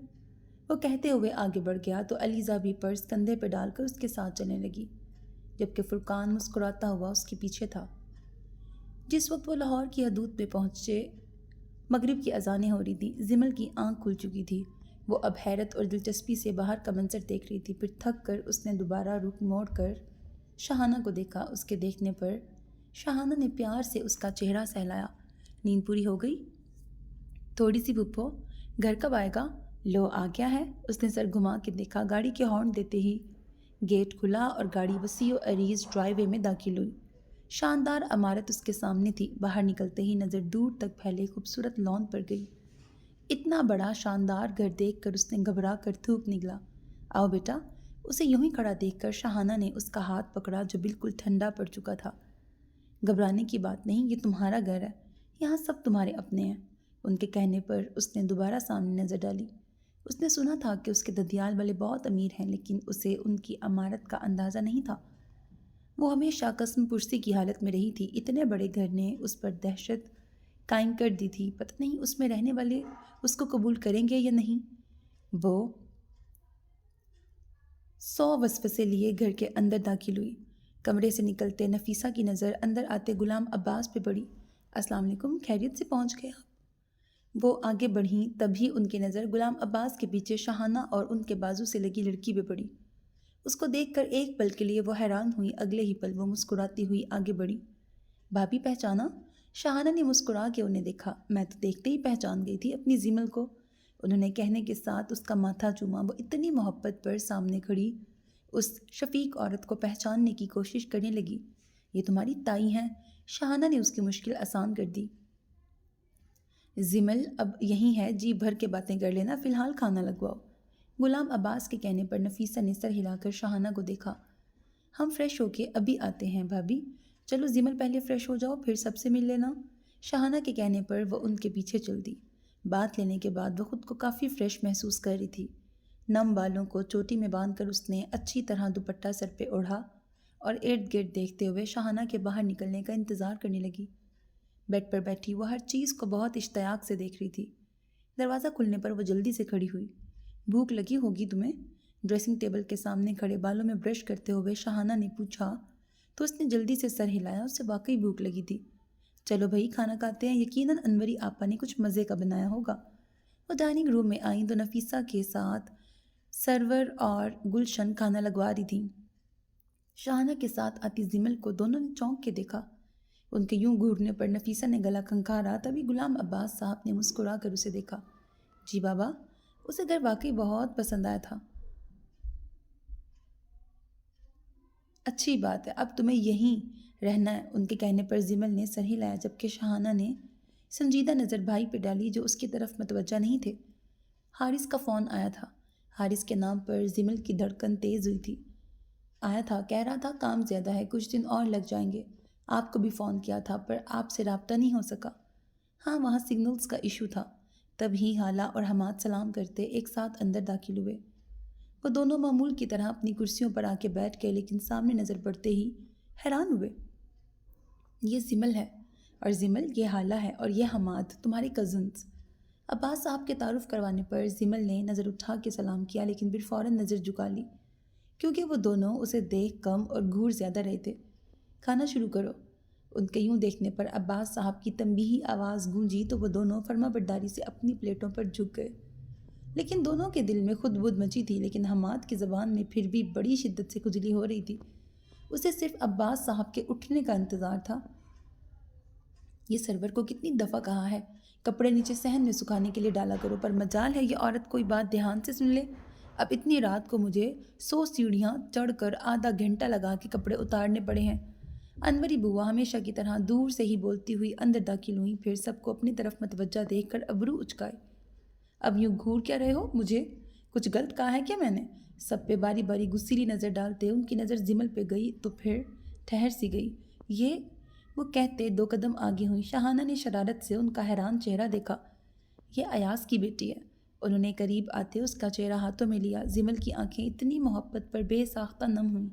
وہ کہتے ہوئے آگے بڑھ گیا تو علیزہ بھی پرس کندھے پہ ڈال کر اس کے ساتھ چلنے لگی، جبکہ فرقان مسکراتا ہوا اس کے پیچھے تھا۔ جس وقت وہ لاہور کی حدود پہ پہنچے مغرب کی اذانیں ہو رہی تھیں۔ زمل کی آنکھ کھل چکی تھی، وہ اب حیرت اور دلچسپی سے باہر کا منظر دیکھ رہی تھی۔ پھر تھک کر اس نے دوبارہ رخ موڑ کر شاہانہ کو دیکھا۔ اس کے دیکھنے پر شاہانہ نے پیار سے اس کا چہرہ سہلایا۔ نیند پوری ہو گئی؟ تھوڑی سی پھپھو، گھر کب آئے گا؟ لو آ گیا ہے۔ اس نے سر گھما کے دیکھا۔ گاڑی کے ہارن دیتے ہی گیٹ کھلا اور گاڑی وسیع و عریض ڈرائی وے میں داخل ہوئی۔ شاندار عمارت اس کے سامنے تھی۔ باہر نکلتے ہی نظر دور تک پھیلے خوبصورت لان پر گئی۔ اتنا بڑا شاندار گھر دیکھ کر اس نے گھبرا کر تھوک نکلا۔ آؤ بیٹا۔ اسے یوں ہی کھڑا دیکھ کر شاہانہ نے اس کا ہاتھ پکڑا جو بالکل ٹھنڈا پڑ چکا تھا۔ گھبرانے کی بات نہیں، یہ تمہارا گھر ہے، یہاں سب تمہارے اپنے ہیں۔ ان کے کہنے پر اس نے دوبارہ سامنے نظر ڈالی۔ اس نے سنا تھا کہ اس کے ددیال والے بہت امیر ہیں، لیکن اسے ان کی عمارت کا اندازہ نہیں تھا۔ وہ ہمیشہ قسم پرسی کی حالت میں رہی تھی۔ اتنے بڑے گھر نے اس پر دہشت قائم کر دی تھی۔ پتہ نہیں اس میں رہنے والے اس کو قبول کریں گے یا نہیں۔ وہ 100 وسوسے لیے گھر کے اندر داخل ہوئی۔ کمرے سے نکلتے نفیسہ کی نظر اندر آتے غلام عباس پہ پڑی۔ السلام علیکم، خیریت سے پہنچ گئے آپ؟ وہ آگے بڑھیں تبھی ان کی نظر غلام عباس کے پیچھے شاہانہ اور ان کے بازو سے لگی لڑکی پہ پڑی۔ اس کو دیکھ کر ایک پل کے لیے وہ حیران ہوئی، اگلے ہی پل وہ مسکراتی ہوئی آگے بڑھی۔ بھابھی پہچانا؟ شاہانہ نے مسکرا کے انہیں دیکھا۔ میں تو دیکھتے ہی پہچان گئی تھی اپنی زمل کو، انہوں نے کہنے کے ساتھ اس کا ماتھا چوما۔ وہ اتنی محبت پر سامنے کھڑی اس شفیق عورت کو پہچاننے کی کوشش کرنے لگی۔ یہ تمہاری تائی ہیں؟ شاہانہ نے اس کی مشکل آسان کر دی۔ زمل اب یہیں ہے، جی بھر کے باتیں کر لینا، فی الحال کھانا لگواؤ۔ غلام عباس کے کہنے پر نفیسہ نے سر ہلا کر شاہانہ کو دیکھا۔ ہم فریش ہو کے ابھی آتے ہیں بھابھی۔ چلو زمل پہلے فریش ہو جاؤ، پھر سب سے مل لینا۔ شاہانہ کے کہنے پر وہ ان کے پیچھے چل دی۔ بات لینے کے بعد وہ خود کو کافی فریش محسوس کر رہی تھی۔ نم بالوں کو چوٹی میں باندھ کر اس نے اچھی طرح دوپٹہ سر پہ اوڑھا اور ارد گرد دیکھتے ہوئے شاہانہ کے باہر نکلنے کا انتظار کرنے لگی۔ بیڈ پر بیٹھی وہ ہر چیز کو بہت اشتیاق سے دیکھ رہی تھی۔ دروازہ کھلنے پر وہ جلدی سے کھڑی ہوئی۔ بھوک لگی ہوگی تمہیں؟ ڈریسنگ ٹیبل کے سامنے کھڑے بالوں میں برش کرتے ہوئے شاہانہ نے پوچھا تو اس نے جلدی سے سر ہلایا۔ اس سے واقعی بھوک لگی تھی۔ چلو بھائی کھانا کھاتے ہیں، یقیناً انوری آپا نے کچھ مزے کا بنایا ہوگا۔ وہ ڈائننگ روم میں آئیں تو نفیسہ کے ساتھ سرور اور گلشن کھانا لگوا رہی تھیں۔ شاہانہ کے ساتھ آتی زمل کو دونوں نے چونک کے دیکھا۔ ان کے یوں گھورنے پر نفیسہ نے گلا کھنکھارا، تبھی غلام عباس صاحب نے مسکرا کر اسے دیکھا۔ جی بابا، اسے گھر واقعی بہت پسند آیا تھا۔ اچھی بات ہے، اب تمہیں یہیں رہنا ہے۔ ان کے کہنے پر زمل نے سر ہلایا، جبکہ شاہانہ نے سنجیدہ نظر بھائی پہ ڈالی جو اس کی طرف متوجہ نہیں تھے۔ حارث کا فون آیا تھا۔ حارث کے نام پر زمل کی دھڑکن تیز ہوئی تھی۔ آیا تھا، کہہ رہا تھا کام زیادہ ہے، کچھ دن اور لگ جائیں گے۔ آپ کو بھی فون کیا تھا پر آپ سے رابطہ نہیں ہو سکا۔ ہاں، وہاں سگنلز کا ایشو تھا۔ تب ہی حالہ اور حماد سلام کرتے ایک ساتھ اندر داخل ہوئے۔ وہ دونوں معمول کی طرح اپنی کرسیوں پر آ کے بیٹھ گئے، لیکن سامنے نظر پڑتے ہی حیران ہوئے۔ یہ زمل ہے، اور زمل یہ حالہ ہے، اور یہ حماد، تمہارے کزنز۔ عباس صاحب کے تعارف کروانے پر زمل نے نظر اٹھا کے سلام کیا، لیکن پھر فوراً نظر جھکا لی، کیونکہ وہ دونوں اسے دیکھ کم اور گھور زیادہ رہے تھے۔ کھانا شروع کرو۔ ان کے یوں دیکھنے پر عباس صاحب کی تنبیہی آواز گونجی تو وہ دونوں فرما برداری سے اپنی پلیٹوں پر جھک گئے، لیکن دونوں کے دل میں خود بدھ مچی تھی۔ لیکن حماد کی زبان میں پھر بھی بڑی شدت سے کھجلی ہو رہی تھی۔ اسے صرف عباس صاحب کے اٹھنے کا انتظار تھا۔ یہ سرور کو کتنی دفعہ کہا ہے کپڑے نیچے صحن میں سکھانے کے لیے ڈالا کرو، پر مجال ہے یہ عورت کوئی بات دھیان سے سن لے۔ اب اتنی رات کو مجھے 100 سیڑھیاں چڑھ کر آدھا گھنٹہ لگا کے کپڑے اتارنے پڑے ہیں۔ انوری بوا ہمیشہ کی طرح دور سے ہی بولتی ہوئی اندر داخل ہوئیں، پھر سب کو اپنی طرف متوجہ دیکھ کر ابرو اچکائے۔ اب یوں گھور کیا رہے ہو؟ مجھے کچھ غلط کہا ہے کیا میں نے؟ سب پہ باری باری غصیلی نظر ڈالتے ان کی نظر زمل پہ گئی تو پھر ٹھہر سی گئی۔ یہ وہ کہتے 2 قدم آگے ہوئیں۔ شاہانہ نے شرارت سے ان کا حیران چہرہ دیکھا۔ یہ ایاز کی بیٹی ہے۔ انہوں نے قریب آتے اس کا چہرہ ہاتھوں میں لیا۔ زمل کی آنکھیں اتنی محبت پر بے ساختہ نم ہوئیں۔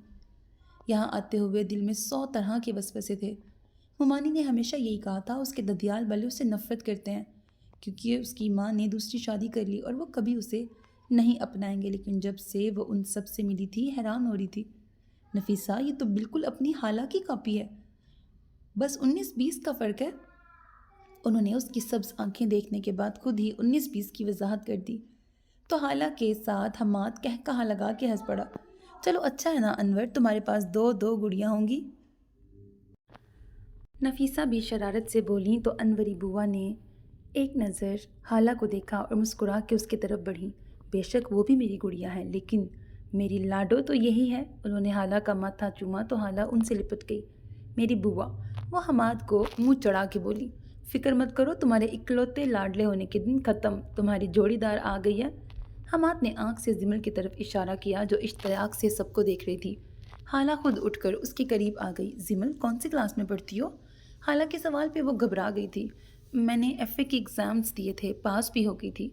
یہاں آتے ہوئے دل میں 100 طرح کے وسوسے تھے۔ ممانی نے ہمیشہ یہی کہا تھا اس کے ددیال والے اس سے نفرت کرتے ہیں، کیونکہ اس کی ماں نے دوسری شادی کر لی اور وہ کبھی اسے نہیں اپنائیں گے، لیکن جب سے وہ ان سب سے ملی تھی حیران ہو رہی تھی۔ نفیسہ، یہ تو بالکل اپنی خالہ کی کاپی ہے، بس 19-20 کا فرق ہے۔ انہوں نے اس کی سبز آنکھیں دیکھنے کے بعد خود ہی 19-20 کی وضاحت کر دی تو خالہ کے ساتھ حماد کہا لگا کے ہنس پڑا۔ چلو اچھا ہے نا انور، تمہارے پاس دو گڑیاں ہوں گی۔ نفیسہ بھی شرارت سے بولی تو انوری بوا نے ایک نظر خالہ کو دیکھا اور مسکرا کے اس کی طرف بڑھی۔ بے شک وہ بھی میری گڑیا ہے، لیکن میری لاڈو تو یہی ہے۔ انہوں نے خالہ کا ماتھا چوما تو خالہ ان سے لپٹ گئی۔ میری بوا، وہ حماد کو منہ چڑھا کے بولی، فکر مت کرو، تمہارے اکلوتے لاڈلے ہونے کے دن ختم، تمہاری جوڑی دار آ گئی ہے۔ حماد نے آنکھ سے زمل کی طرف اشارہ کیا جو اشتیاق سے سب کو دیکھ رہی تھی۔ خالہ خود اٹھ کر اس کے قریب آ گئی۔ زمل، کون سی کلاس میں پڑھتی ہو؟ خالہ کے سوال پہ وہ گھبرا گئی تھی۔ میں نے ایف اے کے ایگزامز دیے تھے، پاس بھی ہو گئی تھی۔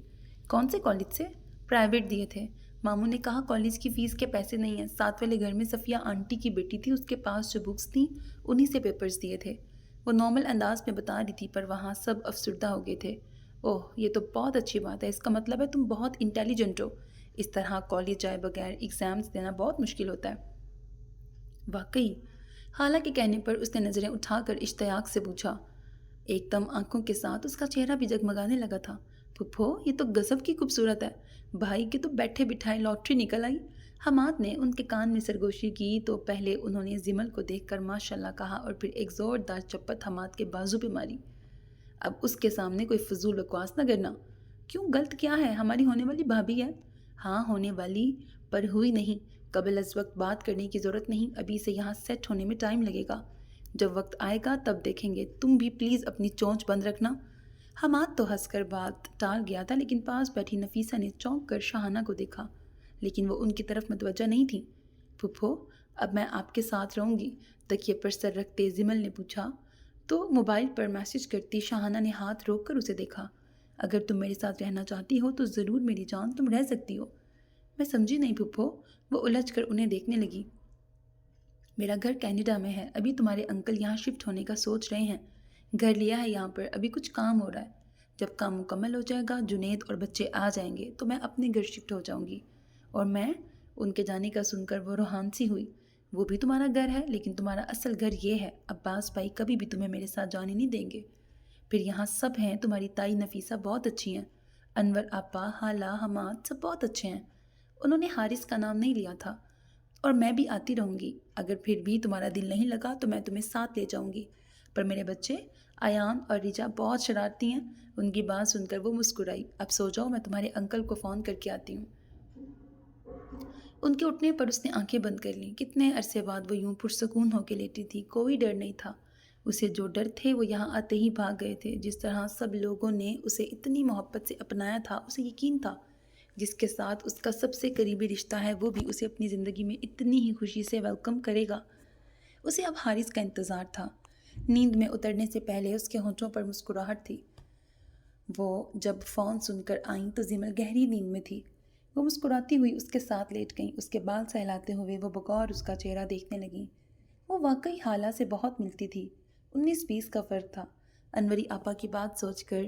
کون سے کالج سے؟ پرائیویٹ دیے تھے۔ ماموں نے کہا کالج کی فیس کے پیسے نہیں ہیں۔ ساتھ والے گھر میں صفیہ آنٹی کی بیٹی تھی، اس کے پاس جو بکس تھیں انہی سے پیپرز دیے تھے۔ وہ نارمل انداز میں بتا رہی تھی، پر وہاں سب افسردہ ہو گئے تھے۔ اوہ، یہ تو بہت اچھی بات ہے، اس کا مطلب ہے تم بہت انٹیلیجنٹ ہو۔ اس طرح کالج جائے بغیر ایگزامز دینا بہت مشکل ہوتا ہے۔ واقعی؟ خالہ کے کہنے پر اس نے نظریں اٹھا کر اشتیاق سے پوچھا۔ ایک دم آنکھوں کے ساتھ اس کا چہرہ بھی جگمگانے لگا تھا۔ پھپھو، یہ تو غضب کی خوبصورت ہے۔ بھائی کی تو بیٹھے بٹھائے لاٹری نکل آئی۔ حماد نے ان کے کان میں سرگوشی کی تو پہلے انہوں نے زمل کو دیکھ کر ماشاءاللہ کہا اور پھر ایک زوردار چپت حماد کے بازو پہ ماری۔ اب اس کے سامنے کوئی فضول بکواس نہ کرنا۔ کیوں، غلط کیا ہے؟ ہماری ہونے والی بھابھی ہے۔ ہاں ہونے والی، پر ہوئی نہیں۔ قبل از وقت بات کرنے کی ضرورت نہیں، ابھی سے یہاں سیٹ ہونے میں ٹائم لگے گا۔ جب وقت آئے گا تب دیکھیں گے۔ تم بھی پلیز اپنی چونچ بند رکھنا۔ حماد تو ہنس کر بات ٹال گیا تھا، لیکن پاس بیٹھی نفیسہ نے چونک کر شاہانہ کو دیکھا، لیکن وہ ان کی طرف متوجہ نہیں تھی۔ پھپھو، اب میں آپ کے ساتھ رہوں گی، تکیے پر سر رکھتے زمل نے پوچھا تو موبائل پر میسج کرتی شاہانہ نے ہاتھ روک کر اسے دیکھا۔ اگر تم میرے ساتھ رہنا چاہتی ہو تو ضرور میری جان، تم رہ سکتی ہو۔ میں سمجھی نہیں پھپھو، وہ الجھ کر انہیں دیکھنے لگی۔ میرا گھر کینیڈا میں ہے، ابھی تمہارے انکل یہاں شفٹ ہونے کا سوچ رہے ہیں۔ گھر لیا ہے یہاں پر، ابھی کچھ کام ہو رہا ہے۔ جب کام مکمل ہو جائے گا، جنید اور بچے آ جائیں گے تو میں اپنے گھر شفٹ ہو جاؤں گی۔ اور میں، ان کے جانے کا سن کر وہ روحان سی ہوئی، وہ بھی تمہارا گھر ہے، لیکن تمہارا اصل گھر یہ ہے۔ عباس بھائی کبھی بھی تمہیں میرے ساتھ جانے نہیں دیں گے۔ پھر یہاں سب ہیں، تمہاری تائی نفیسہ بہت اچھی ہیں، انور آپا، خالہ، حماد سب بہت اچھے ہیں۔ انہوں نے حارث کا نام نہیں لیا تھا۔ اور میں بھی آتی رہوں گی، اگر پھر بھی تمہارا دل نہیں لگا تو میں تمہیں ساتھ لے جاؤں گی۔ پر میرے بچے ایان اور رجا بہت شرارتی ہیں۔ ان کی بات سن کر وہ مسکرائی۔ اب سو جاؤ، میں تمہارے انکل کو فون کر کے آتی ہوں۔ ان کے اٹھنے پر اس نے آنکھیں بند کر لیں۔ کتنے عرصے بعد وہ یوں پرسکون ہو کے لیٹی تھی، کوئی ڈر نہیں تھا اسے۔ جو ڈر تھے وہ یہاں آتے ہی بھاگ گئے تھے۔ جس طرح سب لوگوں نے اسے اتنی محبت سے اپنایا تھا، اسے یقین تھا جس کے ساتھ اس کا سب سے قریبی رشتہ ہے وہ بھی اسے اپنی زندگی میں اتنی ہی خوشی سے ویلکم کرے گا۔ اسے اب حارث کا انتظار تھا۔ نیند میں اترنے سے پہلے اس کے ہونٹوں پر مسکراہٹ تھی۔ وہ جب فون سن کر آئیں تو زمل گہری نیند میں تھی۔ وہ مسکراتی ہوئی اس کے ساتھ لیٹ گئیں، اس کے بال سہلاتے ہوئے وہ بغور اس کا چہرہ دیکھنے لگیں۔ وہ واقعی خالہ سے بہت ملتی تھی۔ 19-20 کا فرق تھا۔ انوری آپا کی بات سوچ کر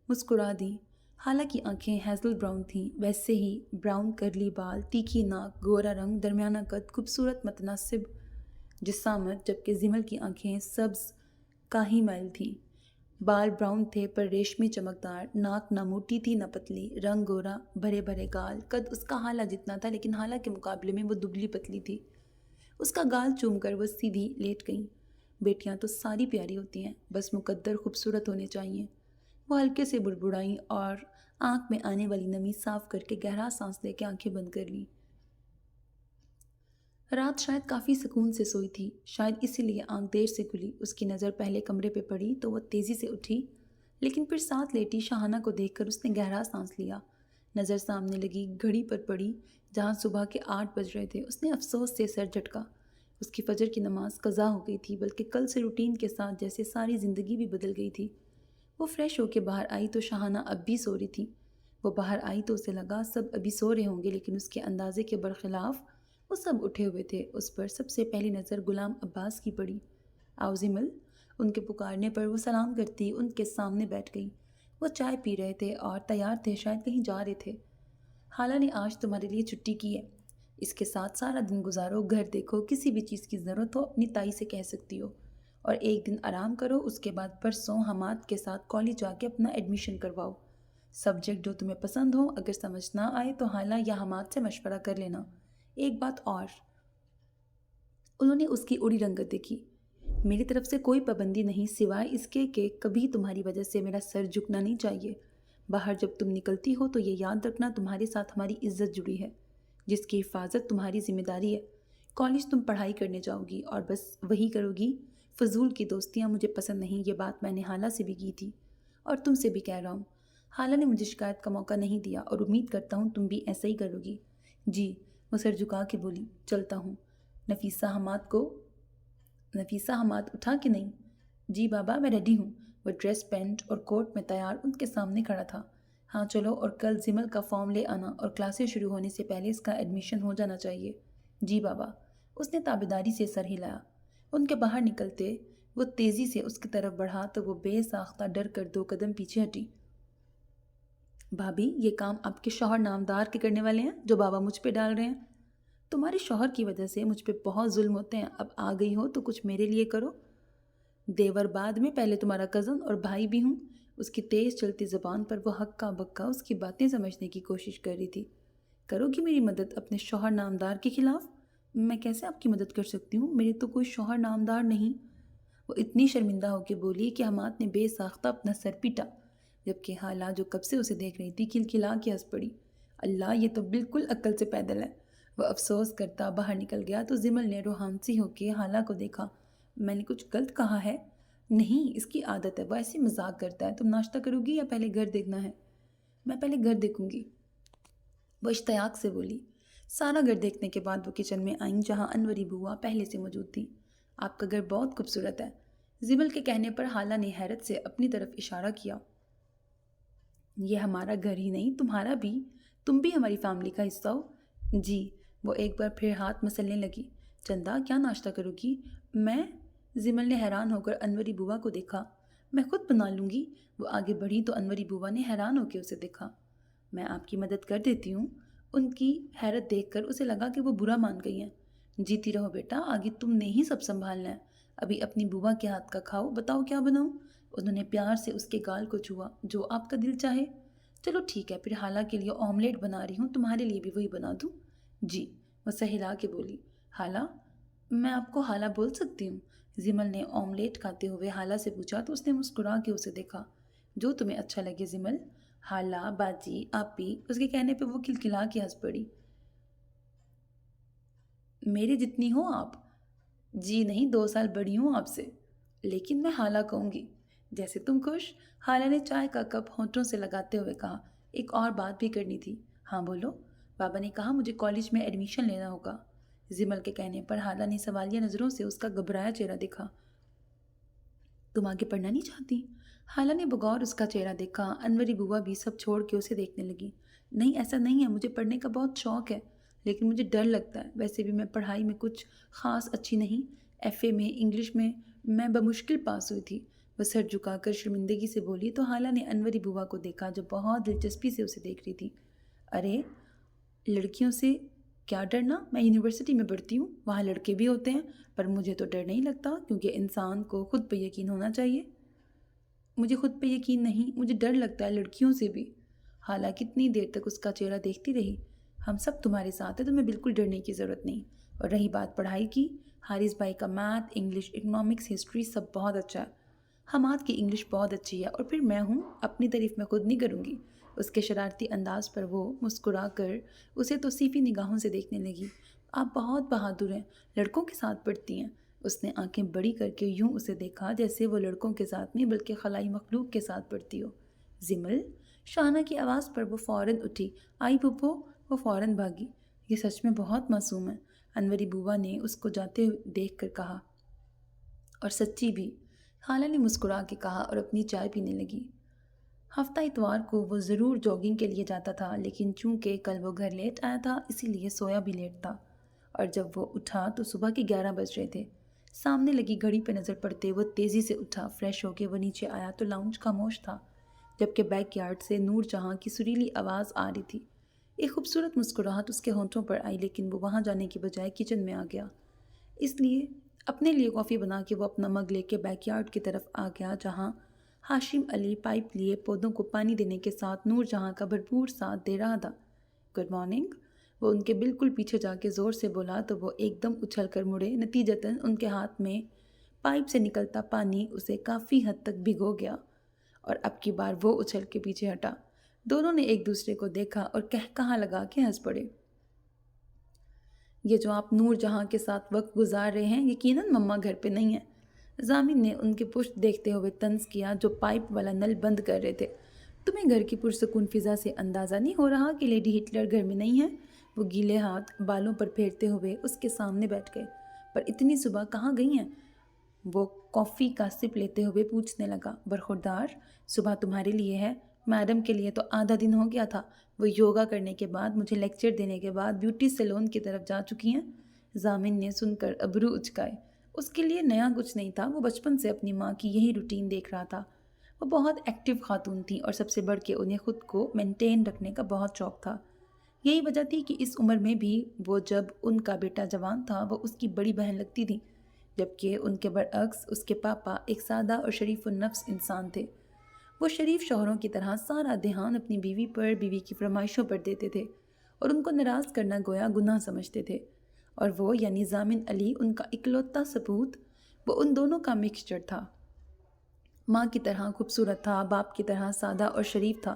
مسکرا دی۔ خالہ کی آنکھیں ہیزل براؤن تھیں، ویسے ہی براؤن کرلی بال، تیکھی ناک، گورا رنگ، درمیانہ قد، خوبصورت متناسب جسامت، جبکہ زمل کی آنکھیں سبز کاہی میل تھیں۔ بال براؤن تھے پر ریشمی چمکدار، ناک نہ موٹی تھی نہ پتلی، رنگ گورا، بھرے بھرے گال، قد اس کا خالہ جتنا تھا لیکن خالہ کے مقابلے میں وہ دبلی پتلی تھی۔ اس کا گال چوم کر وہ سیدھی لیٹ گئیں۔ بیٹیاں تو ساری پیاری ہوتی ہیں، بس مقدر خوبصورت ہونے چاہیے۔ وہ ہلکے سے بڑبڑائیں اور آنکھ میں آنے والی نمی صاف کر کے گہرا سانس لے کے آنکھیں بند کر لیں۔ رات شاید کافی سکون سے سوئی تھی، شاید اسی لیے آنکھ دیر سے کھلی۔ اس کی نظر پہلے کمرے پہ پڑی تو وہ تیزی سے اٹھی، لیکن پھر ساتھ لیٹی شاہانہ کو دیکھ کر اس نے گہرا سانس لیا۔ نظر سامنے لگی گھڑی پر پڑی جہاں صبح کے 8 بج رہے تھے۔ اس نے افسوس سے سر جھٹکا۔ اس کی فجر کی نماز قضا ہو گئی تھی، بلکہ کل سے روٹین کے ساتھ جیسے ساری زندگی بھی بدل گئی تھی۔ وہ فریش ہو کے باہر آئی تو شاہانہ اب بھی سو رہی تھی۔ وہ باہر آئی تو اسے لگا سب ابھی سو رہے ہوں گے، لیکن اس کے اندازے کے برخلاف وہ سب اٹھے ہوئے تھے۔ اس پر سب سے پہلی نظر غلام عباس کی پڑی۔ آؤ زمل، ان کے پکارنے پر وہ سلام کرتی ان کے سامنے بیٹھ گئی۔ وہ چائے پی رہے تھے اور تیار تھے، شاید کہیں جا رہے تھے۔ خالہ نے آج تمہارے لیے چھٹی کی ہے، اس کے ساتھ سارا دن گزارو، گھر دیکھو، کسی بھی چیز کی ضرورت ہو اپنی تائی سے کہہ سکتی ہو، اور ایک دن آرام کرو، اس کے بعد پرسوں حماد کے ساتھ کالج جا کے اپنا ایڈمیشن کرواؤ۔ سبجیکٹ جو تمہیں پسند ہو، اگر سمجھ نہ آئے تو حالہ یا حماد سے مشورہ کر لینا۔ ایک بات اور، انہوں نے اس کی اڑی رنگت دیکھی، میری طرف سے کوئی پابندی نہیں سوائے اس کے کہ کبھی تمہاری وجہ سے میرا سر جھکنا نہیں چاہیے۔ باہر جب تم نکلتی ہو تو یہ یاد رکھنا تمہارے ساتھ ہماری عزت جڑی ہے، جس کی حفاظت تمہاری ذمہ داری ہے۔ کالج تم پڑھائی کرنے جاؤ گی اور بس وہی کرو گی، فضول کی دوستیاں مجھے پسند نہیں، یہ بات میں نے حالہ سے بھی کی تھی اور تم سے بھی کہہ رہا ہوں۔ حالہ نے مجھے شکایت کا موقع نہیں دیا اور امید کرتا ہوں تم بھی ایسا ہی کرو گی۔ جی، وہ سر جھکا کے بولی، چلتا ہوں۔ نفیسہ حماد اٹھا کہ نہیں؟ جی بابا، میں ریڈی ہوں۔ وہ ڈریس پینٹ اور کوٹ میں تیار ان کے سامنے کھڑا تھا۔ ہاں چلو، اور کل زمل کا فارم لے آنا اور کلاسیں شروع ہونے سے پہلے اس کا ایڈمیشن ہو جانا چاہیے۔ جی بابا۔ اس نے تابعداری سے سر ہلایا۔ ان کے باہر نکلتے وہ تیزی سے اس کی طرف بڑھا تو وہ بے ساختہ ڈر کر 2 قدم پیچھے ہٹی۔ بھابھی، یہ کام آپ کے شوہر نامدار کے کرنے والے ہیں جو بابا مجھ پہ ڈال رہے ہیں؟ تمہارے شوہر کی وجہ سے مجھ پہ بہت ظلم ہوتے ہیں، اب آ گئی ہو تو کچھ میرے لیے کرو۔ دیور بعد میں، پہلے تمہارا کزن اور بھائی بھی ہوں۔ اس کی تیز چلتی زبان پر وہ ہکا بکا اس کی باتیں سمجھنے کی کوشش کر رہی تھی۔ کرو گی میری مدد اپنے شوہر نامدار کے خلاف؟ میں کیسے آپ کی مدد کر سکتی ہوں؟ میرے تو کوئی شوہر نامدار نہیں۔ وہ اتنی شرمندہ ہو کے بولی کہ حماد نے بے ساختہ اپنا سر پیٹا، جبکہ حالہ جو کب سے اسے دیکھ رہی تھی کھلکھلا کے ہنس پڑی۔ اللہ، یہ تو بالکل عقل سے پیدل ہے۔ وہ افسوس کرتا باہر نکل گیا تو زمل نے روحانسی ہو کے حالہ کو دیکھا۔ میں نے کچھ غلط کہا ہے؟ نہیں، اس کی عادت ہے، وہ ایسے مذاق کرتا ہے۔ تم ناشتہ کرو گی یا پہلے گھر دیکھنا ہے؟ میں پہلے گھر دیکھوں گی، وہ اشتیاق سے بولی۔ سارا گھر دیکھنے کے بعد وہ کچن میں آئیں جہاں انوری بوا پہلے سے موجود تھی۔ آپ کا گھر بہت خوبصورت ہے، زمل کے کہنے پر حالہ نے حیرت سے اپنی طرف اشارہ کیا۔ یہ ہمارا گھر ہی نہیں، تمہارا بھی، تم بھی ہماری فیملی کا حصہ ہو۔ جی، وہ ایک بار پھر ہاتھ مسلنے لگی۔ چندہ، کیا ناشتہ کرو گی؟ میں؟ زمل نے حیران ہو کر انوری بوا کو دیکھا۔ میں خود بنا لوں گی۔ وہ آگے بڑھی تو انوری بوا نے حیران ہو کے اسے دیکھا۔ میں آپ کی مدد کر دیتی ہوں۔ ان کی حیرت دیکھ کر اسے لگا کہ وہ برا مان گئی ہیں۔ جیتی رہو بیٹا، آگے تم نے ہی سب سنبھالنا ہے۔ ابھی اپنی بوا کے ہاتھ کا کھاؤ، بتاؤ کیا بناؤں؟ انہوں نے پیار سے اس کے گال کو چھوا۔ جو آپ کا دل چاہے۔ چلو ٹھیک ہے، پھر حالہ کے لیے آملیٹ بنا رہی ہوں، تمہارے لیے بھی وہی بنا دوں؟ جی، وہ سہلا کے بولی۔ حالہ؟ میں آپ کو حالہ بول سکتی ہوں؟ زمل نے آملیٹ کھاتے ہوئے حالہ سے پوچھا تو اس نے مسکرا کے اسے دیکھا۔ جو تمہیں اچھا لگے زمل۔ حالہ، باجی، آپی، اس کے کہنے پہ وہ کھلکھلا کے ہنس پڑی۔ میرے جتنی ہو آپ؟ جی نہیں، 2 سال بڑی ہوں آپ سے، لیکن میں حالہ کہوں گی۔ جیسے تم خوش۔ حالہ نے چائے کا کپ ہونٹوں سے لگاتے ہوئے کہا۔ ایک اور بات بھی کرنی تھی۔ ہاں بولو۔ بابا نے کہا مجھے کالج میں ایڈمیشن لینا ہوگا۔ زمل کے کہنے پر حالہ نے سوالیہ نظروں سے اس کا گھبرایا چہرہ دیکھا۔ تم آگے پڑھنا نہیں چاہتی؟ حالہ نے بغور اس کا چہرہ دیکھا۔ انوری بوا بھی سب چھوڑ کے اسے دیکھنے لگی۔ نہیں، ایسا نہیں ہے، مجھے پڑھنے کا بہت شوق ہے، لیکن مجھے ڈر لگتا ہے۔ ویسے بھی میں پڑھائی میں کچھ خاص اچھی نہیں، FA میں انگلش میں میں بمشکل پاس ہوئی تھی۔ وہ سر جھکا کر شرمندگی سے بولی تو حالہ نے انوری بوا کو دیکھا جو بہت دلچسپی سے اسے دیکھ رہی تھی۔ ارے، لڑکیوں سے کیا ڈرنا؟ میں یونیورسٹی میں پڑھتی ہوں، وہاں لڑکے بھی ہوتے ہیں، پر مجھے تو ڈر نہیں لگتا کیونکہ انسان کو خود پہ یقین ہونا چاہیے۔ مجھے خود پہ یقین نہیں، مجھے ڈر لگتا ہے لڑکیوں سے بھی۔ حالہ کتنی دیر تک اس کا چہرہ دیکھتی رہی۔ ہم سب تمہارے ساتھ ہیں، تمہیں بالکل ڈرنے کی ضرورت نہیں۔ اور رہی بات پڑھائی کی، حارث بھائی کا میتھ، انگلش، اکنامکس، ہسٹری سب بہت اچھا ہے۔ حماد کی انگلش بہت اچھی ہے، اور پھر میں ہوں، اپنی تعریف میں خود نہیں کروں گی۔ اس کے شرارتی انداز پر وہ مسکرا کر اسے توصیفی نگاہوں سے دیکھنے لگی۔ آپ بہت بہادر ہیں، لڑکوں کے ساتھ پڑھتی ہیں۔ اس نے آنکھیں بڑی کر کے یوں اسے دیکھا جیسے وہ لڑکوں کے ساتھ نہیں بلکہ خلائی مخلوق کے ساتھ پڑھتی ہو۔ زمل؟ شانہ کی آواز پر وہ فوراً اٹھی۔ آئی پھپھو؟ وہ فوراً بھاگی۔ یہ سچ میں بہت معصوم ہے، انوری بوا نے اس کو جاتے دیکھ کر کہا۔ اور سچی بھی، حالہ نے مسکرا کے کہا اور اپنی چائے پینے لگی۔ ہفتہ اتوار کو وہ ضرور جاگنگ کے لیے جاتا تھا، لیکن چونکہ کل وہ گھر لیٹ آیا تھا اسی لیے سویا بھی لیٹ تھا، اور جب وہ اٹھا تو صبح کے 11 بج رہے تھے۔ سامنے لگی گھڑی پہ نظر پڑتے وہ تیزی سے اٹھا، فریش ہو کے وہ نیچے آیا تو لاؤنج خاموش تھا۔ جبکہ بیک یارڈ سے نور جہاں کی سریلی آواز آ رہی تھی۔ ایک خوبصورت مسکراہٹ اس کے ہونٹوں پر آئی، لیکن وہ وہاں جانے کی بجائے کچن میں آ گیا۔ اس لیے اپنے لیے کافی بنا کے وہ اپنا مگ لے کے بیک یارڈ کی طرف آ گیا، جہاں ہاشم علی پائپ لیے پودوں کو پانی دینے کے ساتھ نور جہاں کا بھرپور ساتھ دے رہا تھا۔ گڈ مارننگ، وہ ان کے بالکل پیچھے جا کے زور سے بولا تو وہ ایک دم اچھل کر مڑے، نتیجتاً ان کے ہاتھ میں پائپ سے نکلتا پانی اسے کافی حد تک بھگو گیا، اور اب کی بار وہ اچھل کے پیچھے ہٹا۔ دونوں نے ایک دوسرے کو دیکھا اور کہا لگا کے ہنس پڑے۔ یہ جو آپ نور جہاں کے ساتھ وقت گزار رہے ہیں، یقیناً مما گھر پہ نہیں ہیں۔ ضامن نے ان کے پشت دیکھتے ہوئے طنز کیا جو پائپ والا نل بند کر رہے تھے۔ تمہیں گھر کی پرسکون فضا سے اندازہ نہیں ہو رہا کہ لیڈی ہٹلر گھر میں نہیں ہے؟ وہ گیلے ہاتھ بالوں پر پھیرتے ہوئے اس کے سامنے بیٹھ گئے۔ پر اتنی صبح کہاں گئی ہیں؟ وہ کافی کا سپ لیتے ہوئے پوچھنے لگا۔ برخوردار، صبح تمہارے لیے ہے، میڈم کے لیے تو آدھا دن ہو گیا تھا۔ وہ یوگا کرنے کے بعد، مجھے لیکچر دینے کے بعد بیوٹی سیلون کی طرف جا چکی ہیں۔ ضامن نے سن کر ابرو اچکائے۔ اس کے لیے نیا کچھ نہیں تھا، وہ بچپن سے اپنی ماں کی یہی روٹین دیکھ رہا تھا۔ وہ بہت ایکٹیو خاتون تھیں اور سب سے بڑھ کے انہیں خود کو مینٹین رکھنے کا بہت شوق تھا۔ یہی وجہ تھی کہ اس عمر میں بھی وہ، جب ان کا بیٹا جوان تھا، وہ اس کی بڑی بہن لگتی تھی، جبکہ ان کے برعکس اس کے پاپا ایک سادہ اور شریف النفس انسان تھے۔ وہ شریف شوہروں کی طرح سارا دھیان اپنی بیوی پر، بیوی کی فرمائشوں پر دیتے تھے، اور ان کو ناراض کرنا گویا گناہ سمجھتے تھے۔ اور وہ یعنی ضامن علی ان کا اکلوتا ثبوت، وہ ان دونوں کا مکسچر تھا۔ ماں کی طرح خوبصورت تھا، باپ کی طرح سادہ اور شریف تھا،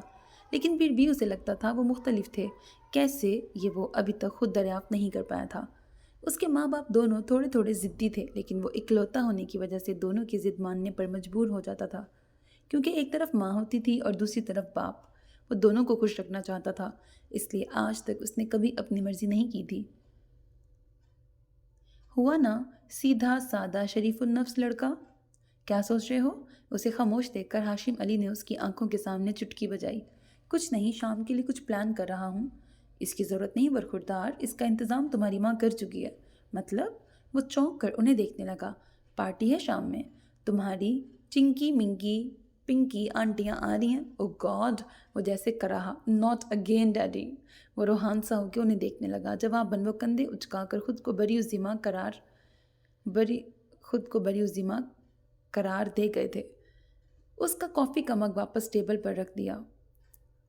لیکن پھر بھی اسے لگتا تھا وہ مختلف تھے۔ کیسے، یہ وہ ابھی تک خود دریافت نہیں کر پایا تھا۔ اس کے ماں باپ دونوں تھوڑے تھوڑے ضدی تھے، لیکن وہ اکلوتا ہونے کی وجہ سے دونوں کی ضد ماننے پر مجبور ہو جاتا تھا، کیونکہ ایک طرف ماں ہوتی تھی اور دوسری طرف باپ۔ وہ دونوں کو خوش رکھنا چاہتا تھا، اس لیے آج تک اس نے کبھی اپنی مرضی نہیں کی تھی۔ ہوا نا سیدھا سادہ شریف النفس لڑکا؟ کیا سوچ رہے ہو؟ اسے خاموش دیکھ کر ہاشم علی نے اس کی آنکھوں کے سامنے چٹکی بجائی۔ کچھ نہیں، شام کے لیے کچھ پلان کر رہا ہوں۔ اس کی ضرورت نہیں برخوردار، اس کا انتظام تمہاری ماں کر چکی ہے۔ مطلب؟ وہ چونک کر انہیں دیکھنے لگا۔ پارٹی ہے شام میں، تمہاری چنکی منکی پنکی آنٹیاں آ رہی ہیں۔ او گاڈ، وہ جیسے کراہا، ناٹ اگین ڈیڈی۔ وہ روحان سا ہو کے انہیں دیکھنے لگا۔ جواباً وہ کندھے اچکا کر خود کو بری الذمہ قرار دے گئے تھے۔ اس کا کافی کا مگ واپس ٹیبل پر رکھ دیا۔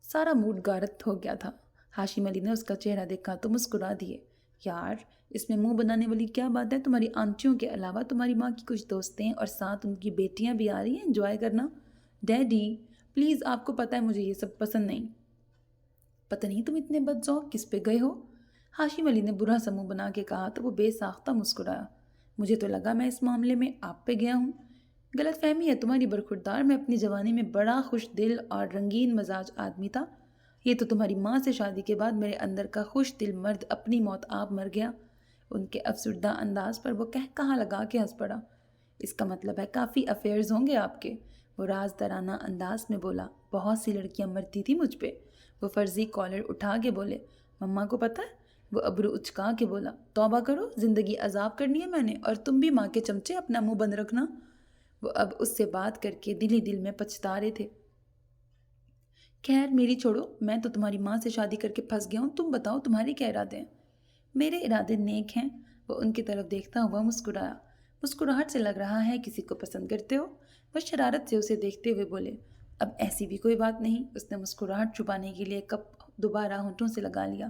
سارا موڈ غارت ہو گیا تھا۔ ہاشم علی نے اس کا چہرہ دیکھا تو مسکرا دیے۔ یار، اس میں منہ بنانے والی کیا بات ہے؟ تمہاری آنٹیوں کے علاوہ تمہاری ماں کی کچھ دوستیں اور ساتھ ان کی بیٹیاں بھی آ رہی ہیں انجوائے کرنا۔ ڈیڈی پلیز، آپ کو پتہ ہے مجھے یہ سب پسند نہیں۔ پتہ نہیں تم اتنے بدذوق کس پہ گئے ہو؟ ہاشم علی نے برا سا منہ بنا کے کہا تو وہ بے ساختہ مسکرایا۔ مجھے تو لگا میں اس معاملے میں آپ پہ گیا ہوں۔ غلط فہمی ہے تمہاری برخوردار، میں اپنی جوانی میں بڑا خوش دل اور رنگین مزاج آدمی تھا۔ یہ تو تمہاری ماں سے شادی کے بعد میرے اندر کا خوش دل مرد اپنی موت آپ مر گیا۔ ان کے افسردہ انداز پر وہ کہا لگا کے ہنس پڑا۔ اس کا مطلب ہے کافی افیئرز ہوں گے آپ کے؟ وہ رازدارانہ انداز میں بولا۔ بہت سی لڑکیاں مرتی تھی مجھ پہ۔ وہ فرضی کالر اٹھا کے بولے۔ مما کو پتہ ہے؟ وہ ابرو اچکا کے بولا۔ توبہ کرو، زندگی عذاب کرنی ہے میں نے، اور تم بھی ماں کے چمچے اپنا منہ بند رکھنا۔ وہ اب اس سے بات کر کے دل ہی دل میں پچھتا رہے تھے۔ خیر میری چھوڑو، میں تو تمہاری ماں سے شادی کر کے پھنس گیا ہوں، تم بتاؤ تمہارے کیا ارادے ہیں؟ میرے ارادے نیک ہیں۔ وہ ان کی طرف دیکھتا ہوا مسکرایا۔ مسکراہٹ سے لگ رہا ہے کسی کو پسند کرتے ہو؟ وہ شرارت سے اسے دیکھتے ہوئے بولے۔ اب ایسی بھی کوئی بات نہیں۔ اس نے مسکراہٹ چھپانے کے لیے کپ دوبارہ ہونٹوں سے لگا لیا۔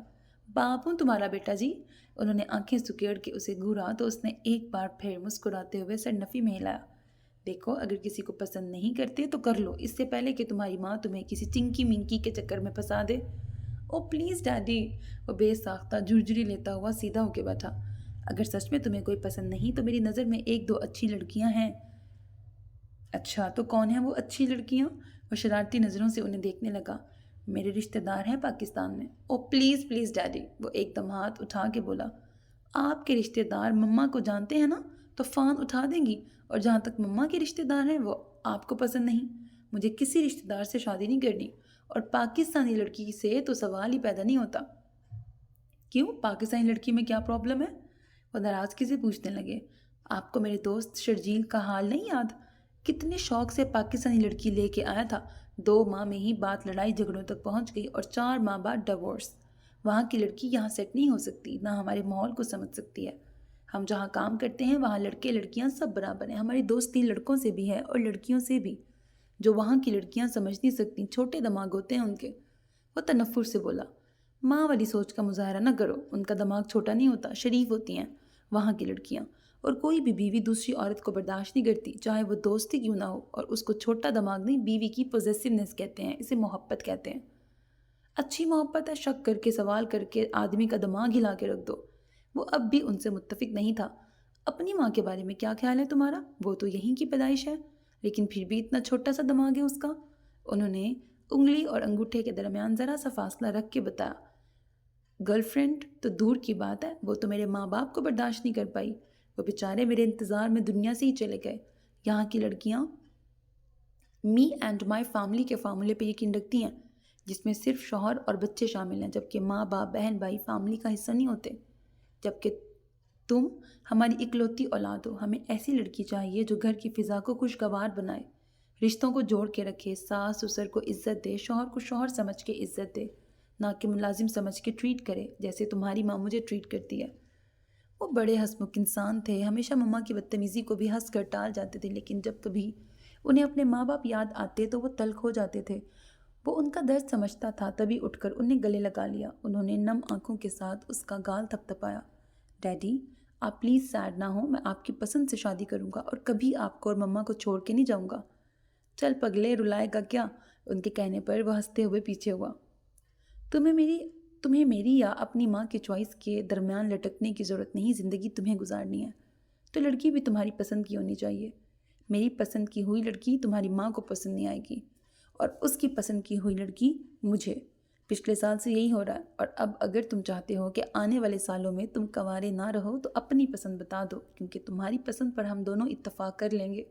باپ ہوں تمہارا بیٹا جی۔ انہوں نے آنکھیں سکیڑ کے اسے گھورا تو اس نے ایک بار پھر مسکراتے ہوئے سر نفی میں ہلایا۔ دیکھو، اگر کسی کو پسند نہیں کرتے تو کر لو، اس سے پہلے کہ تمہاری ماں تمہیں کسی چنکی منکی کے چکر میں پھنسا دے۔ او پلیز ڈیڈی، وہ بے ساختہ جھرجھری لیتا ہوا سیدھا ہو کے بیٹھا۔ اگر سچ میں تمہیں کوئی پسند نہیں تو میری نظر میں ایک دو اچھی لڑکیاں ہیں۔ اچھا تو کون ہیں وہ اچھی لڑکیاں؟ وہ شرارتی نظروں سے انہیں دیکھنے لگا۔ میرے رشتہ دار ہیں پاکستان میں۔ او پلیز پلیز ڈیڈی، وہ ایک دم ہاتھ اٹھا کے بولا۔ آپ کے رشتہ دار مما کو جانتے ہیں نا، تو فان اٹھا دیں گی، اور جہاں تک مما کے رشتہ دار ہیں وہ آپ کو پسند نہیں۔ مجھے کسی رشتہ دار سے شادی نہیں کرنی، اور پاکستانی لڑکی سے تو سوال ہی پیدا نہیں ہوتا۔ کیوں، پاکستانی لڑکی میں کیا پرابلم ہے؟ وہ ناراضگی سے پوچھنے لگے۔ آپ کو میرے دوست شرجیل کا حال نہیں یاد؟ کتنے شوق سے پاکستانی لڑکی لے کے آیا تھا۔ 2 ماہ میں ہی بات لڑائی جھگڑوں تک پہنچ گئی اور 4 ماہ بعد ڈیورس۔ وہاں کی لڑکی یہاں سیٹ نہیں ہو سکتی، نہ ہمارے ماحول کو سمجھ سکتی ہے۔ ہم جہاں کام کرتے ہیں وہاں لڑکے لڑکیاں سب برابر ہیں، ہماری دوستی لڑکوں سے بھی ہے اور لڑکیوں سے بھی۔ جو وہاں کی لڑکیاں سمجھ نہیں سکتی، چھوٹے دماغ ہوتے ہیں ان کے۔ وہ تنفر سے بولا، ماں والی سوچ کا مظاہرہ نہ کرو، ان کا دماغ چھوٹا نہیں ہوتا، شریف ہوتی ہیں وہاں کی لڑکیاں۔ اور کوئی بھی بیوی دوسری عورت کو برداشت نہیں کرتی، چاہے وہ دوستی کیوں نہ ہو، اور اس کو چھوٹا دماغ نہیں، بیوی کی پوزیسونیس کہتے ہیں، اسے محبت کہتے ہیں۔ اچھی محبت ہے شک کر کے، سوال کر کے آدمی کا دماغ ہلا کے رکھ دو۔ وہ اب بھی ان سے متفق نہیں تھا۔ اپنی ماں کے بارے میں کیا خیال ہے تمہارا؟ وہ تو یہیں کی پیدائش ہے، لیکن پھر بھی اتنا چھوٹا سا دماغ ہے اس کا۔ انہوں نے انگلی اور انگوٹھے کے درمیان ذرا سا فاصلہ رکھ کے بتایا، گرل فرینڈ تو دور کی بات ہے، وہ تو میرے ماں باپ کو برداشت نہیں کر پائی، وہ بیچارے میرے انتظار میں دنیا سے ہی چلے گئے۔ یہاں کی لڑکیاں می اینڈ مائی فیملی کے فارمولے پہ یقین رکھتی ہیں، جس میں صرف شوہر اور بچے شامل ہیں، جبکہ ماں باپ بہن بھائی فیملی کا حصہ نہیں ہوتے۔ جبکہ تم ہماری اکلوتی اولاد ہو، ہمیں ایسی لڑکی چاہیے جو گھر کی فضا کو خوشگوار بنائے، رشتوں کو جوڑ کے رکھے، ساس سسر کو عزت دے، شوہر کو شوہر سمجھ کے عزت دے، نہ کہ ملازم سمجھ کے ٹریٹ کرے جیسے تمہاری ماں مجھے ٹریٹ کرتی ہے۔ وہ بڑے ہنسمکھ انسان تھے، ہمیشہ مما کی بدتمیزی کو بھی ہنس کر ٹال جاتے تھے، لیکن جب کبھی انہیں اپنے ماں باپ یاد آتے تو وہ تلخ ہو جاتے تھے۔ وہ ان کا درد سمجھتا تھا، تبھی اٹھ کر انہیں گلے لگا لیا۔ انہوں نے نم آنکھوں کے ساتھ اس کا گال تھپتھپایا۔ ڈیڈی، آپ پلیز سیڈ نہ ہوں، میں آپ کی پسند سے شادی کروں گا اور کبھی آپ کو اور مما کو چھوڑ کے نہیں جاؤں گا۔ چل پگلے، رلائے گا کیا؟ ان کے کہنے پر وہ ہنستے ہوئے پیچھے ہوا۔ تمہیں میری یا اپنی ماں کی چوائس کے درمیان لٹکنے کی ضرورت نہیں، زندگی تمہیں گزارنی ہے تو لڑکی بھی تمہاری پسند کی ہونی چاہیے۔ میری پسند کی ہوئی لڑکی تمہاری ماں کو پسند نہیں آئے گی، اور اس کی پسند کی ہوئی لڑکی مجھے۔ پچھلے سال سے یہی ہو رہا ہے، اور اب اگر تم چاہتے ہو کہ آنے والے سالوں میں تم کنوارے نہ رہو تو اپنی پسند بتا دو، کیونکہ تمہاری پسند پر ہم دونوں اتفاق کر لیں گے۔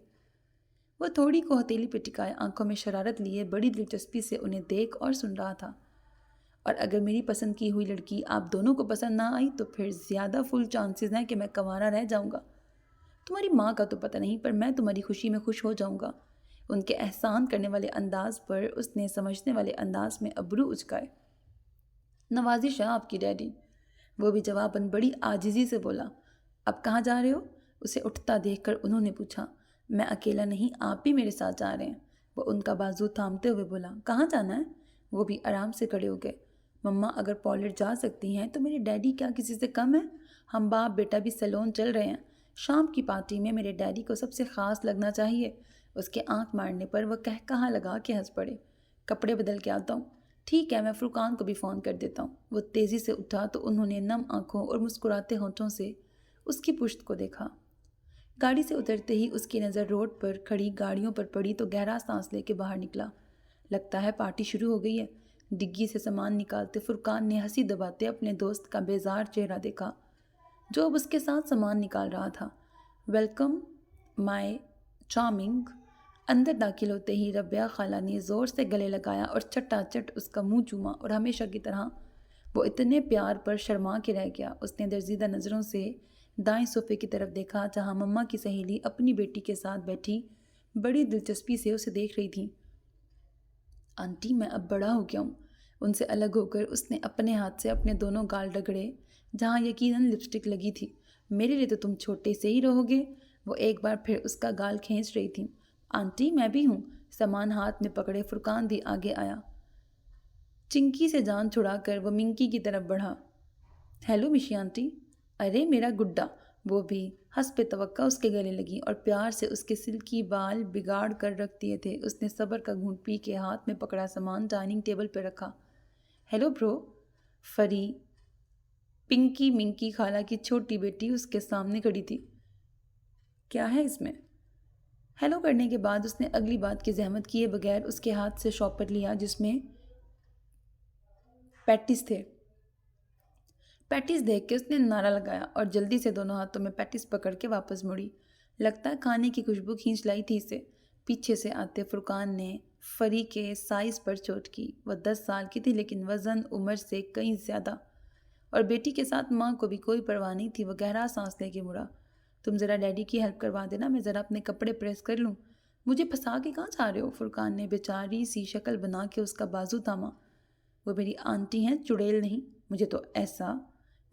وہ تھوڑی کو ہتھیلی پہ ٹکائے آنکھوں میں شرارت لیے بڑی دلچسپی سے انہیں دیکھ اور سن رہا تھا۔ اور اگر میری پسند کی ہوئی لڑکی آپ دونوں کو پسند نہ آئی تو پھر زیادہ فل چانسز ہیں کہ میں کنوارا رہ جاؤں گا۔ تمہاری ماں کا تو پتہ نہیں، پر میں تمہاری خوشی میں خوش ہو جاؤں گا۔ ان کے احسان کرنے والے انداز پر اس نے سمجھنے والے انداز میں ابرو اچکائے۔ نوازش ہے آپ کی ڈیڈی، وہ بھی جواباً بڑی عاجزی سے بولا۔ اب کہاں جا رہے ہو؟ اسے اٹھتا دیکھ کر انہوں نے پوچھا۔ میں اکیلا نہیں، آپ بھی میرے ساتھ جا رہے ہیں، وہ ان کا بازو تھامتے ہوئے بولا۔ کہاں جانا ہے؟ وہ بھی آرام سے کھڑے ہو گئے۔ مما اگر پالر جا سکتی ہیں تو میرے ڈیڈی کیا کسی سے کم ہیں؟ ہم باپ بیٹا بھی سیلون چل رہے ہیں، شام کی پارٹی میں میرے ڈیڈی کو سب سے خاص لگنا چاہیے۔ اس کے آنکھ مارنے پر وہ کہا لگا کے ہنس پڑے۔ کپڑے بدل کے آتا ہوں۔ ٹھیک ہے، میں فرقان کو بھی فون کر دیتا ہوں۔ وہ تیزی سے اٹھا تو انہوں نے نم آنکھوں اور مسکراتے ہونٹوں سے اس کی پشت کو دیکھا۔ گاڑی سے اترتے ہی اس کی نظر روڈ پر کھڑی گاڑیوں پر پڑی تو گہرا سانس لے کے باہر نکلا۔ لگتا ہے پارٹی شروع ہو گئی ہے۔ ڈگی سے سامان نکالتے فرقان نے ہنسی دباتے اپنے دوست کا بیزار چہرہ دیکھا جو اب اس کے ساتھ سامان نکال رہا تھا۔ ویلکم مائی چارمنگ۔ اندر داخل ہوتے ہی ربیہ خالہ نے زور سے گلے لگایا اور چٹا چٹ اس کا منہ چوما، اور ہمیشہ کی طرح وہ اتنے پیار پر شرما کے رہ گیا۔ اس نے درزیدہ نظروں سے دائیں صوفے کی طرف دیکھا جہاں مما کی سہیلی اپنی بیٹی کے ساتھ بیٹھی بڑی دلچسپی سے اسے دیکھ رہی تھی۔ آنٹی، میں اب بڑا ہو گیا ہوں۔ ان سے الگ ہو کر اس نے اپنے ہاتھ سے اپنے دونوں گال رگڑے جہاں یقیناً لپسٹک لگی تھی۔ میرے لیے تو تم چھوٹے سے ہی رہو گے۔ وہ ایک بار پھر اس کا گال کھینچ رہی تھی۔ آنٹی، میں بھی ہوں۔ سامان ہاتھ میں پکڑے فرقان بھی آگے آیا۔ چنکی سے جان چھڑا کر وہ منکی کی طرف بڑھا۔ ہیلو مشی آنٹی۔ ارے میرا گڈا۔ وہ بھی حسب توقع اس کے گلے لگی اور پیار سے اس کے سلکی بال بگاڑ کر رکھ دیے تھے۔ اس نے صبر کا گھونٹ پی کے ہاتھ میں پکڑا سامان ڈائننگ ٹیبل پہ رکھا۔ ہیلو برو۔ فری پنکی منکی خالہ کی چھوٹی بیٹی اس کے سامنے کھڑی تھی۔ کیا ہے اس میں؟ ہیلو کرنے کے بعد اس نے اگلی بات کی زحمت کیے بغیر اس کے ہاتھ سے شاپر لیا جس میں پیٹیز تھے۔ پیٹیز دیکھ کے اس نے نعرہ لگایا اور جلدی سے دونوں ہاتھوں میں پیٹیز پکڑ کے واپس مڑی۔ لگتا ہے کھانے کی خوشبو کھینچ لائی تھی اسے۔ پیچھے سے آتے فرقان نے فری کے سائز پر چوٹ کی۔ وہ 10 سال کی تھی لیکن وزن عمر سے کہیں زیادہ، اور بیٹی کے ساتھ ماں کو بھی کوئی پرواہ نہیں تھی۔ وہ گہرا سانس لے کے مڑا۔ تم ذرا ڈیڈی کی ہیلپ کروا دینا، میں ذرا اپنے کپڑے پریس کر لوں۔ مجھے پھنسا کے کہاں جا رہے ہو؟ فرقان نے بیچاری سی شکل بنا کے اس کا بازو تھاما۔ وہ میری آنٹی ہیں، چڑیل نہیں۔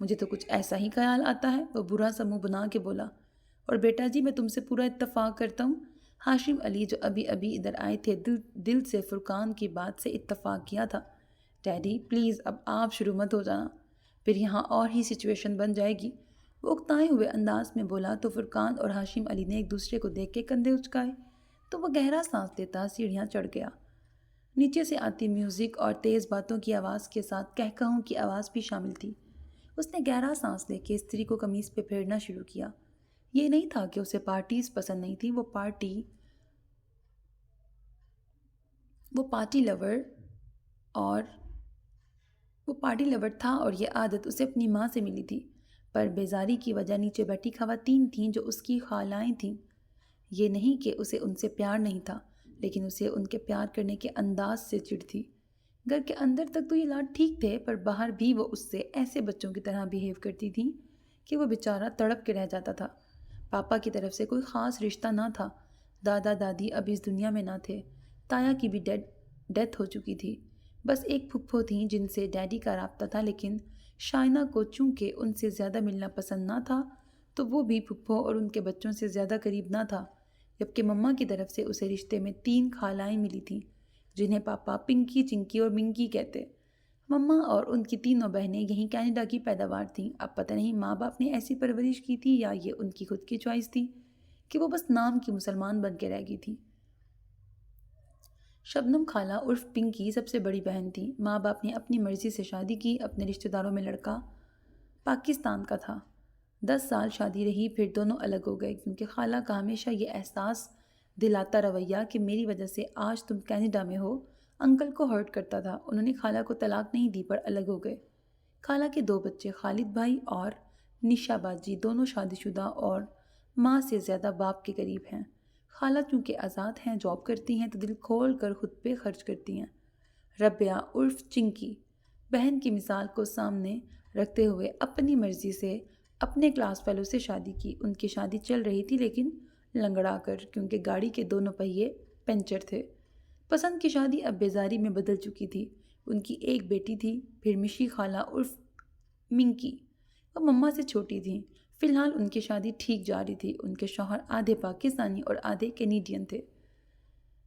مجھے تو کچھ ایسا ہی خیال آتا ہے، وہ برا سا منہ بنا کے بولا۔ اور بیٹا جی، میں تم سے پورا اتفاق کرتا ہوں۔ ہاشم علی جو ابھی ادھر آئے تھے دل سے فرقان کی بات سے اتفاق کیا تھا۔ ڈیڈی پلیز اب آپ شروع مت ہو جانا، پھر یہاں اور ہی سچویشن بن جائے گی، وہ اکتائے ہوئے انداز میں بولا۔ تو فرقان اور ہاشم علی نے ایک دوسرے کو دیکھ کے کندھے اچکائے تو وہ گہرا سانس لیتا سیڑھیاں چڑھ گیا۔ نیچے سے آتی میوزک اور تیز باتوں کی آواز کے ساتھ کہکہوں کی آواز بھی شامل تھی۔ اس نے گہرا سانس لے کے استری کو قمیص پہ پھیرنا شروع کیا۔ یہ نہیں تھا کہ اسے پارٹیز پسند نہیں تھی، وہ پارٹی لور تھا اور یہ عادت اسے اپنی ماں سے ملی تھی۔ پر بیزاری کی وجہ نیچے بیٹھی خواتین تھیں جو اس کی خالائیں تھیں۔ یہ نہیں کہ اسے ان سے پیار نہیں تھا، لیکن اسے ان کے پیار کرنے کے انداز سے چڑ تھی۔ گھر کے اندر تک تو یہ لاڈ ٹھیک تھے، پر باہر بھی وہ اس سے ایسے بچوں کی طرح بیہیو کرتی تھیں کہ وہ بیچارہ تڑپ کے رہ جاتا تھا۔ پاپا کی طرف سے کوئی خاص رشتہ نہ تھا، دادا دادی اب اس دنیا میں نہ تھے، تایا کی بھی ڈیتھ ہو چکی تھی۔ بس ایک پھپھو تھیں جن سے ڈیڈی کا رابطہ تھا، لیکن شائنہ کو چونکہ ان سے زیادہ ملنا پسند نہ تھا تو وہ بھی پھپھو اور ان کے بچوں سے زیادہ قریب نہ تھا۔ جبکہ مما کی طرف سے اسے رشتے میں 3 خالائیں ملی تھیں جنہیں پاپا پنکی، چنکی اور منکی کہتے۔ مما اور ان کی تینوں بہنیں یہیں کینیڈا کی پیداوار تھیں۔ اب پتہ نہیں ماں باپ نے ایسی پرورش کی تھی یا یہ ان کی خود کی چوائس تھی کہ وہ بس نام کی مسلمان بن کے رہ گئی تھی۔ شبنم خالہ عرف پنکی سب سے بڑی بہن تھی۔ ماں باپ نے اپنی مرضی سے شادی کی۔ اپنے رشتہ داروں میں لڑکا پاکستان کا تھا۔ 10 سال شادی رہی، پھر دونوں الگ ہو گئے کیونکہ خالہ کا ہمیشہ یہ احساس دلاتا رویہ کہ میری وجہ سے آج تم کینیڈا میں ہو انکل کو ہرٹ کرتا تھا۔ انہوں نے خالہ کو طلاق نہیں دی پر الگ ہو گئے۔ خالہ کے 2 بچے خالد بھائی اور نشا باجی دونوں شادی شدہ اور ماں سے زیادہ باپ کے قریب ہیں۔ خالہ چونکہ آزاد ہیں، جاب کرتی ہیں تو دل کھول کر خود پہ خرچ کرتی ہیں۔ ربیہ عرف چنکی بہن کی مثال کو سامنے رکھتے ہوئے اپنی مرضی سے اپنے کلاس فیلو سے شادی کی۔ ان کی شادی چل رہی تھی لیکن لنگڑا کر، کیونکہ گاڑی کے دونوں پہیے پنچر تھے۔ پسند کی شادی اب بیزاری میں بدل چکی تھی۔ ان کی ایک بیٹی تھی۔ پھر مشی خالہ عرف منکی، وہ مما سے چھوٹی تھیں۔ فی الحال ان کی شادی ٹھیک جا رہی تھی۔ ان کے شوہر آدھے پاکستانی اور آدھے کینیڈین تھے۔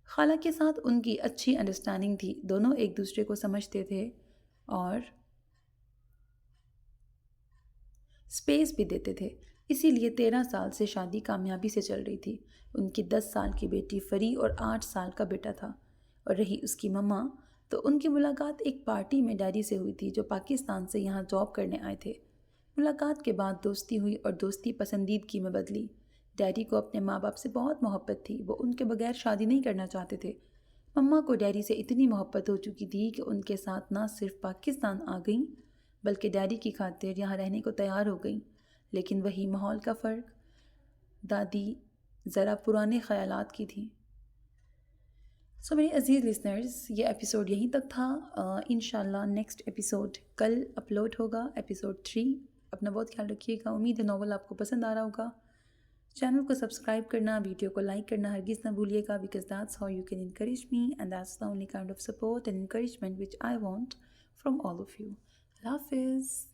خالہ کے ساتھ ان کی اچھی انڈرسٹینڈنگ تھی، دونوں ایک دوسرے کو سمجھتے تھے اور سپیس بھی دیتے تھے، اسی لیے 13 سال سے شادی کامیابی سے چل رہی تھی۔ ان کی 10 سال کی بیٹی فری اور 8 سال کا بیٹا تھا۔ اور رہی اس کی مما، تو ان کی ملاقات ایک پارٹی میں ڈیڈی سے ہوئی تھی جو پاکستان سے یہاں جاب کرنے آئے تھے۔ ملاقات کے بعد دوستی ہوئی اور دوستی پسندیدگی میں بدلی۔ ڈیڈی کو اپنے ماں باپ سے بہت محبت تھی، وہ ان کے بغیر شادی نہیں کرنا چاہتے تھے۔ مما کو ڈیڈی سے اتنی محبت ہو چکی تھی کہ ان کے ساتھ نہ صرف پاکستان آ گئیں بلکہ ڈیڈی کی خاطر یہاں رہنے کو تیار ہو گئیں۔ لیکن وہی ماحول کا فرق، دادی ذرا پرانے خیالات کی تھیں۔ میرے عزیز لسنرز، یہ ایپیسوڈ یہیں تک تھا۔ انشاءاللہ نیکسٹ ایپیسوڈ کل اپلوڈ ہوگا، ایپیسوڈ 3۔ اپنا بہت خیال رکھیے گا۔ امید ہے ناول آپ کو پسند آ رہا ہوگا۔ چینل کو سبسکرائب کرنا، ویڈیو کو لائک کرنا ہرگز نہ بھولیے گا، because that's how you can encourage me and that's the only kind of support and encouragement which I want from all of you. اللہ حافظ۔